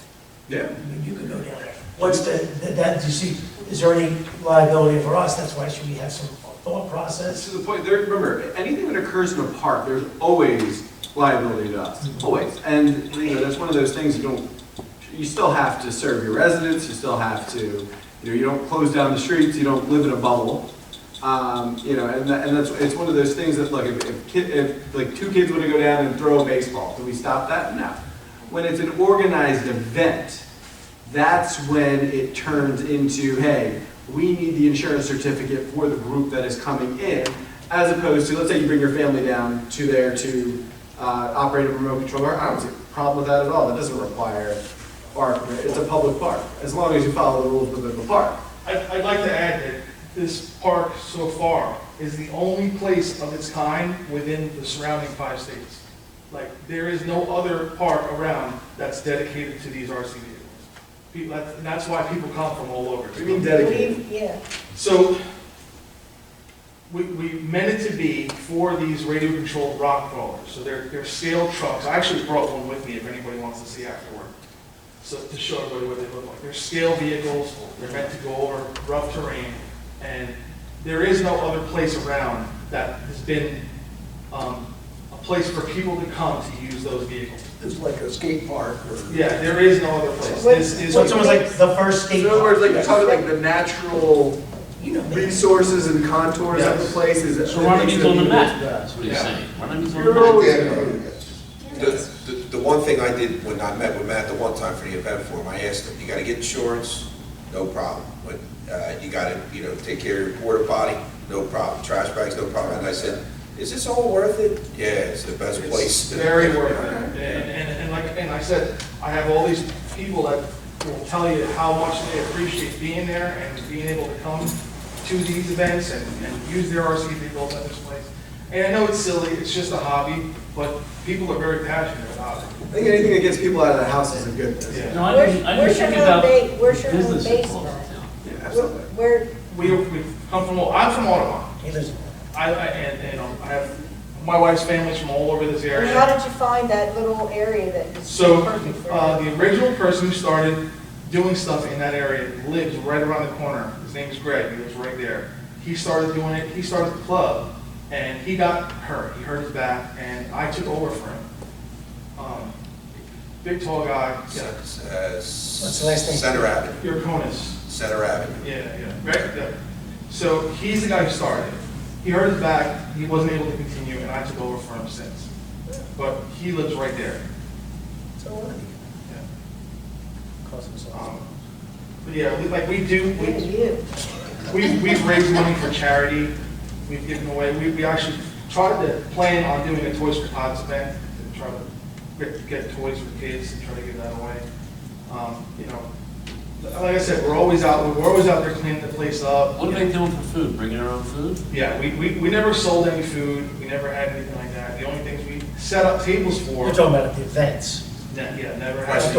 Yeah. I mean, you could go down there. What's do you see, is there any liability for us? That's why should we have some thought process? To the point, remember, anything that occurs in a park, there's always liability to us, always. And that's one of those things you still have to serve your residents, you still have to, you don't close down the streets, you don't live in a bubble. And it's one of those things that, look, if like two kids want to go down and throw a baseball, do we stop that? No. When it's an organized event, that's when it turns into, hey, we need the insurance certificate for the group that is coming in, as opposed to, let's say you bring your family down to there to operate a remote control car. I don't see a problem with that at all. That doesn't require park. It's a public park, as long as you follow the rules within the park. I'd like to add that this park so far is the only place of its kind within the surrounding 5 states. Like, there is no other park around that's dedicated to these RC vehicles. That's why people come from all over. You mean dedicated? Yeah. So, we meant it to be for these radio-controlled rock crawlers. So they're scale trucks. I actually brought one with me if anybody wants to see afterward. So to show everybody what they look like. They're scale vehicles. They're meant to go over rough terrain. And there is no other place around that has been a place for people to come to use those vehicles. It's like a skate park or... Yeah, there is no other place. So it's almost like the first state. In other words, like you're talking like the natural resources and contours of the place. So Runnemede's on the map, that's what he's saying. Runnemede's on the map. The one thing I did when I met with Matt the one time for the event for him, I asked him, you gotta get insurance? No problem. But you gotta, take care of your porta potty? No problem. Trash bags? No problem. And I said, is this all worth it? Yeah, it's the best place. It's very worth it. And I said, I have all these people that will tell you how much they appreciate being there and being able to come to these events and use their RC vehicles at this place. And I know it's silly, it's just a hobby, but people are very passionate about it. I think anything that gets people out of the house is a good thing. Yeah. No, I didn't think about Where's your home businesses base all over then? town. Yeah, absolutely. We've come from, I'm from Audubon. He lives in I have, my wife's family's from all over this And area. how did you find that little area that is So, perfect for the original person who started doing stuff in that area lives right around the corner. His name's Greg, he lives right there. He started doing it, he started the club, and he got hurt. He hurt his back, and I took over for him. Big, tall guy. What's the last name? Center Avenue. Your Conus. Center Avenue. Yeah, right there. So he's the guy who started. He hurt his back, he wasn't able to continue, and I took over for him since. But he lives right there. So what? Yeah. But yeah, we've raised money for charity. We've given away. We actually tried to plan on doing a Toys for Tots event to try to get toys for kids and try to give that away. Like I said, we're always out there cleaning the place up. What are they doing for food? Bringing their own food? Yeah, we never sold any food. We never had anything like that. The only things we set up tables for. You're talking about at the events. Yeah, never had.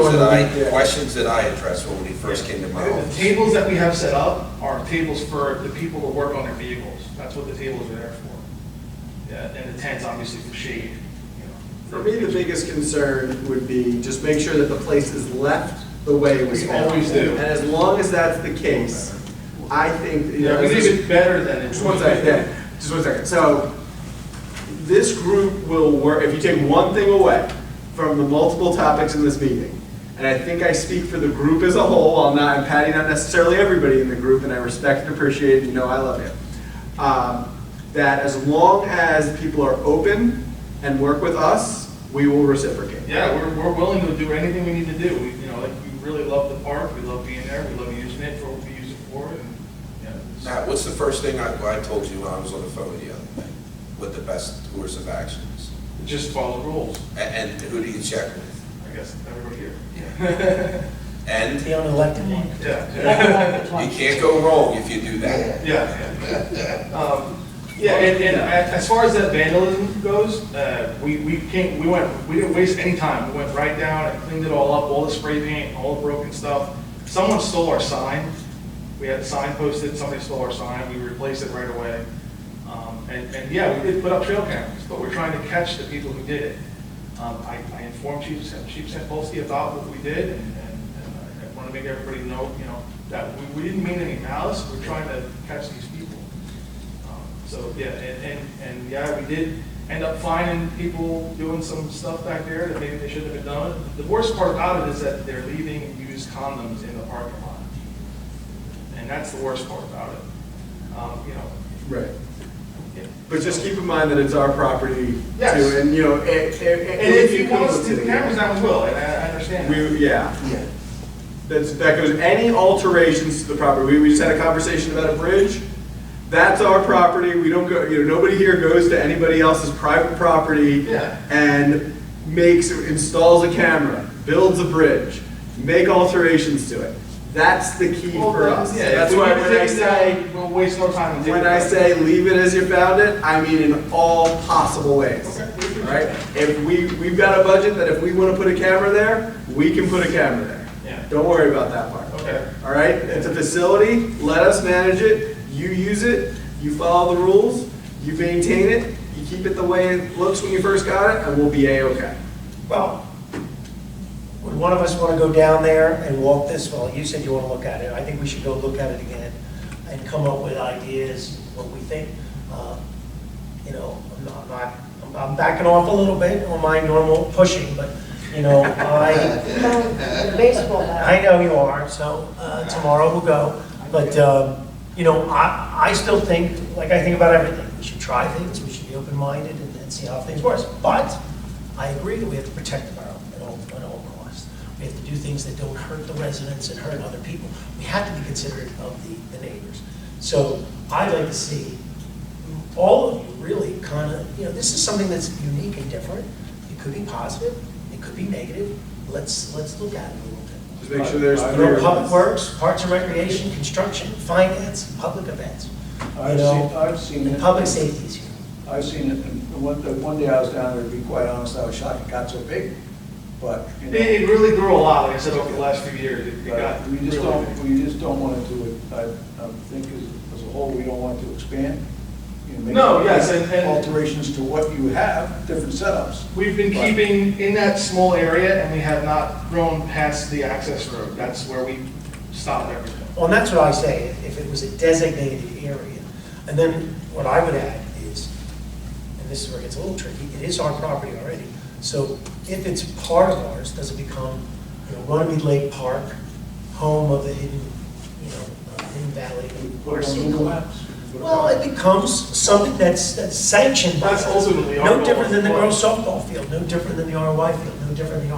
Questions that I addressed when we first came to my The office. tables that we have set up are tables for the people that work on their vehicles. That's what the tables are there for. Yeah, and the tents obviously for shade. For me, the biggest concern would be just make sure that the place is left the way it was. We always do. And as long as that's the case, I think. Yeah, we leave it better than it. Just one second, yeah, just one second. So, this group will work, if you take one thing away from the multiple topics in this meeting, and I think I speak for the group as a whole, I'm Patty, not necessarily everybody in the group, and I respect and appreciate it, I love you. that as long as people are open and work with us, we will reciprocate. Yeah, we're willing to do anything we need to do. We, like, we really love the park, we love being there, we love using it for what we use it for, and, Matt, what's the first thing I told you when I was on the phone with you the other day? What the best course of action is? just follow rules. And who do you check with? I guess everybody here. And? The unelected one. Yeah. You can't go wrong if you do that. Yeah. And as far as that vandalism goes, we didn't waste any time. We went right down and cleaned it all up, all the spray paint, all the broken stuff. Someone stole our sign. We had a sign posted, somebody stole our sign, we replaced it right away. And yeah, we did put up trail cameras, but we're trying to catch the people who did it. I informed Chief Sampolsky about what we did, and I want to make everybody know, that we didn't mean any malice. We're trying to catch these people. So yeah, and yeah, we did end up finding people doing some stuff back there that maybe they shouldn't have been done. The worst part about it is that they're leaving used condoms in the parking lot, and that's the worst part about it. Right. But just keep in mind that it's our property Yes. too, and if you want us to take the cameras down, we will, and I understand that. Yeah. That goes, any alterations to the property, we just had a conversation about a bridge, that's our property, we don't go, nobody here goes to anybody else's private property and installs a camera, builds a bridge, make alterations to it. That's the key for us. Yeah, That's why when I say, we'll waste no time. when I say leave it as you found it, I mean in all possible ways. All right? If we've got a budget that if we want to put a camera there, we can put a camera there. Yeah. Don't worry about that part. Okay. All right? It's a facility. Let us manage it. You use it. You follow the rules. You maintain it. You keep it the way it looks when you first got it, and we'll be A-okay. Well, would one of us want to go down there and walk this? Well, you said you want to look at it. I think we should go look at it again and come up with ideas, what we think. I'm backing off a little bit on my normal pushing, but, I know you are, so tomorrow we'll go. But, I still think, like I think about everything, we should try things, we should be open-minded and see how things work. But I agree that we have to protect the borough at all costs. We have to do things that don't hurt the residents and hurt other people. We have to be considerate of the neighbors. So I'd like to see all of you really kind of, this is something that's unique and different. It could be positive, it could be negative. Let's look at it a little bit. Just make sure there's Public Works, Parks and Recreation, Construction, Finance, public events. I've seen it. Public safety is here. I've seen it, and one day I was down there, to be quite honest, I was shocked it got so big, but. It really grew a lot, like I said, over the last few years. It got We just really big. don't want to do it, I think as a whole, we don't want to expand. Make alterations to what you have, different setups. We've been keeping in that small area, and we have not grown past the access road. That's where we stopped everything. Well, and that's what I say, if it was a designated area. And then what I would add is, and this is where it gets a little tricky, it is our property already. So if it's part of ours, does it become, Runnemede Lake Park, home of the hidden valley? Put it on Google Maps. Well, it becomes something that's sanctioned by That's us. ultimately our No goal. different than the girls softball field, no different than the ROI field, no different than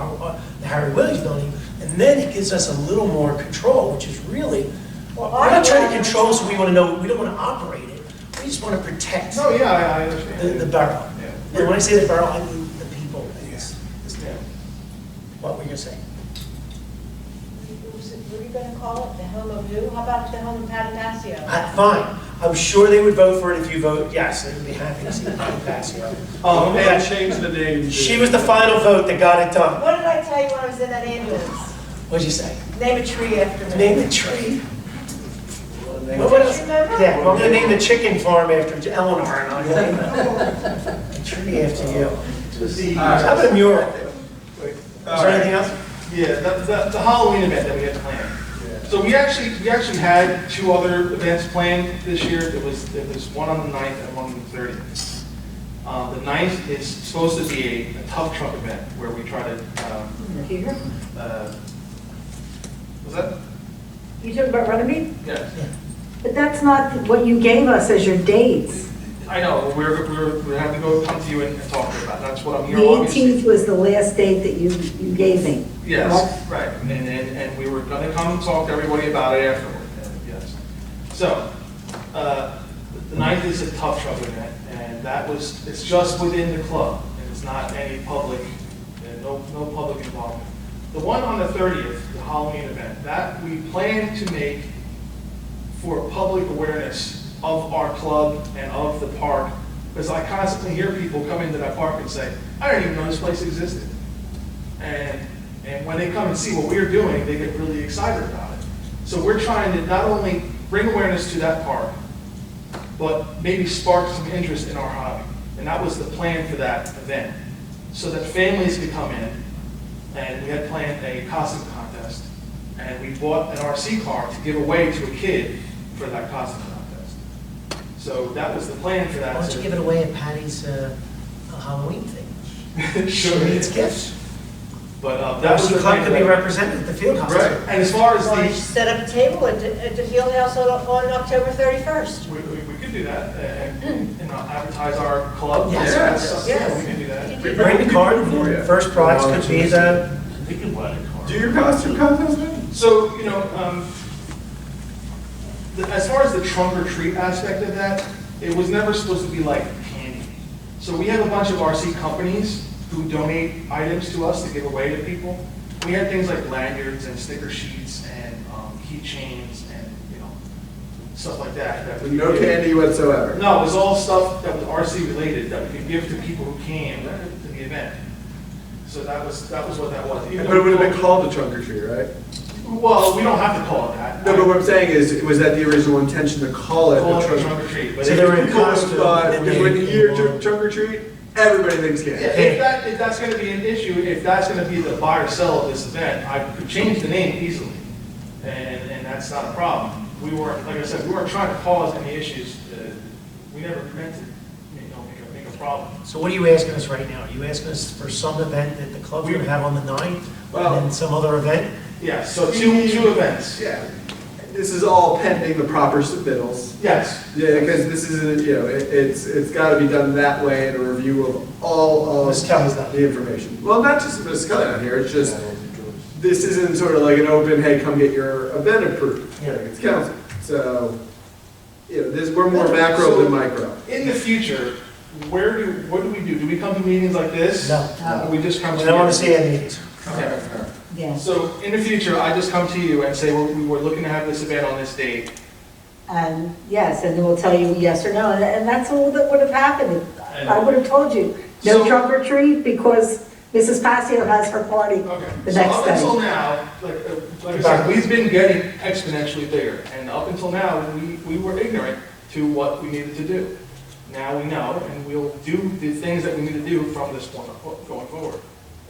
the Harry Williams building. And then it gives us a little more control, which is really, we're not trying to control, so we want to know, we don't want to operate it. We just want to protect No, yeah, I understand. the borough. Yeah. And when I say the borough, I mean the people in this town. What were you going to say? What are you going to call it? The home of who? How about the home of Patty Massio? Fine. I'm sure they would vote for it if you vote yes. They would be happy to see Patty Passio. And change the name. She was the final vote that got it done. What did I tell you when I was in that ambulance? What'd you say? Name a tree after me. Name a tree. What What else? remember? Yeah, well, I'm gonna name the chicken farm after Eleanor, and I'm gonna name a tree after you. How about a mural? Is there anything else? Yeah, the Halloween event that we had planned. So we actually had two other events planned this year. There was one on the 9th and one on the 30th. The 9th is supposed to be a tough truck event where we try to. Here? Was that? You talking about Runnemede? Yes. But that's not what you gave us as your dates. I know, we have to go come to you and talk to you about it. That's what I'm The here, obviously. 18th was the last date that you gave me. Yes, right, and we were gonna come and talk to everybody about it afterward, yes. So, the 9th is a tough truck event, and it's just within the club, and it's not any public, no public involvement. The one on the 30th, the Halloween event, that we plan to make for public awareness of our club and of the park, because I constantly hear people come into that park and say, I didn't even know this place existed. And when they come and see what we're doing, they get really excited about it. So we're trying to not only bring awareness to that park, but maybe spark some interest in our hobby. And that was the plan for that event, so that families could come in. And we had planned a costume contest, and we bought an RC car to give away to a kid for that costume contest. So that was the plan for that. Why don't you give it away at Patty's Halloween thing? Sure. She needs gifts. But that was She the plan could for be that. represented at the field house. Right, and as far as Why don't you the, set up a table at the field house on October 31st? we could do that, and advertise our club. Yes. Yeah, we can do that. Bring the card, first prize could be the, We can buy a car. Do your costume contest, man? So, as far as the trunk or treat aspect of that, it was never supposed to be like candy. So we have a bunch of RC companies who donate items to us to give away to people. We had things like lanyards and sticker sheets and keychains and, stuff like that. With no candy whatsoever. No, it was all stuff that was RC related that we could give to people who came to the event. So that was what that was. Even But it would have been called a trunk or treat, right? Well, we don't have to call it that. No, but what I'm saying is, was that the original intention to call it Call a it a trunk trunk or treat. But So if they were in people costume. Because when you hear trunk or treat, everybody thinks candy. If that's going to be an issue, if that's going to be the buy or sell of this event, I could change the name easily, and that's not a problem. We weren't, like I said, we weren't trying to cause any issues. We never meant to, make a problem. so what are you asking us right now? Are you asking us for some event that the club's going to have on the 9th? Well- And then some other event? Yeah, so two events. Yeah. This is all pending the proper submittals. Yes. Yeah, because this is, it's got to be done that way in a review of all Ms. Kelly's not the information. Well, not just Ms. Kelly on here, it's just, this isn't sort of like an open, hey, come get your event approved. Yeah. It's council. So, we're more macro than micro. In the future, what do we do? Do we come to meetings like this? No. Or we just come to I don't want to see any meetings. Okay. Yeah. So in the future, I just come to you and say, we were looking to have this event on this date. And yes, and then we'll tell you yes or no, and that's all that would have happened. I would have told you, no So- trunk or treat, because Mrs. Passio has her party Okay. the So next up until day. now, like I said, we've been getting exponentially bigger. And up until now, we were ignorant to what we needed to do. Now we know, and we'll do the things that we need to do from this point going forward.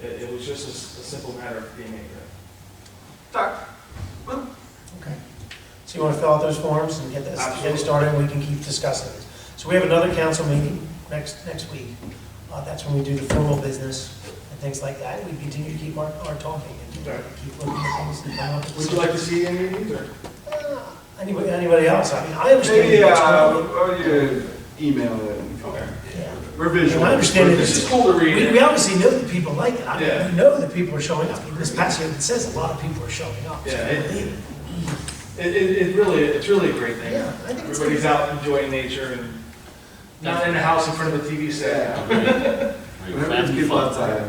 It was just a simple matter of being ignorant. Okay. So you want to fill out those forms and get Absolutely. started, and we can keep discussing this. So we have another council meeting next week. That's when we do the formal business and things like that. We continue to keep our talking and Okay. keep looking at things and come up with. Would you like to see any of these, or? Anybody else? I mean, I understand. Maybe, what's going on. or you email it. Okay. Yeah. Revision. I understand it. This is cool to read. We obviously know that people like it. I mean, Yeah. we know that people are showing up. This past year, it says a lot of people are showing up. So Yeah, I believe it. It's really a great thing. Yeah, I think it's Everybody's good. out enjoying nature and not in the house in front of a TV set. Whenever people outside.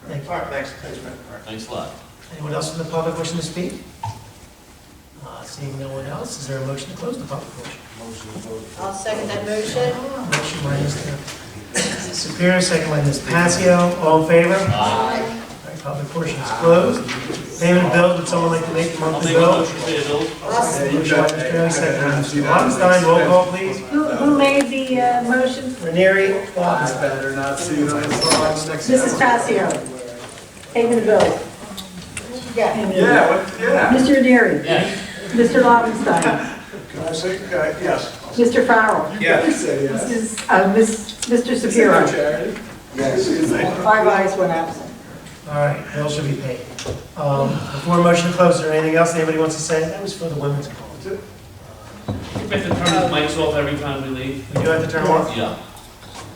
Thank you. All right, thanks, man. All right. Thanks a lot. Anyone else from the public wishing to speak? Seeing no one else, is there a motion to close the public portion? I'll second that motion. Motion by Mr. Superior, second by Ms. Passio. All in favor? Aye. All right, public portion is closed. Payment of bills, would someone like to make the I'll monthly make a bill? motion to pay the bills. Motion by Mr. Curley, second by Mr. Lobenstein. Roll call, please. Who made the motion? Ranieri, I Lobenstein. better not see you on the slides next Mrs. Passio, paying the bill. Yeah. Yeah. Mr. Ranieri. Yes. Mr. Lobenstein. Can I say, yes? Mr. Farrell. Say yes. Mr. Shapiro. Charity? Yes. 5 ayes, 1 absent. All right, bills should be paid. Before motion to close, is there anything else anybody wants to say? That was for the women's call. We have to turn the mics off every time we leave. We do have to turn them off? Yeah.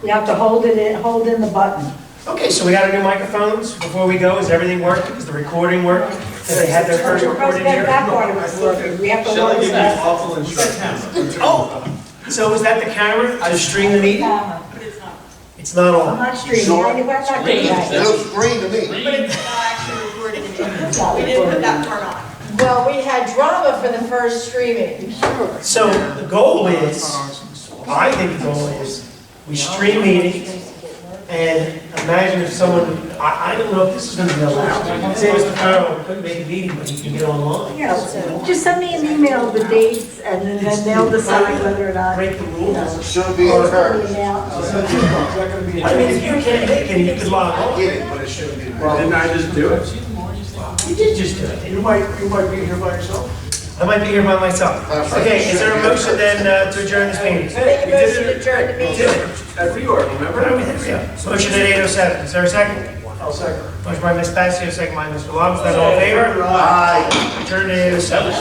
You have to hold in the button. Okay, so we got our new microphones. Before we go, is everything working? Is the recording working? Did they have their first recording here? That part of it's working. We have to Shall I hold give you that. awful instructions? Oh, so is that the camera to stream the meeting? Camera. It's not I'm on. not streaming, I'm not doing that. It looks green to me. But it's not actually recording in video. We didn't put that part on. Well, we had drama for the first streaming. So the goal is, I think the goal is, we stream meetings, and imagine if someone, I don't know if this is gonna be allowed. Say Mr. Farrell couldn't make a meeting, but he can get online. Yeah, just send me an email with the dates, and then they'll decide whether or not. Break the rules. Should be Or encouraged. I mean, if you can't make it, you could log I on. get it, but it should be. Didn't I just do it? You did just do it. You might be here by yourself. I might be here by myself. That's right. Okay, is there a motion then to adjourn this meeting? Make a motion to adjourn the meeting. At reorg, remember? Motion at 8:07. Is there a second? I'll second. Motion by Ms. Passio, second by Mr. Lobs. That's all in favor? Aye. Adjourn at 8:07.